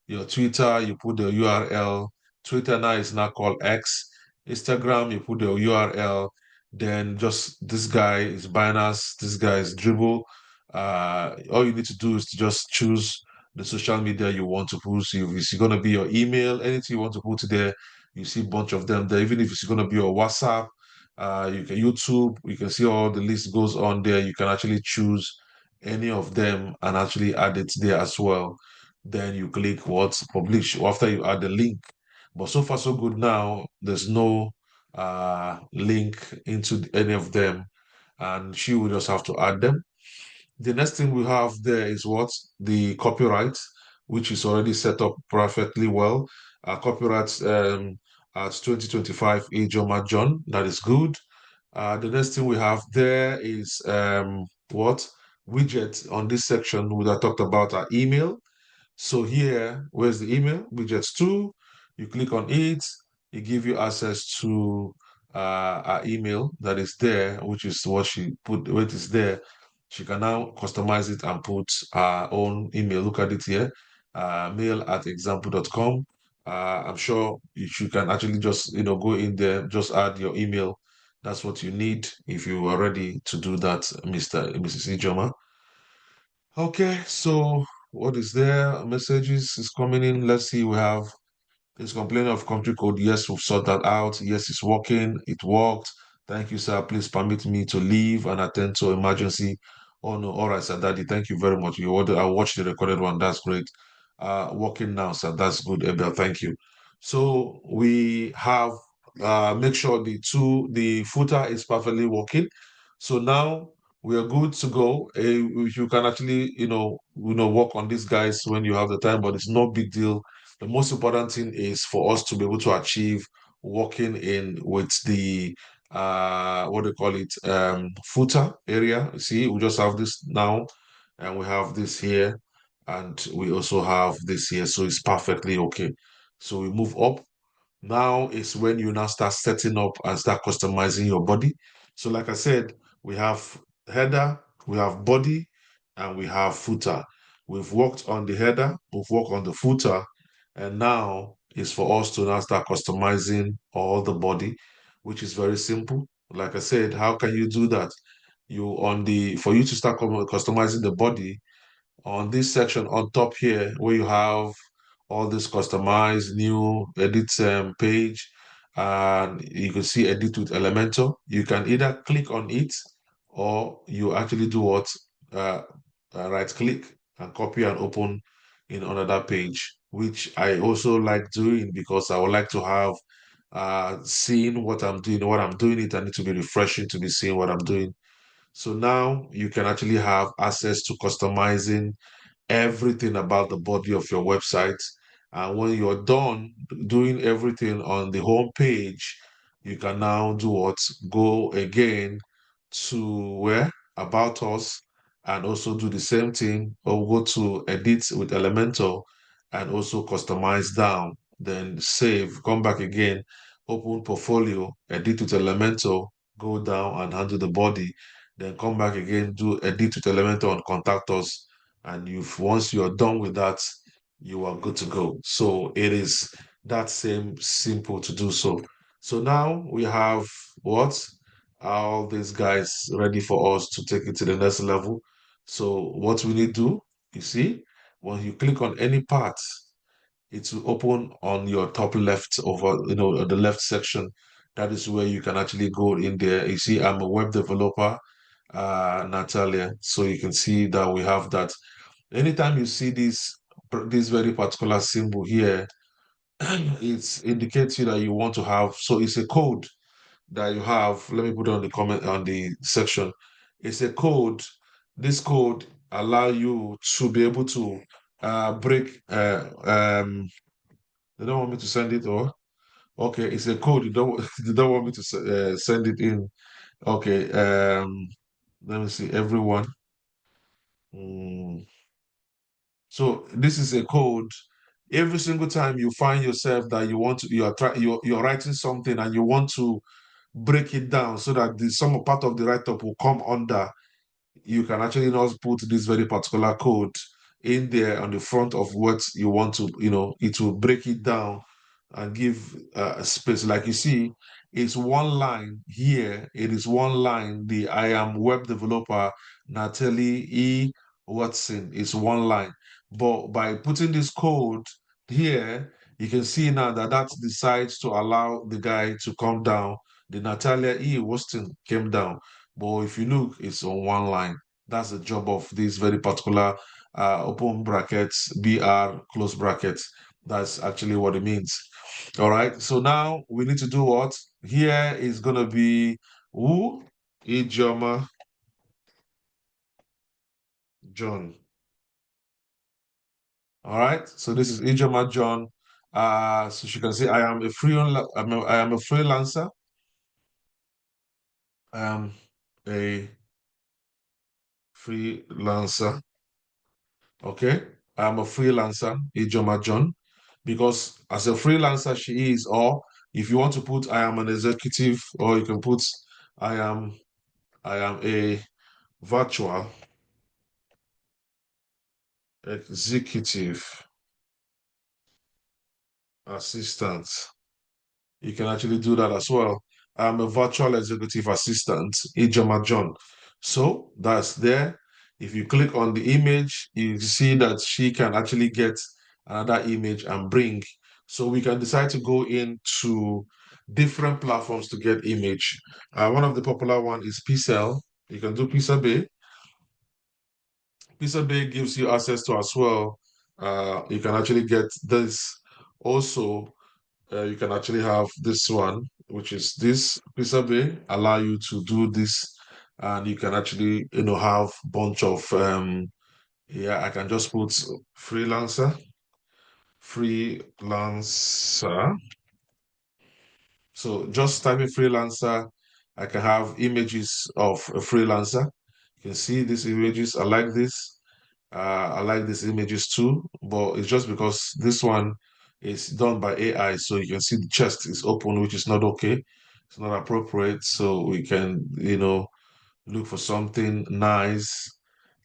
your Twitter, you put the URL. Twitter now is now called X. Instagram, you put the URL. Then just this guy is Binance, this guy is Dribble. All you need to do is to just choose the social media you want to put. So if it's going to be your email, anything you want to put there, you see a bunch of them there. Even if it's going to be your WhatsApp, you can YouTube, you can see all the list goes on there. You can actually choose any of them and actually add it there as well. Then you click what publish after you add the link. But so far so good now. There's no link into any of them, and she will just have to add them. The next thing we have there is what? The copyright, which is already set up perfectly well. Copyright at 2025 Ijoma John, that is good. The next thing we have there is what? Widget on this section we have talked about our email. So here, where's the email? Widgets 2. You click on it, it give you access to our email that is there, which is what she put, what is there. She can now customize it and put her own email. Look at it here, mail@example.com. I'm sure you can actually just, go in there, just add your email. That's what you need if you are ready to do that, Mrs. Ijoma. Okay, so what is there? Messages is coming in. Let's see. We have it's complaining of country code. Yes, we've sorted that out. Yes, it's working. It worked. Thank you, sir. Please permit me to leave and attend to emergency. Oh no, all right, sir. Daddy, thank you very much. I watched the recorded one. That's great. Working now, sir. That's good, Abel. Thank you. So we have make sure the footer is perfectly working. So now we are good to go. You can actually, work on these guys when you have the time, but it's no big deal. The most important thing is for us to be able to achieve working in with the what do you call it, footer area. You see, we just have this now, and we have this here, and we also have this here, so it's perfectly okay. So we move up. Now is when you now start setting up and start customizing your body. So like I said, we have header, we have body, and we have footer. We've worked on the header, we've worked on the footer, and now is for us to now start customizing all the body, which is very simple. Like I said, how can you do that? For you to start customizing the body, on this section on top here where you have all this customized new edit page, and you can see edit with Elementor. You can either click on it, or you actually do what, uh, right click and copy and open in another page, which I also like doing because I would like to have seeing what I'm doing. What I'm doing, it I need to be refreshing to be seeing what I'm doing. So now you can actually have access to customizing everything about the body of your website. And when you're done doing everything on the home page, you can now do what? Go again to where? About us, and also do the same thing, or go to edit with Elementor and also customize down. Then save, come back again, open portfolio, edit with Elementor, go down and handle the body. Then come back again, do edit with Elementor and contact us, and once you're done with that, you are good to go. So it is that same simple to do so. So now we have what? All these guys ready for us to take it to the next level. So what we need to do, you see, when you click on any part, it will open on your top left over, the left section. That is where you can actually go in there. You see, I'm a web developer, Natalia. So you can see that we have that. Anytime you see this very particular symbol here, it indicates you that you want to have. So it's a code that you have. Let me put it on the comment on the section. It's a code. This code allow you to be able to break. They don't want me to send it, or okay, it's a code. You don't you don't want me to send it in. Okay. Let me see. Everyone. Mm. So this is a code. Every single time you find yourself that you're writing something and you want to break it down so that some part of the write-up will come under, you can actually not put this very particular code in there on the front of what you want to, it will break it down and give a space. Like you see, it's one line here. It is one line. The I am web developer Natalie E. Watson is one line. But by putting this code here, you can see now that decides to allow the guy to come down. The Natalia E. Watson came down. But if you look, it's on one line. That's the job of this very particular open brackets, BR, close brackets. That's actually what it means. All right. So now we need to do what? Here is going to be who? Ijoma John. All right. So this is Ijoma John. So she can say, I am a freelancer. I am a freelancer. Okay. I'm a freelancer, Ijoma John, because as a freelancer she is, or if you want to put I am an executive, or you can put I am a virtual executive assistant. You can actually do that as well. I'm a virtual executive assistant, Ijoma John. So that's there. If you click on the image, you see that she can actually get another image and bring. So we can decide to go into different platforms to get image. One of the popular one is Pixel. You can do Pixabay. Pixabay gives you access to as well. You can actually get this also. You can actually have this one, which is this Pixabay, allow you to do this and you can actually, have a bunch of, I can just put freelancer. So just type in freelancer. I can have images of a freelancer. You can see these images. I like this. I like these images too, but it's just because this one is done by AI. So you can see the chest is open, which is not okay. It's not appropriate. So we can, look for something nice.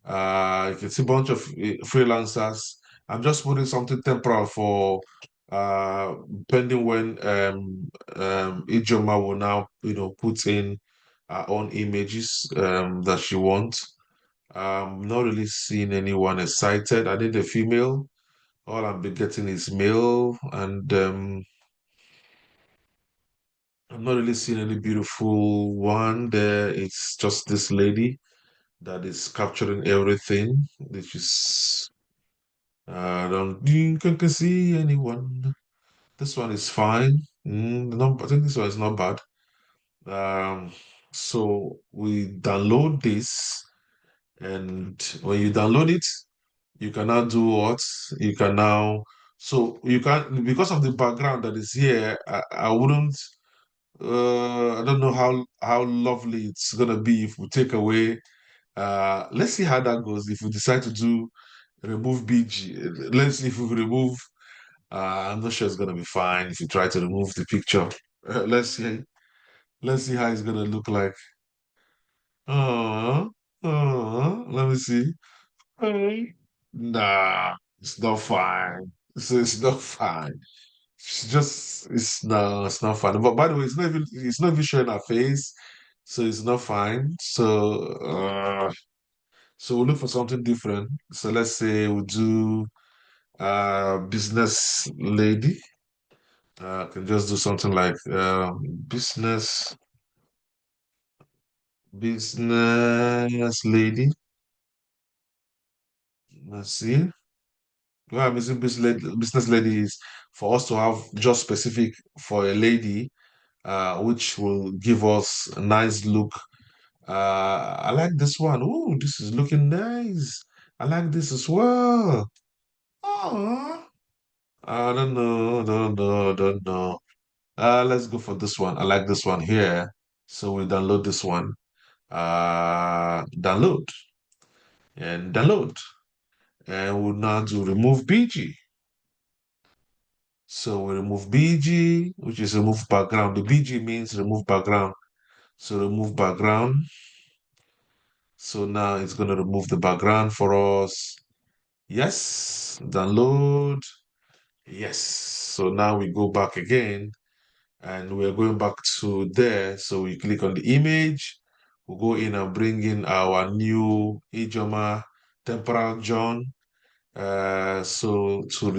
You can see a bunch of freelancers. I'm just putting something temporal for pending when Ijoma will now, put in her own images that she wants. I'm not really seeing anyone excited. I need a female. All I'm be getting is male, and I'm not really seeing any beautiful one there. It's just this lady that is capturing everything, which is I don't think I can see anyone. This one is fine. No, I think this one is not bad. So we download this, and when you download it, you can now do what? You can now, so you can, because of the background that is here, I wouldn't, I don't know how lovely it's gonna be if we take away. Let's see how that goes. If we decide to do remove BG, let's see if we remove. I'm not sure it's gonna be fine if you try to remove the picture. Let's see. Let's see how it's gonna look like. Uh, let me see. Hey. Nah, it's not fine. It's not fine. It's not fine. But by the way, it's not even showing her face, so it's not fine. So we'll look for something different. So let's say we'll do business lady. I can just do something like business lady. Let's see. Well, I'm using business lady is for us to have just specific for a lady, which will give us a nice look. I like this one. Oh, this is looking nice. I like this as well. Oh, I don't know, don't know. Let's go for this one. I like this one here. So we download this one. Download and download. And we'll now do remove BG. So we remove BG, which is remove background. The BG means remove background. So remove background. So now it's going to remove the background for us. Yes, download. Yes. So now we go back again and we're going back to there. So we click on the image. We'll go in and bring in our new Ijoma temporal John. So to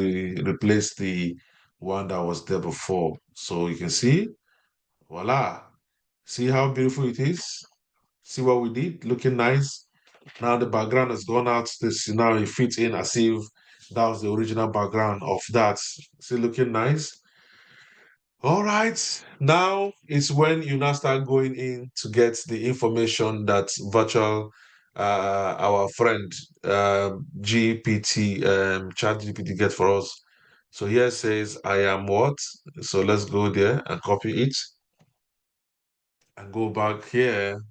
replace the one that was there before. So you can see, voila. See how beautiful it is? See what we did? Looking nice. Now the background has gone out. This now it fits in as if that was the original background of that. See, looking nice. All right. Now is when you now start going in to get the information that virtual our friend GPT chat GPT get for us. So here says I am what? So let's go there and copy it and go back here.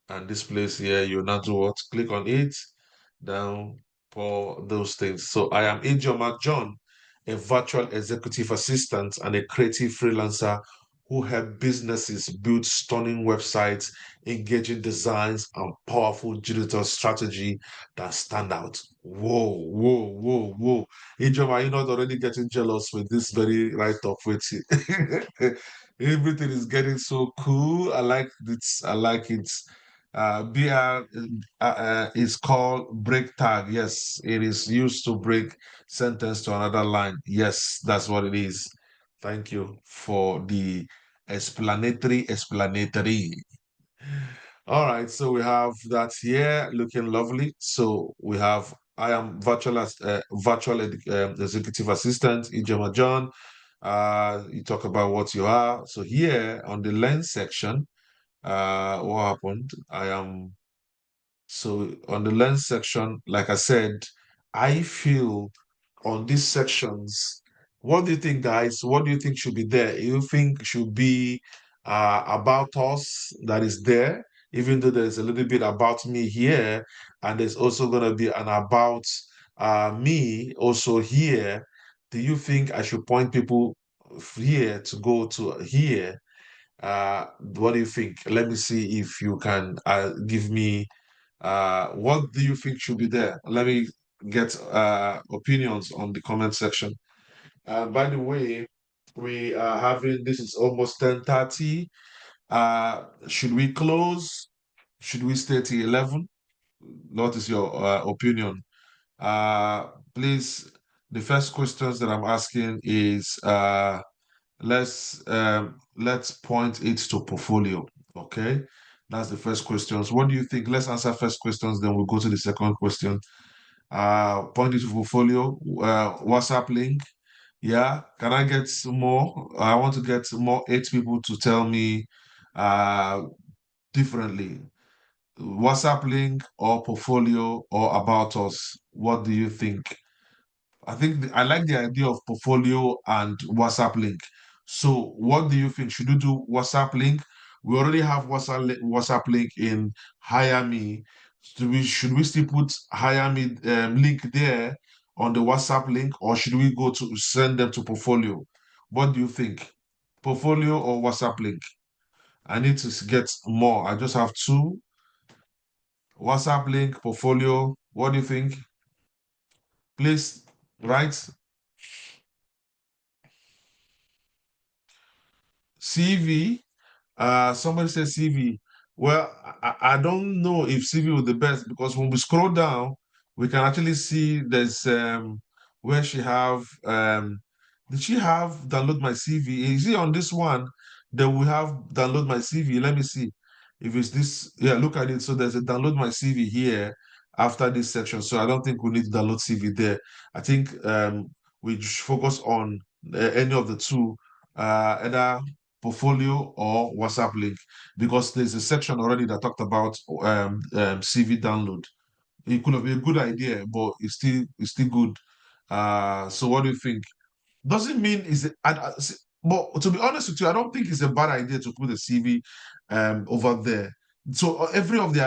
And this place here, you now do what? Click on it, down for those things. So I am Ijoma John, a virtual executive assistant and a creative freelancer who help businesses build stunning websites, engaging designs, and powerful digital strategy that stand out. Whoa, whoa, whoa, whoa. Ijoma, are you not already getting jealous with this very write-up with it? Everything is getting so cool. I like this. I like it. BR is called break tag. Yes, it is used to break sentence to another line. Yes, that's what it is. Thank you for the explanatory. All right, so we have that here looking lovely. So we have I am virtual executive assistant, Ijema John. You talk about what you are. So here on the lens section, what happened. So on the learn section, like I said, I feel on these sections, what do you think, guys? What do you think should be there? You think should be about us that is there, even though there's a little bit about me here, and there's also going to be an about me also here. Do you think I should point people here to go to here? What do you think? Let me see if you can give me what do you think should be there? Let me get opinions on the comment section. By the way, we are having this is almost 10:30. Should we close? Should we stay till 11? What is your opinion? Please, the first questions that I'm asking is let's point it to portfolio. Okay, that's the first questions. What do you think? Let's answer first questions, then we'll go to the second question. Point it to portfolio. WhatsApp link. Yeah, can I get more? I want to get more 8 people to tell me differently. WhatsApp link or portfolio or about us. What do you think? I think I like the idea of portfolio and WhatsApp link. So, what do you think? Should you do WhatsApp link? We already have WhatsApp link in Hire Me. Should we still put Hire Me link there on the WhatsApp link, or should we go to send them to portfolio? What do you think? Portfolio or WhatsApp link? I need to get more. I just have 2. WhatsApp link, portfolio. What do you think? Please write. CV. Somebody said CV. Well, I don't know if CV was the best because when we scroll down, we can actually see there's where she have did she have download my CV? Is it on this one that we have download my CV? Let me see if it's this. Yeah, look at it. So there's a download my CV here after this section. So I don't think we need to download CV there. I think we should focus on any of the two, either portfolio or WhatsApp link, because there's a section already that talked about CV download. It could have been a good idea, but it's still good. So what do you think? Doesn't mean but to be honest with you, I don't think it's a bad idea to put a CV over there. So every of the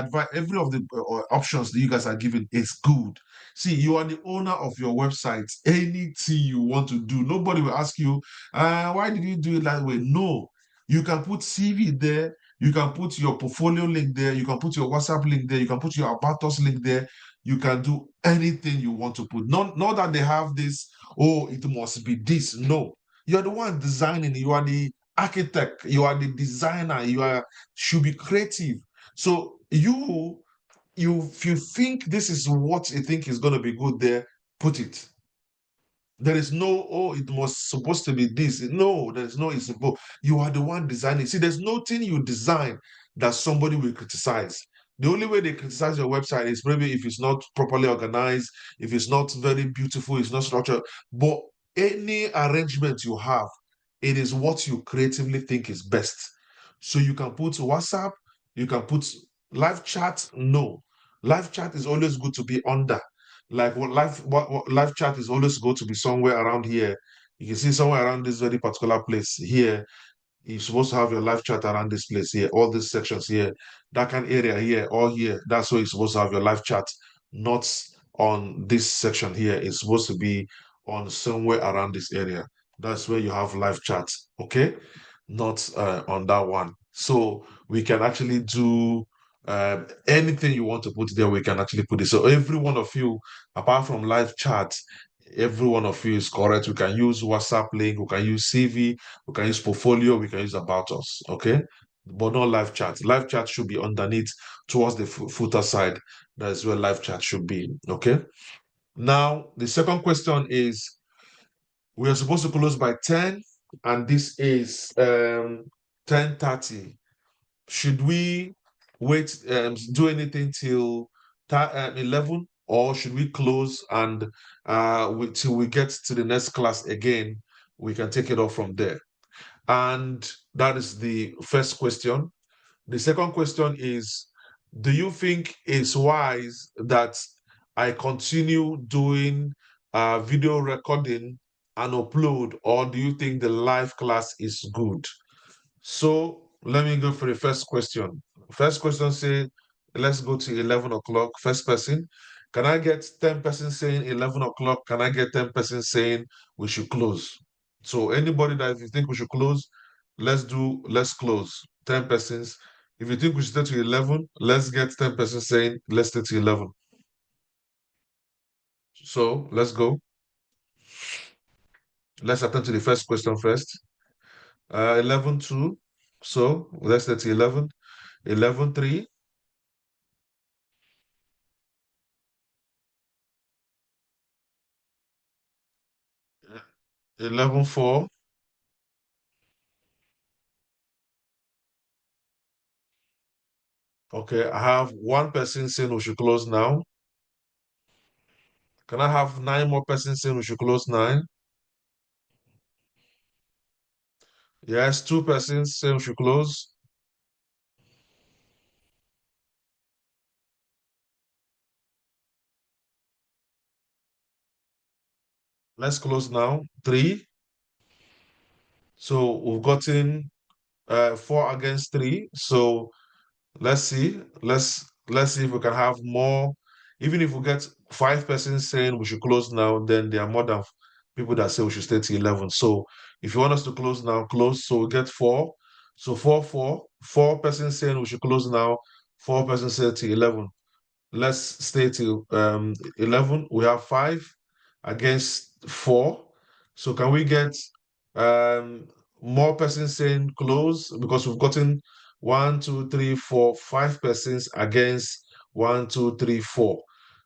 options that you guys are giving is good. See, you are the owner of your website. Anything you want to do, nobody will ask you, why did you do it that way? No, you can put CV there. You can put your portfolio link there. You can put your WhatsApp link there. You can put your About Us link there. You can do anything you want to put. Not that they have this, oh, it must be this. No, you're the one designing. You are the architect. You are the designer. Should be creative. So if you think this is what you think is going to be good there, put it. There is no, oh, it was supposed to be this. No, there's no, it's supposed. You are the one designing. See, there's nothing you design that somebody will criticize. The only way they criticize your website is maybe if it's not properly organized, if it's not very beautiful, it's not structured. But any arrangement you have, it is what you creatively think is best. So you can put WhatsApp, you can put live chat. No, live chat is always good to be under. Like what live chat is always going to be somewhere around here. You can see somewhere around this very particular place here. You're supposed to have your live chat around this place here, all these sections here, that kind of area here, all here. That's where you're supposed to have your live chat, not on this section here. It's supposed to be on somewhere around this area. That's where you have live chat, okay? Not on that one. So we can actually do anything you want to put there, we can actually put it. So every one of you, apart from live chat, every one of you is correct. We can use WhatsApp link, we can use CV, we can use portfolio, we can use About Us, okay? But not live chat. Live chat should be underneath towards the footer side. That is where live chat should be, okay? Now, the second question is, we are supposed to close by 10, and this is 10:30. Should we wait, do anything till 11, or should we close and till we get to the next class again, we can take it off from there? And that is the first question. The second question is, do you think it's wise that I continue doing video recording and upload, or do you think the live class is good? So let me go for the first question. First question say, let's go to 11 o'clock. First person, can I get 10 persons saying 11 o'clock? Can I get 10 persons saying we should close? So anybody that if you think we should close, let's close. 10 persons. If you think we should stay to 11, let's get 10 persons saying let's stay to 11. So let's go. Let's attend to the first question first. 11-2. So let's stay to 11. 11-3. 11-4. Okay, I have one person saying we should close now. Can I have 9 more persons saying we should close 9? Yes, 2 persons saying we should close. Let's close now. 3. So we've gotten 4 against 3. So let's see. Let's see if we can have more. Even if we get 5 persons saying we should close now, then there are more than people that say we should stay to 11. So if you want us to close now, close. So we get 4. So 4-4. 4 persons saying we should close now. 4 persons say to 11. Let's stay till 11. We have 5 against 4. So can we get um, more persons saying close? Because we've gotten 1, 2, 3, 4, 5 persons against 1, 2, 3, 4.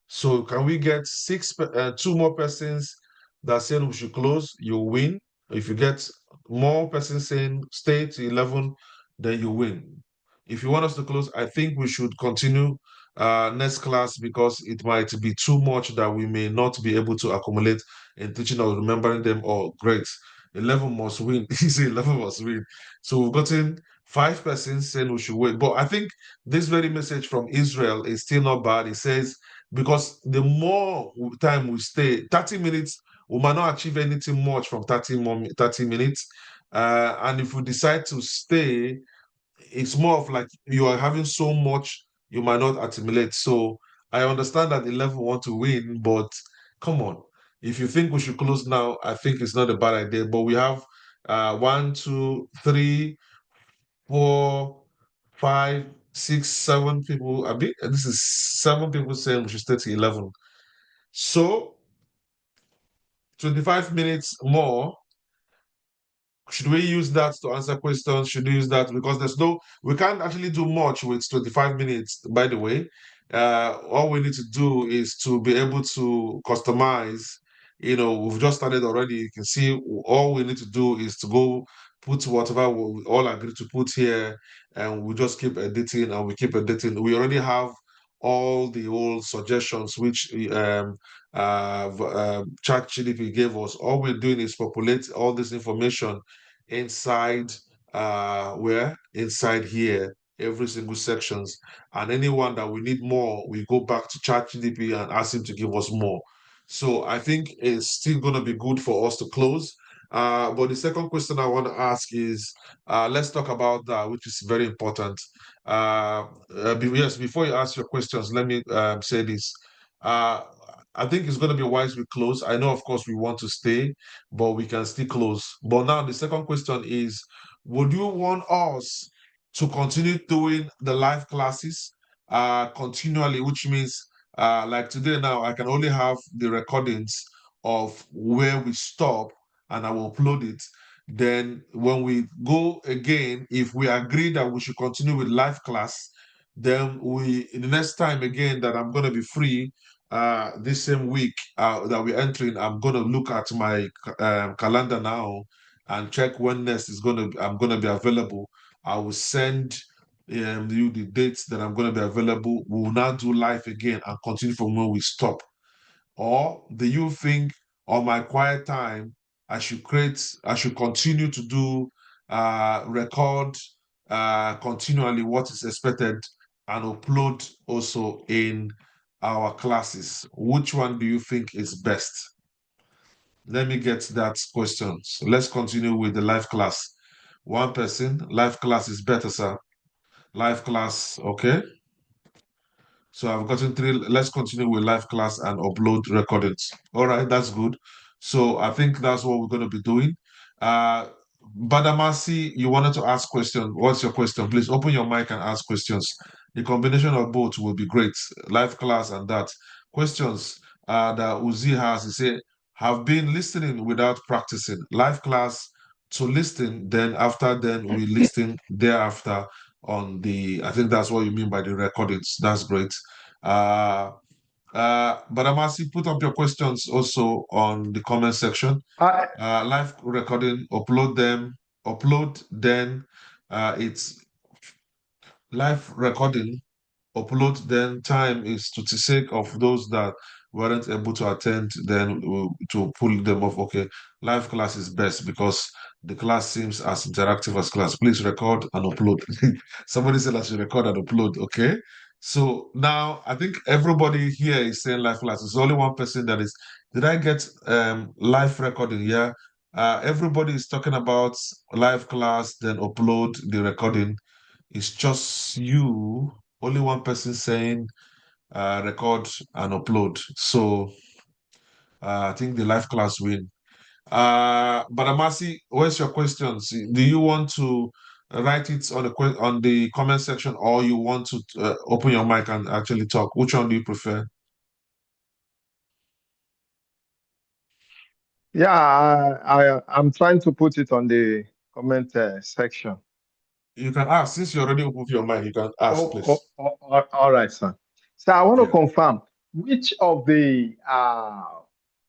So can we get 2 more persons that saying we should close? You win. If you get more persons saying stay to 11, then you win. If you want us to close, I think we should continue next class because it might be too much that we may not be able to accumulate in teaching or remembering them all. Great. 11 must win. Easy, 11 must win. So we've gotten 5 persons saying we should wait. But I think this very message from Israel is still not bad. It says, because the more time we stay, 30 minutes, we might not achieve anything much from 30 minutes. And if we decide to stay, it's more of like you are having so much you might not accumulate. So I understand that 11 want to win, but come on. If you think we should close now, I think it's not a bad idea. But we have 1, 2, 3, 4, 5, 6, 7 people. I mean, this is 7 people saying we should stay to 11. So 25 minutes more. Should we use that to answer questions? Should we use that? Because we can't actually do much with 25 minutes, by the way. All we need to do is to be able to customize. We've just started already. You can see all we need to do is to go put whatever we all agree to put here, and we just keep editing and we keep editing. We already have all the old suggestions which ChatGPT gave us. All we're doing is populate all this information inside inside here, every single sections. And anyone that we need more, we go back to ChatGPT and ask him to give us more. So I think it's still going to be good for us to close. But the second question I want to ask is, let's talk about that, which is very important. Yes, before you ask your questions, let me say this. I think it's going to be wise we close. I know, of course, we want to stay, but we can still close. But now the second question is, would you want us to continue doing the live classes continually, which means like today now, I can only have the recordings of where we stop and I will upload it. Then when we go again, if we agree that we should continue with live class, then the next time again that I'm going to be free, this same week that we're entering, I'm going to look at my calendar now and check when next I'm going to be available. I will send you the dates that I'm going to be available. We will now do live again and continue from where we stop. Or do you think on my quiet time I should continue to do record continually what is expected and upload also in our classes. Which one do you think is best? Let me get that question. So let's continue with the live class. One person, live class is better, sir. Live class, okay. So I've gotten 3. Let's continue with live class and upload recordings. All right, that's good. So I think that's what we're going to be doing. Badamasi, you wanted to ask question. What's your question? Please open your mic and ask questions. The combination of both will be great. Live class and that. Questions that Uzi has, he say, have been listening without practicing. Live class to listen, then we listen thereafter on the, I think that's what you mean by the recordings. That's great. But Amasi, put up your questions also on the comment section. Live recording, upload, then it's live recording, upload, then time is to the sake of those that weren't able to attend, then to pull them off. Okay, live class is best because the class seems as interactive as class. Please record and upload. Somebody said I should record and upload. Okay, so now I think everybody here is saying live class. There's only one person that is. Did I get live recording? Yeah. Everybody is talking about live class, then upload the recording. It's just you, only one person saying record and upload. So I think the live class win. But Amasi, where's your questions? Do you want to write it on the comment section, or you want to open your mic and actually talk? Which one do you prefer? Yeah, I'm trying to put it on the comment section. You can ask. Since you already opened your mic, you can ask, please. All right, sir. So I want to confirm which of the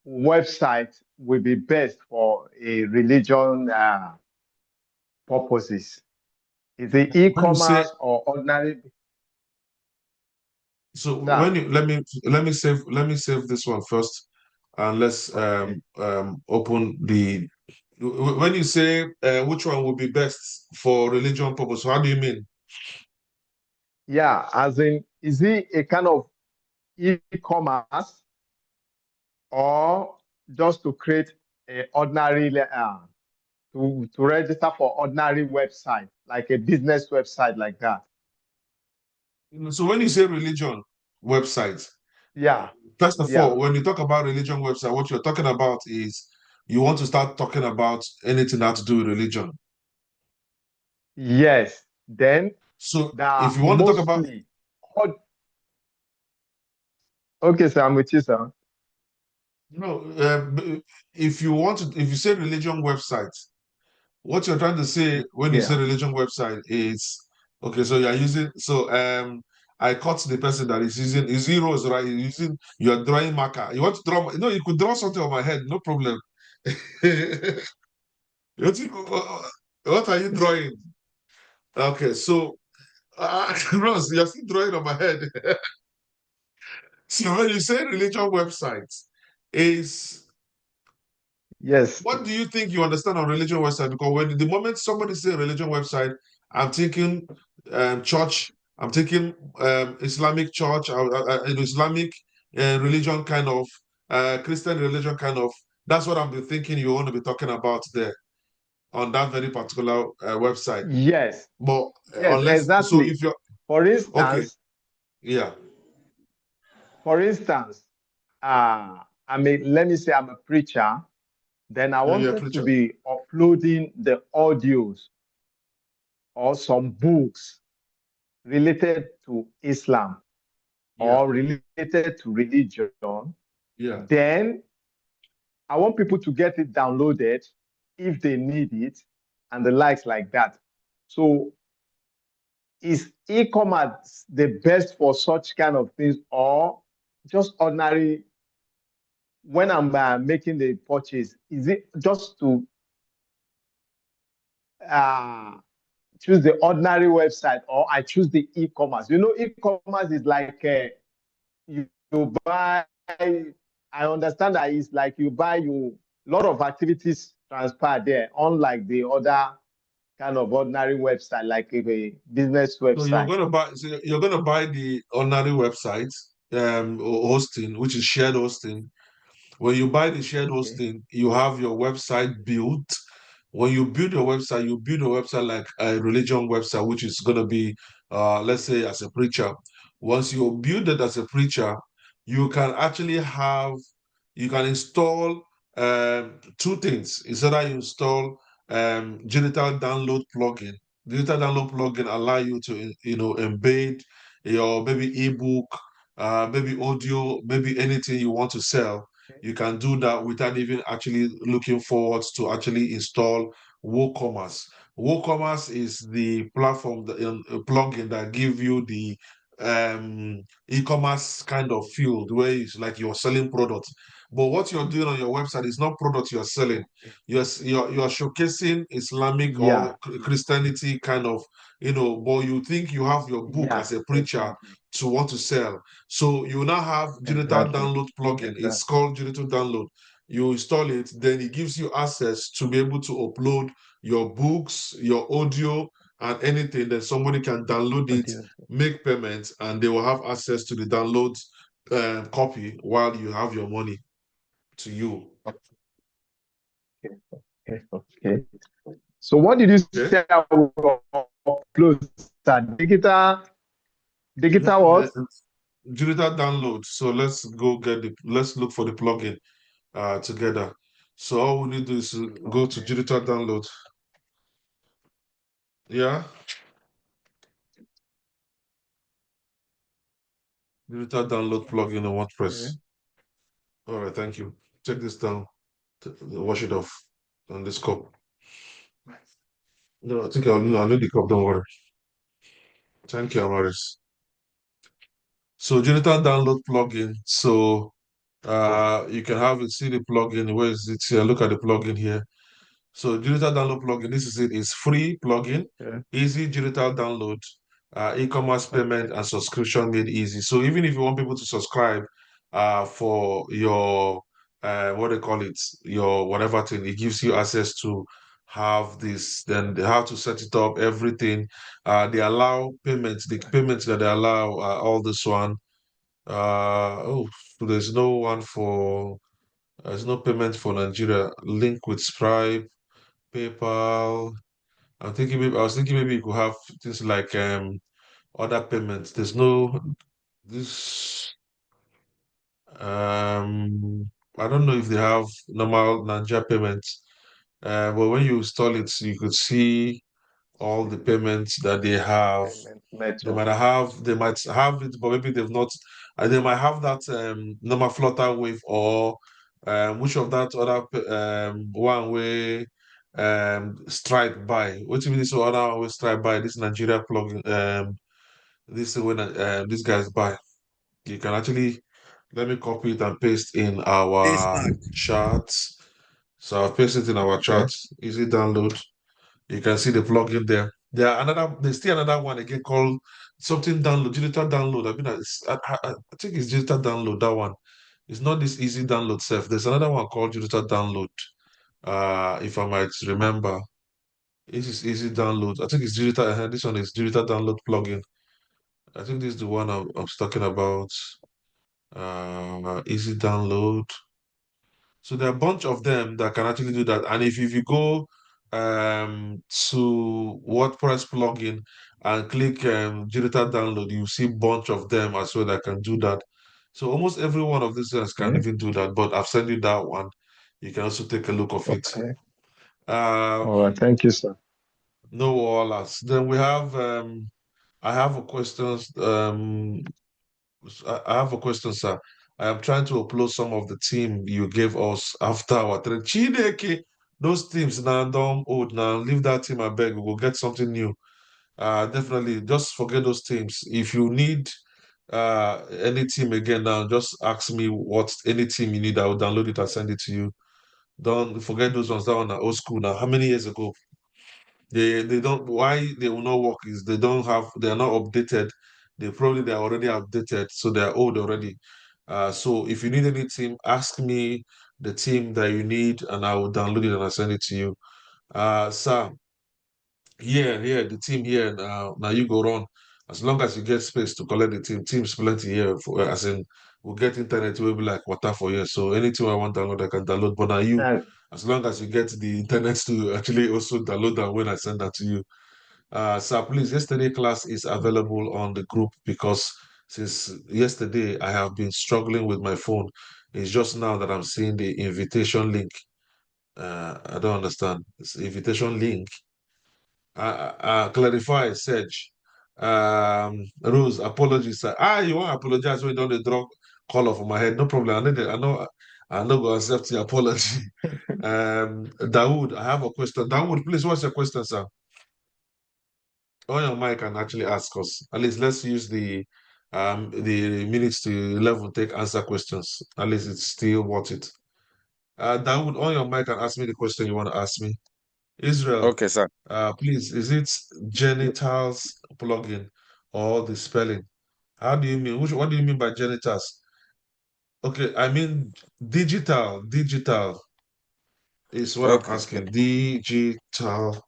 websites will be best for a religion purposes. Is it e-commerce or ordinary? So when you let me save this one first, and let's open the. When you say which one would be best for religion purpose, how do you mean? Yeah, as in, is it a kind of e-commerce or just to create an ordinary to register for ordinary website, like a business website like that? So when you say religion website, yeah, first of all, when you talk about religion website, what you're talking about is you want to start talking about anything that to do with religion. Yes. Then so if you want to talk about okay, sir, I'm with you, sir. No, if you say religion website, what you're trying to say when you say religion website is okay. So you're using I caught the person that is using zeros, right? You're drawing marker. You want to draw? No, you could draw something on my head, no problem. What are you drawing? Okay, so Ross, you're still drawing on my head. So when you say religion website, is yes. What do you think you understand on religion website? Because when the moment somebody say religion website, I'm thinking church, I'm thinking Islamic church, Islamic religion kind of, Christian religion kind of. That's what I'm thinking you want to be talking about there on that very particular website. Yes. But yes, unless exactly. so, if you're for instance, okay, yeah. For instance, let me say I'm a preacher. Then I wanted to be uploading the audios or some books related to Islam or related to religion. Yeah. Then I want people to get it downloaded if they need it and the likes like that. So is e-commerce the best for such kind of things or just ordinary when I'm making the purchase? Is it just to choose the ordinary website or I choose the e-commerce? E-commerce is like you buy, I understand that it's like you buy, a lot of activities transpire there, unlike the other kind of ordinary website, like a business So you're website? gonna buy. So you're gonna buy the ordinary website, hosting, which is shared hosting. When you buy the shared Okay. hosting, you have your website built. When you build your website, you build a website like a religion website, which is going to be, let's say, as a preacher. Once you build it as a preacher, you can actually you can install two things. Is that you install digital download plugin. Digital download plugin allow you to, embed your maybe ebook, maybe audio, maybe anything you want to sell. You can do that without even actually looking forward to actually install WooCommerce. WooCommerce is the platform, the plugin that give you the e-commerce kind of field where it's like you're selling products. But what you're doing on your website is not products you're selling. You're showcasing Islamic Yeah. or Christianity kind of, but you think you have your book Yeah. as a preacher to want to sell. So you now have digital Exactly. download plugin. It's called digital download. You install it, then it gives you access to be able to upload your books, your audio, and anything. Then somebody can download it, make payments, and they will have access to the download copy while you have your money to you. Okay. So what did you say I will upload? That digital what? Digital download. So let's look for the plugin together. So all we need to do is go to digital download. Yeah. Digital download plugin on WordPress. All right, thank you. Check this down. Wash it off on this cup. No, I think I need the cup, don't worry. Thank you, Amaris. So digital download plugin. So you can see the plugin. Where is it here? Look at the plugin here. So digital download plugin, this is it. It's free plugin, easy digital download, e-commerce payment and subscription made easy. So even if you want people to subscribe for your what they call it, your whatever thing, it gives you access to have this, then how to set it up, everything. They allow payments, the payments that they allow all this one. Oh, so there's no payment for Nigeria. Link with Stripe, PayPal. I was thinking maybe you could have things like other payments. There's no this I don't know if they have normal Nigeria payments. But when you install it, you could see all the payments that they have. They might have it, but maybe they've not. They might have that normal flutter wave or which of that other one way Stripe buy. Which means this other one way Stripe buy this Nigeria plugin this when these guys buy. You can actually let me copy it and paste in our chat. So I'll paste it in our chat. Easy download. You can see the plugin there. There's still another one again called something download, digital download. I think it's digital download, that one. It's not this easy download self. There's another one called digital download. If I might remember. This is easy download. I think it's digital. This one is digital download plugin. I think this is the one I'm talking about. Easy download. So there are a bunch of them that can actually do that. And if you go to WordPress plugin and click digital download, you see a bunch of them as well that can do that. So almost every one of these guys can even do that. But I've sent you that one. You can also take a look of it. All right, thank you, sir. No wallers. Then we have I have a question, sir. I am trying to upload some of the team you gave us after our training. Chineke, those teams now don't old now. Leave that team, I beg. We will get something new. Definitely, just forget those teams. If you need any team again now, just ask me what any team you need. I will download it and send it to you. Don't forget those ones. That one are old school now. How many years ago? They don't why they will not work is they are not updated. They are already outdated, so they are old already. So if you need any team, ask me the team that you need, and I will download it and I'll send it to you. Sir, The team here now you go run. As long as you get space to collect the team's plenty here for as in we'll get internet will be like water for you. So anything I want to download, I can download. But now you, And as long as you get the internet to actually also download that when I send that to you. Sir, please, yesterday class is available on the group because since yesterday I have been struggling with my phone. It's just now that I'm seeing the invitation link. I don't understand. It's invitation link. Clarify, Sedge. Rose, apologies, sir. You want to apologize when you don't draw color for my head. No problem. I know go accept the apology. Dawood, I have a question. Dawood, please, what's your question, sir? On your mic and actually ask us. At least let's use the minutes to 11 take answer questions. At least it's still worth it. Dawood, on your mic and ask me the question you want to ask me. Israel, Okay, sir. please, is it genitals plugin or the spelling? How do you mean? What do you mean by genitals? Okay, I mean digital is what I'm Okay. asking. Digital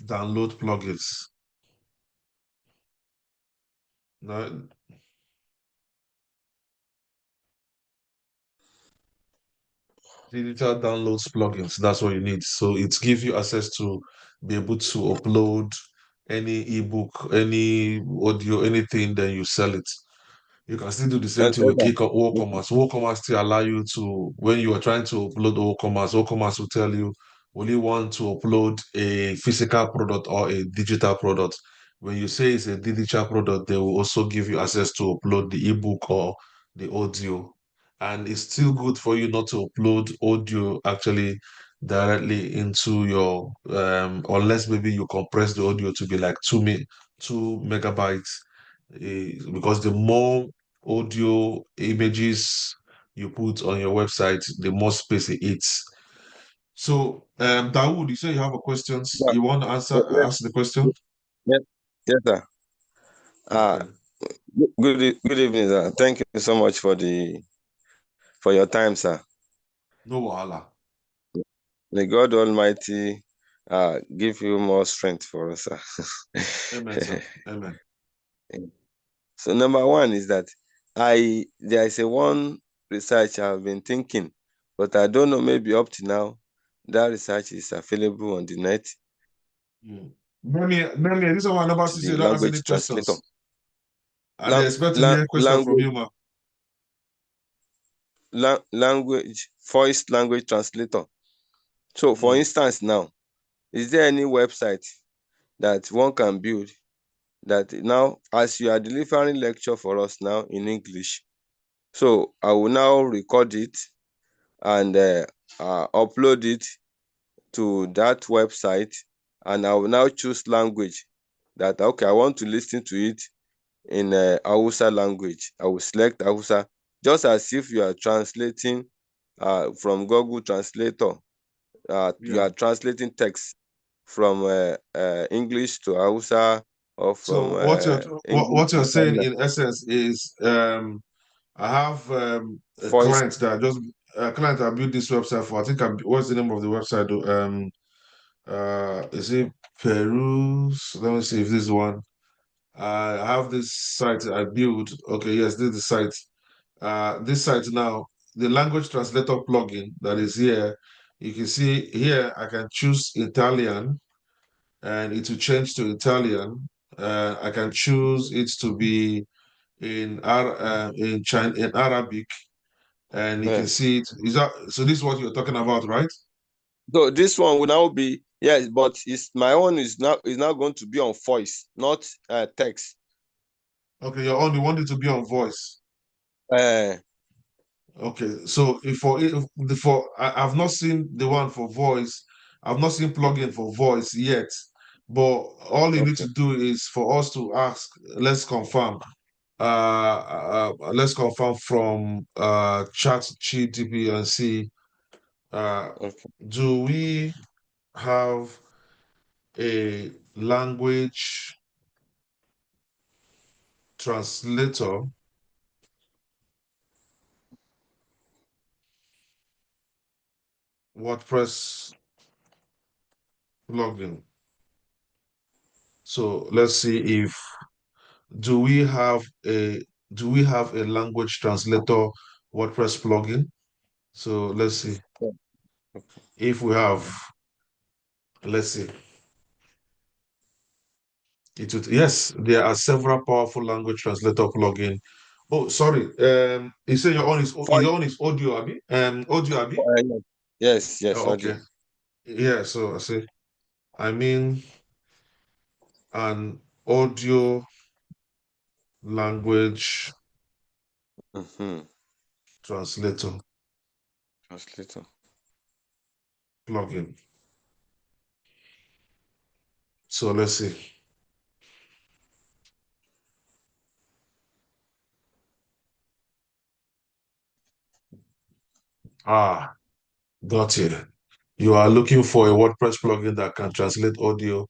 download plugins. No, digital downloads plugins. That's what you need. So it gives you access to be able to upload any ebook, any audio, anything, then you sell it. You can still do the same thing with Okay. WooCommerce. WooCommerce still allow you to, when you are trying to upload WooCommerce will tell you, will you want to upload a physical product or a digital product? When you say it's a digital product, they will also give you access to upload the ebook or the audio. And it's still good for you not to upload audio actually directly into your, unless maybe you compress the audio to be like 2 megabytes because the more audio images you put on your website, the more space it eats. So, Dawood, you say you have a questions. Yeah, You want to yeah, ask the question? yeah, yes, sir. Uh, Okay. good evening, sir. Thank you so much for your time, sir. No wahala. May God Almighty give you more strength for us, sir. Amen, sir. Amen. So number one is that there is a one research I've been thinking, but I don't know, maybe up to now that research is available on the net. Nemi, this one number To six, you the don't ask any language translator. questions. I expect to hear a question from Language you, ma. voice language translator. So for instance now, is there any website that one can build that now, as you are delivering lecture for us now in English, so I will now record it and upload it to that website, and I will now choose language that, okay, I want to listen to it in Hausa language. I will select Hausa, just as if you are translating from Google Translator. You are translating text from English to Hausa or from So English what you're to saying Ghana. in essence is I have a Voice. client that just a client I built this website for. I think what's the name of the website? Is it Peru's? Let me see if this one. I have this site I built. Okay, yes, this is the site. This site now, the language translator plugin that is here. You can see here I can choose Italian and it will change to Italian. I can choose it to be in Arabic, and you can Yes. see it. Is that so? This is what you're talking about, right? So this one will now be, yes, but it's my own is now going to be on voice, not text. Okay, you're only wanting to be on voice. Uh, Okay, so I've not seen the one for voice. I've not seen plugin for voice yet. But all you need okay. to do is for us to ask. Let's confirm. Let's confirm from Chat GTP and see. Okay. Do we have a language translator WordPress plugin? So let's see if do we have a language translator WordPress plugin? So let's see if we have. Let's see. Yes, there are several powerful language translator plugin. Oh, sorry. You say your own is audio, Abi? Audio, Abi? Yes, Oh, audio. okay. Yeah, so I say, I mean, an audio language translator plugin. So let's see. Ah, got it. You are looking for a WordPress plugin that can translate audio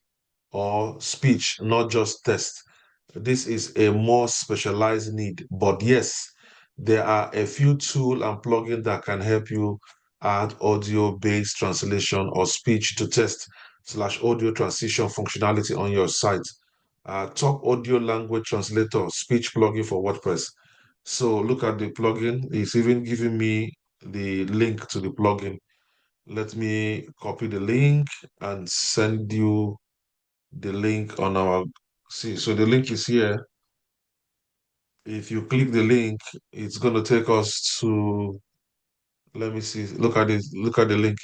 or speech, not just text. This is a more specialized need, but yes, there are a few tools and plugins that can help you add audio-based translation or speech to text/audio transition functionality on your site. Top audio language translator speech plugin for WordPress. So look at the plugin. It's even giving me the link to the plugin. Let me copy the link and send you the link on our so the link is here. If you click the link, it's going to take us to, let me see, look at it, look at the link.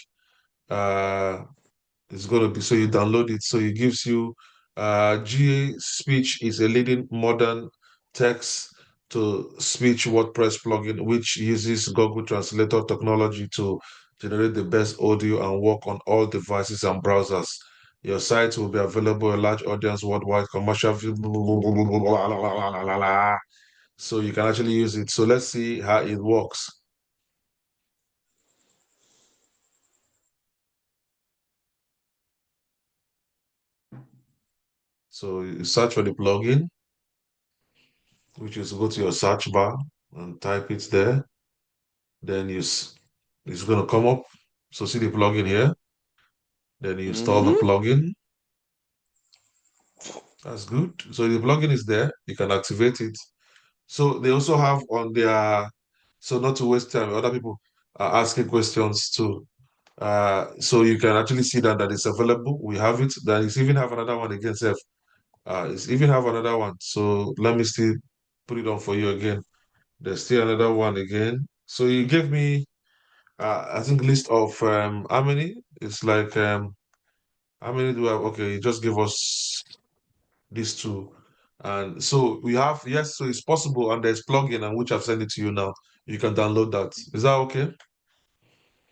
It's going to be, so you download it, so it gives you GA speech is a leading modern text to speech WordPress plugin which uses Google Translator technology to generate the best audio and work on all devices and browsers. Your site will be available a large audience worldwide, commercial, so you can actually use it. So let's see how it works. So you search for the plugin, which is go to your search bar and type it there. Then it's going to come up. So see the plugin here. Then you install the plugin. That's good. So the plugin is there. You can activate it. So they also have on their, so not to waste time, other people are asking questions too. So you can actually see that it's available. We have it. Then it's even have another one again, Seth. It's even have another one. So let me still put it on for you again. There's still another one again. So you gave me, I think, list of how many? It's like how many do I have? Okay, you just give us these two. And so we have, yes, so it's possible, and there's plugin and which I've sent it to you now. You can download that. Is that okay?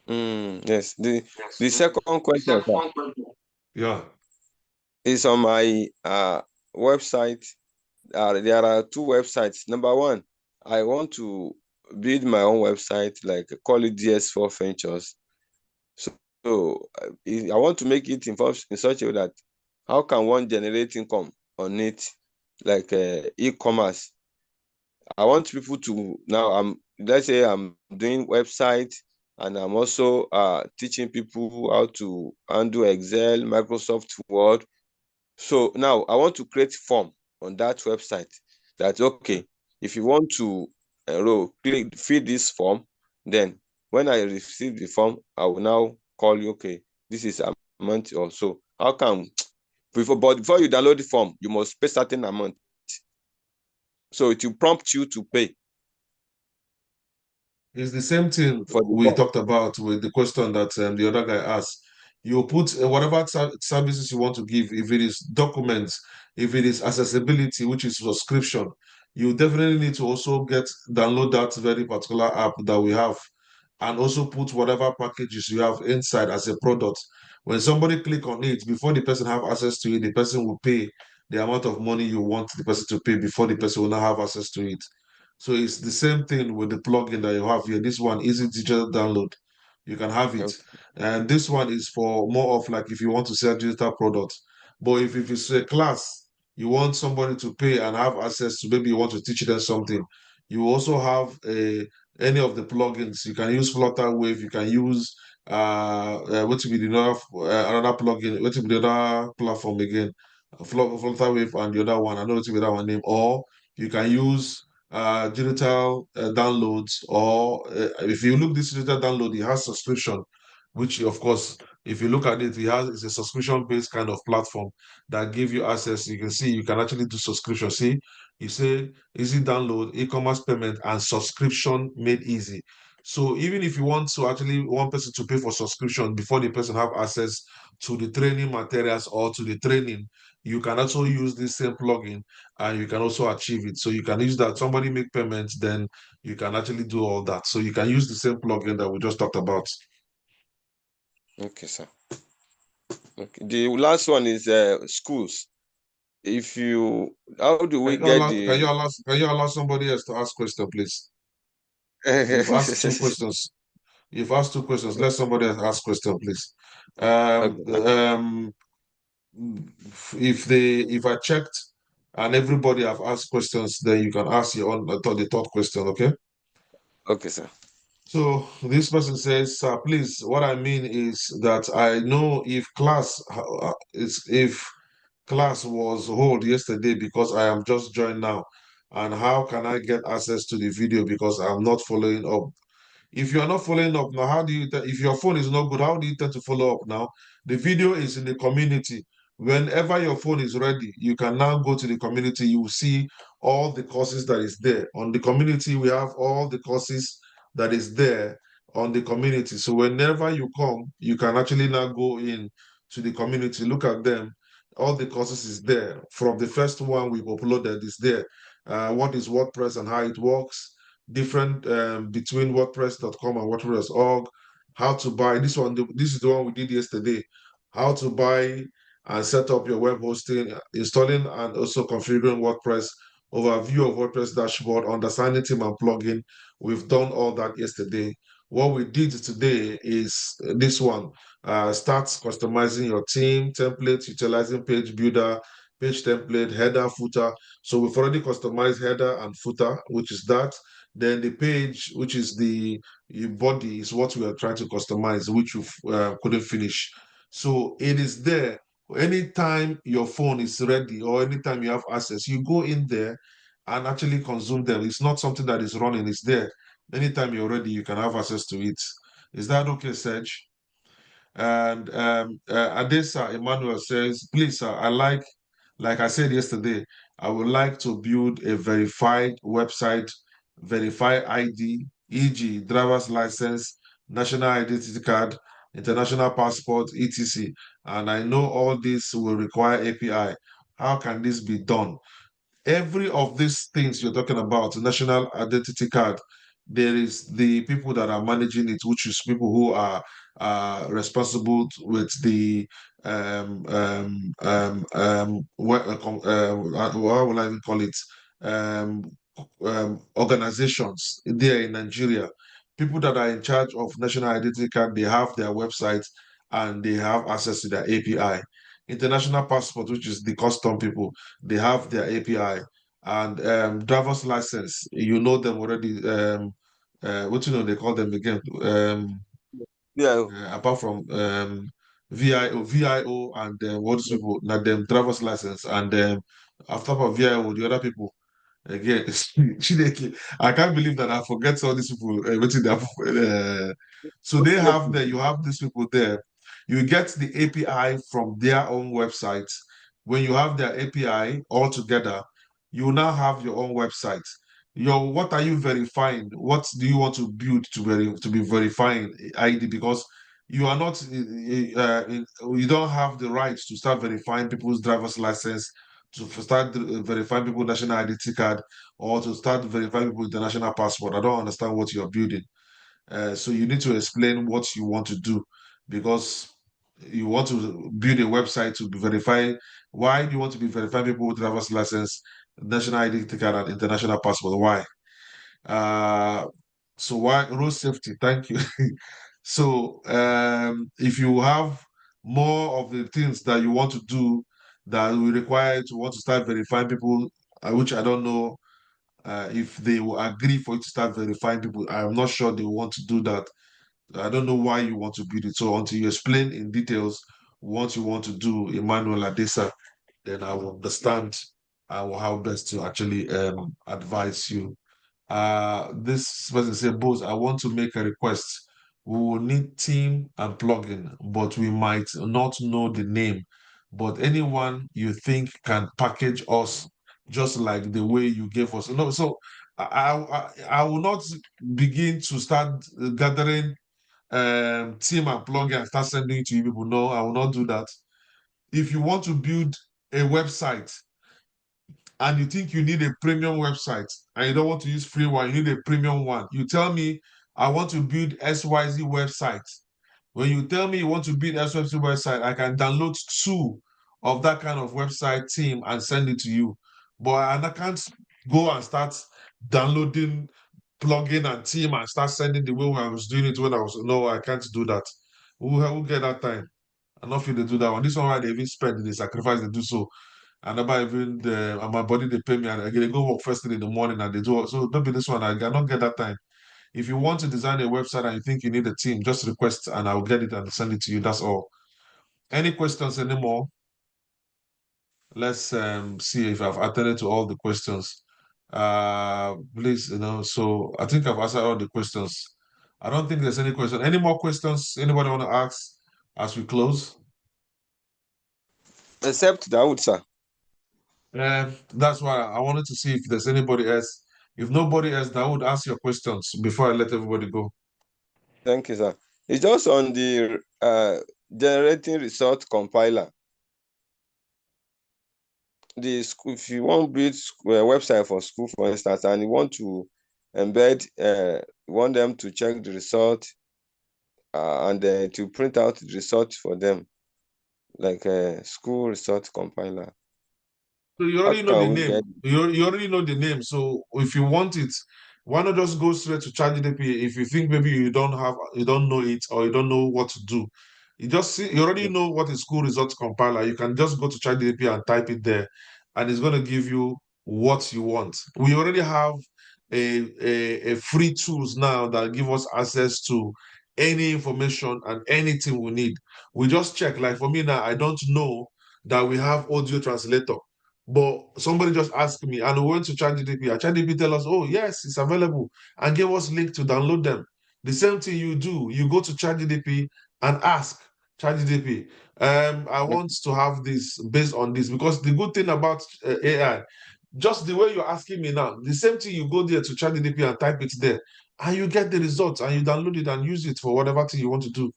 Yes. The second question, sir, Yeah. is on my website. There are two websites. Number one, I want to build my own website, like call it DS4 Ventures. So I want to make it in such a way that how can one generate income on it, like e-commerce. I want people to now. Let's say I'm doing website, and I'm also teaching people how to handle Excel, Microsoft Word. So now I want to create form on that website. That's okay. If you want to fill this form, then when I receive the form, I will now call you. Okay, this is amount or so. How come? Before you download the form, you must pay certain amount. So it will prompt you to pay. It's the same thing For the we form. talked about with the question that the other guy asked. You put whatever services you want to give, if it is documents, if it is accessibility, which is subscription, you definitely need to also download that very particular app that we have and also put whatever packages you have inside as a product. When somebody click on it, before the person have access to it, the person will pay the amount of money you want the person to pay before the person will not have access to it. So it's the same thing with the plugin that you have here. This one, easy digital download. You can have it. Okay. And this one is for more of like if you want to sell digital products. But if it's a class, you want somebody to pay and have access to, maybe you want to teach them something. You also have any of the plugins. You can use Flutter Wave. You can use what to be the another plugin. What to be the other platform again? Flutterwave and the other one, I don't know the other one name, or you can use digital downloads, or if you look this digital download, it has subscription, which of course, if you look at it, it's a subscription-based kind of platform that give you access. You can see you can actually do subscription. See, you say easy download, e-commerce payment, and subscription made easy. So even if you want to actually one person to pay for subscription before the person have access to the training materials or to the training, you can also use this same plugin and you can also achieve it. So you can use that. Somebody make payments, then you can actually do all that. So you can use the same plugin that we just talked about. Okay, sir. Okay. The last one is schools. If you, how do we get Can you allow somebody else to ask question, please? You've asked two questions. You've asked two questions. Let somebody else ask question, please. If I checked and everybody have asked questions, then you can ask your own the third question, okay? Okay, sir. So this person says, please, what I mean is that I know if class was hold yesterday because I am just joined now, and how can I get access to the video because I'm not following up? If you are not following up now, how do you, if your phone is not good, how do you tend to follow up now? The video is in the community. Whenever your phone is ready, you can now go to the community. You will see all the courses that is there. On the community, we have all the courses that is there on the community. So whenever you come, you can actually now go in to the community, look at them. All the courses is there. From the first one we've uploaded is there. What is WordPress and how it works, different between WordPress.com and WordPress.org, how to buy this one. This is the one we did yesterday. How to buy and set up your web hosting, installing and also configuring WordPress, overview of WordPress dashboard, understanding theme and plugin. We've done all that yesterday. What we did today is this one. Start customizing your theme, templates, utilizing page builder, page template, header, footer. So we've already customized header and footer, which is that. Then the page, which is the body, is what we are trying to customize, which you couldn't finish. So it is there. Anytime your phone is ready or anytime you have access, you go in there and actually consume them. It's not something that is running, it's there. Anytime you're ready, you can have access to it. Is that okay, Serge? And Adesa Emmanuel says, please, sir, like I said yesterday, I would like to build a verified website, verify ID, e.g., driver's license, national identity card, international passport, etc. And I know all this will require API. How can this be done? Every of these things you're talking about, national identity card, there is the people that are managing it, which is people who are responsible with the what will I even call it? Um, Organizations there in Nigeria. People that are in charge of national identity card, they have their website and they have access to their API. International passport, which is the custom people, they have their API. And driver's license, you know them already. What you know they call them again? Yeah. Apart from VIO, and what is people now them driver's license, and after VIO, the other people again. Chineke, I can't believe that I forget all these people. So they have there. You have these people there. You get the API from their own website. When you have their API all together, you now have your own website. What are you verifying? What do you want to build to be verifying ID? Because you are not, you don't have the right to start verifying people's driver's license, to start verifying people's national identity card, or to start verifying people's international passport. I don't understand what you're building. So you need to explain what you want to do, because you want to build a website to be verifying. Why do you want to be verifying people with driver's license, national identity card, and international passport? Why? Uh, so why road safety? Thank you. So if you have more of the things that you want to do that will require to want to start verifying people, which I don't know if they will agree for you to start verifying people. I'm not sure they want to do that. I don't know why you want to build it. So until you explain in details what you want to do, Emmanuel Adesa, then I will understand. I will have best to actually advise you. This person said, Boss, I want to make a request. We will need team and plugin, but we might not know the name. But anyone you think can package us just like the way you gave us. No, so I will not begin to start gathering team and plugin and start sending it to you people. No, I will not do that. If you want to build a website and you think you need a premium website and you don't want to use free one, you need a premium one. You tell me, I want to build XYZ website. When you tell me you want to build XYZ website, I can download 2 of that kind of website team and send it to you. But I can't go and start downloading plugin and team and start sending the way I was doing it when I was, no, I can't do that. Who get that time? I'm not feel to do that one. This one why they even spend, they sacrifice, they do so. And never even my body they pay me and again they go work first thing in the morning and they do so don't be this one. I cannot get that time. If you want to design a website and you think you need a team, just request and I'll get it and send it to you. That's all. Any questions anymore? Let's see if I've attended to all the questions. Please, so I think I've answered all the questions. I don't think there's any question. Any more questions anybody want to ask as we close? Except Dawood, sir. That's why I wanted to see if there's anybody else. If nobody else, I would ask your questions before I let everybody go. Thank you, sir. It's just on the generating result compiler. The school, if you want to build a website for school, for instance, and you want to embed, want them to check the result and then to print out the result for them, like a school result compiler. So you already know the name. You already know the name. So if you want it, why not just go straight to ChatGPT if you think maybe you don't know it or you don't know what to do. You already know what is school results compiler. You can just go to ChatGPT and type it there, and it's going to give you what you want. We already have a free tools now that give us access to any information and anything we need. We just check. Like for me now, I don't know that we have audio translator. But somebody just asked me, and we went to ChatGPT, and ChatGPT tell us, oh, yes, it's available, and gave us link to download them. The same thing you do, you go to ChatGPT and ask ChatGPT, I want to have this based on this, because the good thing about AI, just the way you're asking me now, the same thing you go there to ChatGPT and type it there, and you get the results, and you download it and use it for whatever thing you want to do.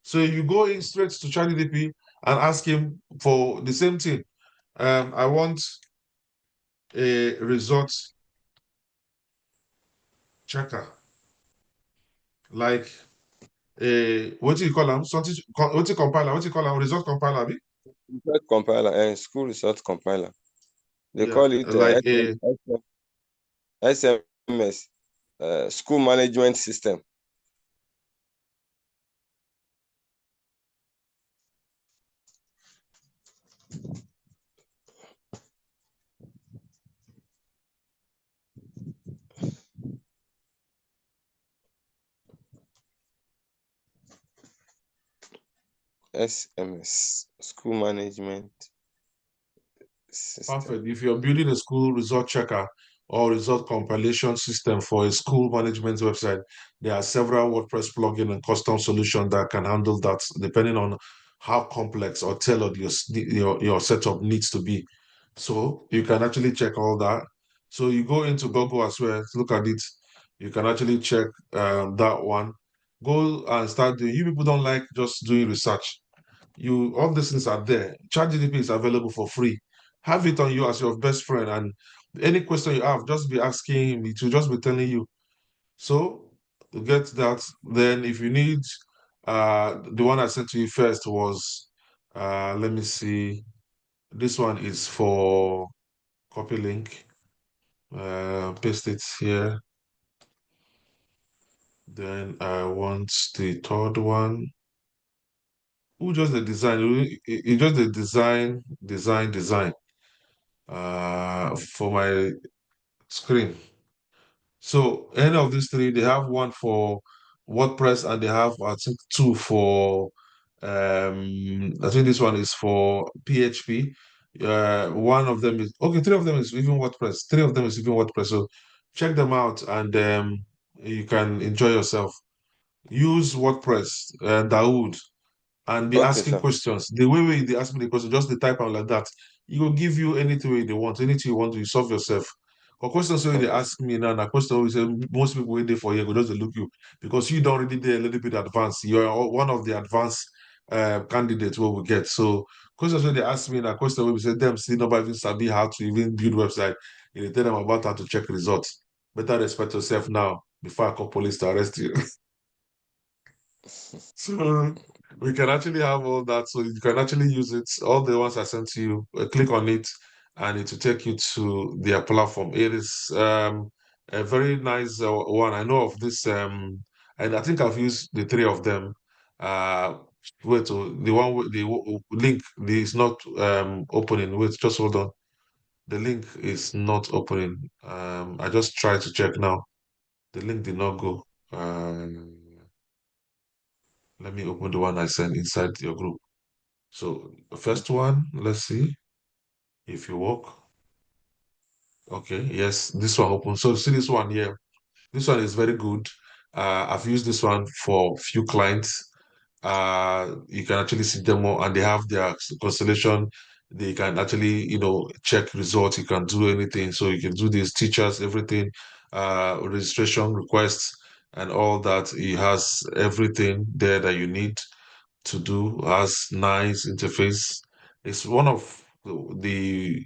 So you go in straight to ChatGPT and ask him for the same thing. I want a result checker, like a what do you call them? Something what do you compiler? What do you call them? Result compiler, abi? Result compiler and school result compiler. They Yeah, call it like a SMS, school management system. SMS, school management system. perfect. If you're building a school result checker or result compilation system for a school management website, there are several WordPress plugin and custom solutions that can handle that, depending on how complex or tailored your setup needs to be. So you can actually check all that. So you go into Google as well, look at it. You can actually check that one. Go and start doing. You people don't like just doing research. All these things are there. ChatGPT is available for free. Have it on you as your best friend, and any question you have, just be asking him. It will just be telling you. So to get that, then if you need, the one I sent to you first was, let me see. This one is for copy link. Paste it here. Then I want the third one. Who just the design? It just the design. For my screen. So any of these three, they have one for WordPress and they have, I think, 2 for, I think this one is for PHP. One of them is okay. Three of them is even WordPress. Three of them is even WordPress. So check them out, and you can enjoy yourself. Use WordPress, Dawood, and be Okay, asking sir. questions. The way they ask me the question, just the type out like that. It will give you anything way they want, anything you want to you solve yourself. But questions wey they Okay. ask me now, na question wey say most people wey dey for here go just dey look you because you don already dey a little bit advanced. You are one of the advanced candidates wey we get. So questions wey they ask me na question wey we say them still never even sabi how to even build website. You dey tell them about how to check results. Better respect yourself now before I call police to arrest you. So we can actually have all that. So you can actually use it. All the ones I sent to you, click on it, and it will take you to their platform. It is a very nice one. I know of this, and I think I've used the three of them. Uh, wait, the one with the link is not opening. Wait, just hold on. The link is not opening. I just tried to check now. The link did not go. Let me open the one I sent inside your group. So the first one, let's see if you work. Okay, yes, this one open. So see this one here. This one is very good. I've used this one for few clients. You can actually see demo and they have their constellation. They can actually, check results. You can do anything. So you can do these teachers, everything, registration requests and all that. It has everything there that you need to do, has nice interface. It's one of the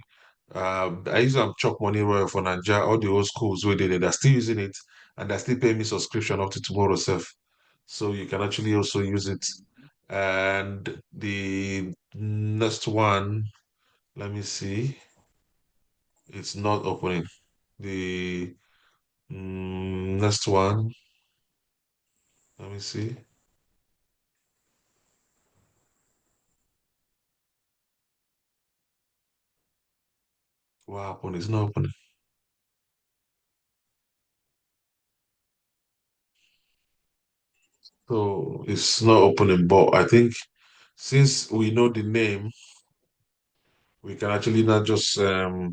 I use Chop Money Royal for Nigeria, all the old schools where they're still using it and they're still paying me subscription up to tomorrow self. So you can actually also use it. And the next one, let me see. It's not opening. The next one, let me see. What happened? It's not opening. So it's not opening, but I think since we know the name, we can actually not just you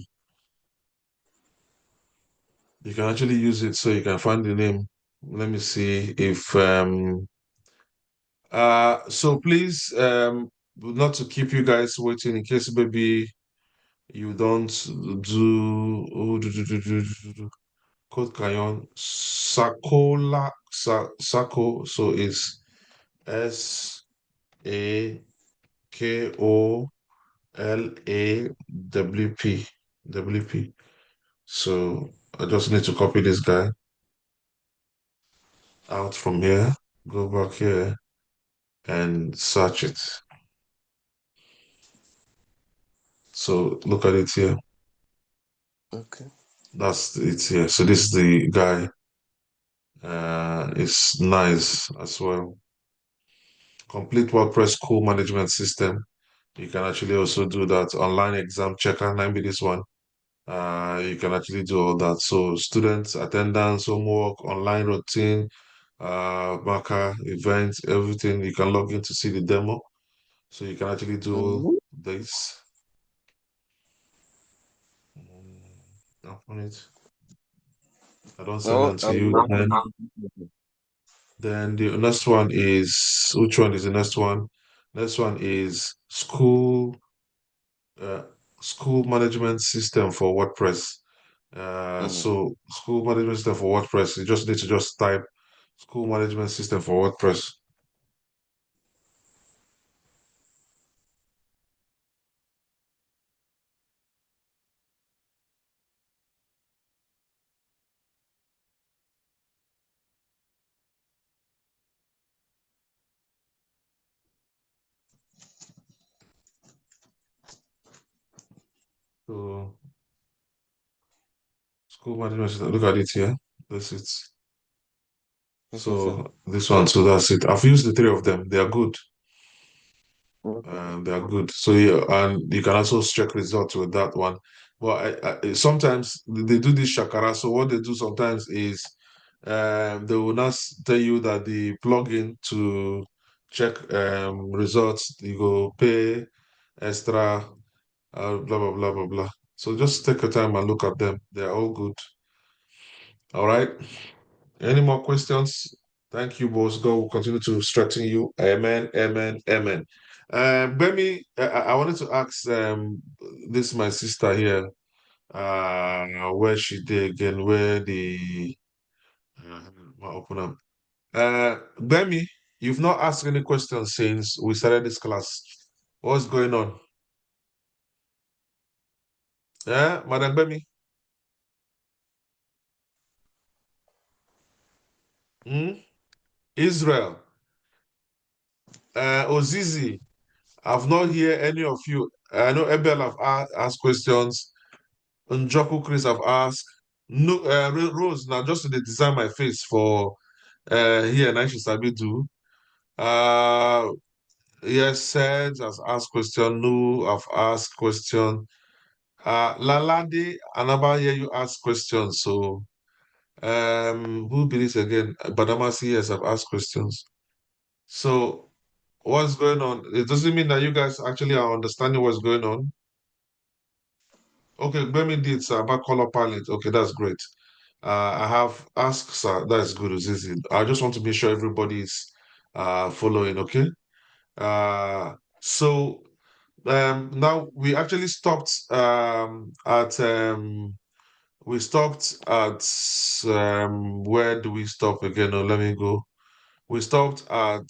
can actually use it so you can find the name. Let me see if so please not to keep you guys waiting in case maybe you don't do Code Cayon Sako, so it's SAKOLAWP. So I just need to copy this guy out from here, go back here and search it. So look at it here. Okay. That's it here. So this is the guy. It's nice as well. Complete WordPress school management system. You can actually also do that. Online exam checker, maybe this one. You can actually do all that. So students, attendance, homework, online routine, marker, events, everything. You can log in to see the demo. So you can actually do this. Open it. I don't send No, them to you. Then the next one is which one is the next one? Next one is uh, school management system for WordPress. So school management system for WordPress. You just need to just type school management system for WordPress. So school management system. Look at it here. That's it. Okay, sir. So this one. So that's it. I've used the three of them. They are good. Okay. They are good. So yeah, and you can also check results with that one. But sometimes they do this shakara. So what they do sometimes is they will not tell you that the plugin to check results, you go pay extra blah, blah, blah, blah, blah. So just take your time and look at them. They're all good. All right. Any more questions? Thank you, boss. God will continue to strengthen you. Amen, amen, amen. Bemi, I wanted to ask this my sister here, where she did again, where the I'll open up. Bemi, you've not asked any questions since we started this class. What's going on? Yeah, Madam Bemi? Hmm? Israel, Ozizi, I've not hear any of you. I know Ebel have asked questions. Njoku Chris have asked. No, Rose, now just to design my face for here and I should sabi do. Uh, yes, Serge has asked question. No, I've asked question. Lalade, another hear you ask questions. So, who believes again? Badamasi, yes, I've asked questions. So, what's going on? It doesn't mean that you guys actually are understanding what's going on. Okay, Gbemi did, sir, about color palette. Okay, that's great. I have asked, sir. That's good, Uzizi. I just want to be sure everybody's following, okay? So now we actually stopped at we stopped at where do we stop again? Oh, let me go. We stopped at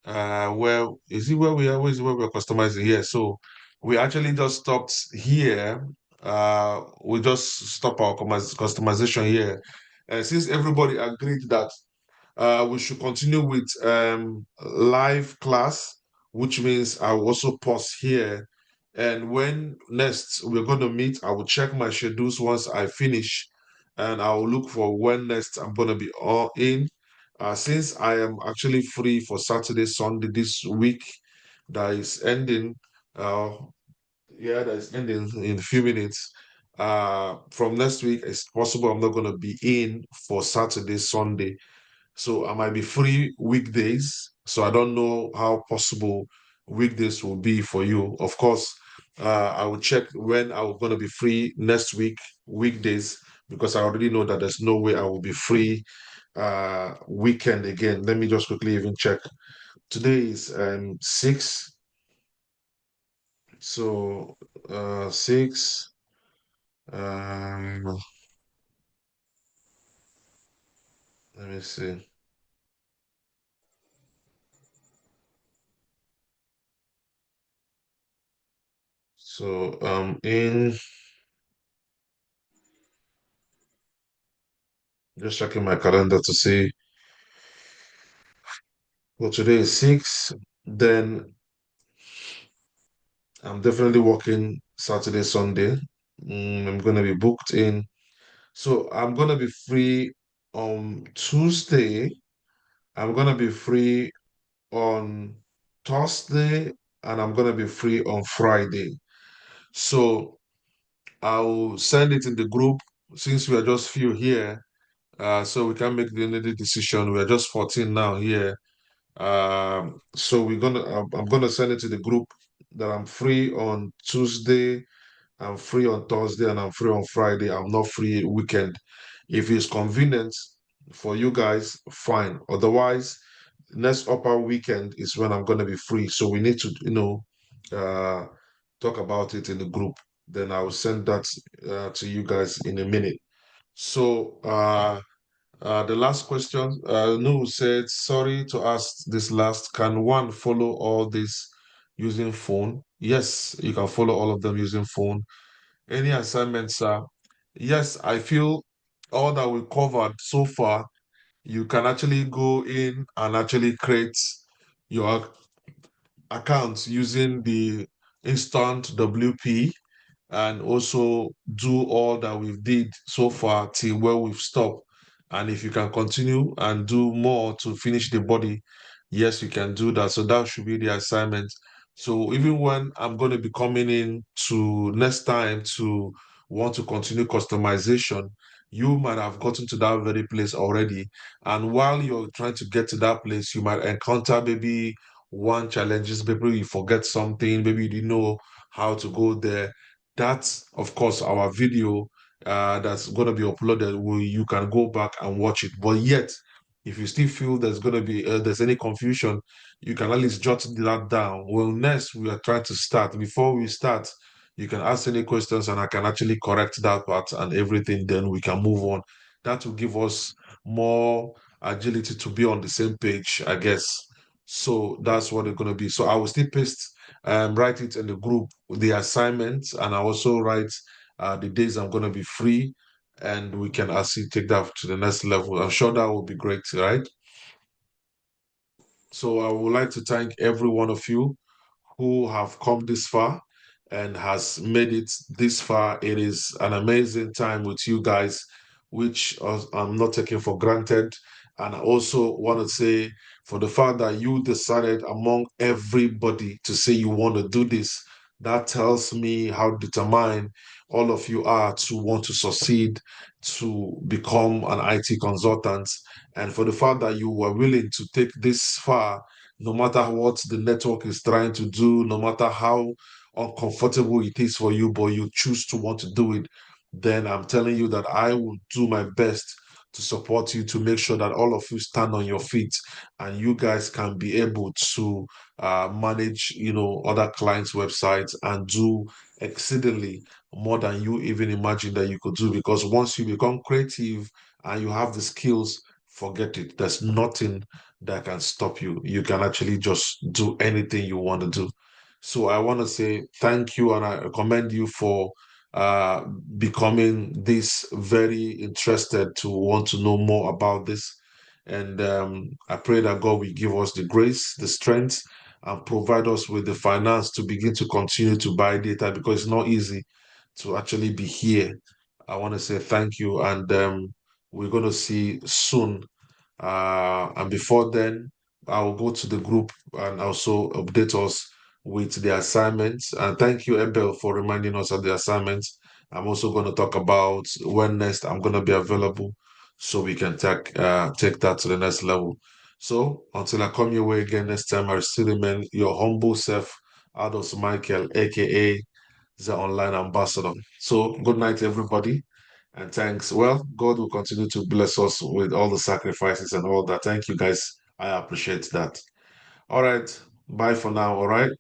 where is it where we are? Where is it where we're customizing here? So we actually just stopped here. We just stop our customization here. And since everybody agreed that we should continue with live class, which means I will also pause here. And when next we're going to meet, I will check my schedules once I finish, and I will look for when next I'm going to be all in. Since I am actually free for Saturday, Sunday this week, that is ending. Uh, yeah, that is ending in a few minutes. From next week, it's possible I'm not going to be in for Saturday, Sunday. So I might be free weekdays. So I don't know how possible weekdays will be for you. Of course, I will check when I'm going to be free next week, weekdays, because I already know that there's no way I will be free weekend again. Let me just quickly even check. Today is 6. So 6. Let me see. So in just checking my calendar to see. Well, today is 6. Then I'm definitely working Saturday, Sunday. I'm gonna be booked in. So I'm gonna be free on Tuesday. I'm gonna be free on Thursday, and I'm gonna be free on Friday. So I'll send it in the group since we are just few here. So we can make the any decision. We are just 14 now here. So I'm gonna send it to the group that I'm free on Tuesday, I'm free on Thursday, and I'm free on Friday. I'm not free weekend. If it's convenient for you guys, fine. Otherwise, next upper weekend is when I'm gonna be free. So we need to, uh, talk about it in the group. Then I will send that to you guys in a minute. So the last question, Nu said, sorry to ask this last. Can one follow all this using phone? Yes, you can follow all of them using phone. Any assignments, sir? Yes, I feel all that we covered so far, you can actually go in and actually create your account using the instant WP and also do all that we've did so far till where we've stopped. And if you can continue and do more to finish the body, yes, you can do that. So that should be the assignment. So even when I'm going to be coming in to next time to want to continue customization, you might have gotten to that very place already. And while you're trying to get to that place, you might encounter maybe one challenges, maybe you forget something, maybe you didn't know how to go there. That's, of course, our video that's going to be uploaded where you can go back and watch it. But yet, if you still feel there's going to be there's any confusion, you can at least jot that down. Well, next we are trying to start. Before we start, you can ask any questions and I can actually correct that part and everything. Then we can move on. That will give us more agility to be on the same page, I guess. So that's what it's going to be. So I will still write it in the group, the assignments, and I also write the days I'm going to be free, and we can actually take that to the next level. I'm sure that will be great, right? So I would like to thank every one of you who have come this far and has made it this far. It is an amazing time with you guys, which I'm not taking for granted. And I also want to say, for the fact that you decided among everybody to say you want to do this, that tells me how determined all of you are to want to succeed, to become an IT consultant. And for the fact that you were willing to take this far, no matter what the network is trying to do, no matter how uncomfortable it is for you, but you choose to want to do it, then I'm telling you that I will do my best to support you to make sure that all of you stand on your feet and you guys can be able to manage, other clients' websites and do exceedingly more than you even imagine that you could do. Because once you become creative and you have the skills, forget it. There's nothing that can stop you. You can actually just do anything you want to do. So I want to say thank you and I commend you for uh, becoming this very interested to want to know more about this. And I pray that God will give us the grace, the strength, and provide us with the finance to begin to continue to buy data because it's not easy to actually be here. I want to say thank you, and we're going to see soon and before then, I will go to the group and also update us with the assignments. And thank you, Abel, for reminding us of the assignments. I'm also going to talk about when next I'm going to be available so we can take that to the next level. So until I come your way again next time, I still remain your humble self, Ados Michael, aka the online ambassador. So good night, everybody. And thanks. Well, God will continue to bless us with all the sacrifices and all that. Thank you, guys. I appreciate that. All right. Bye for now. All right.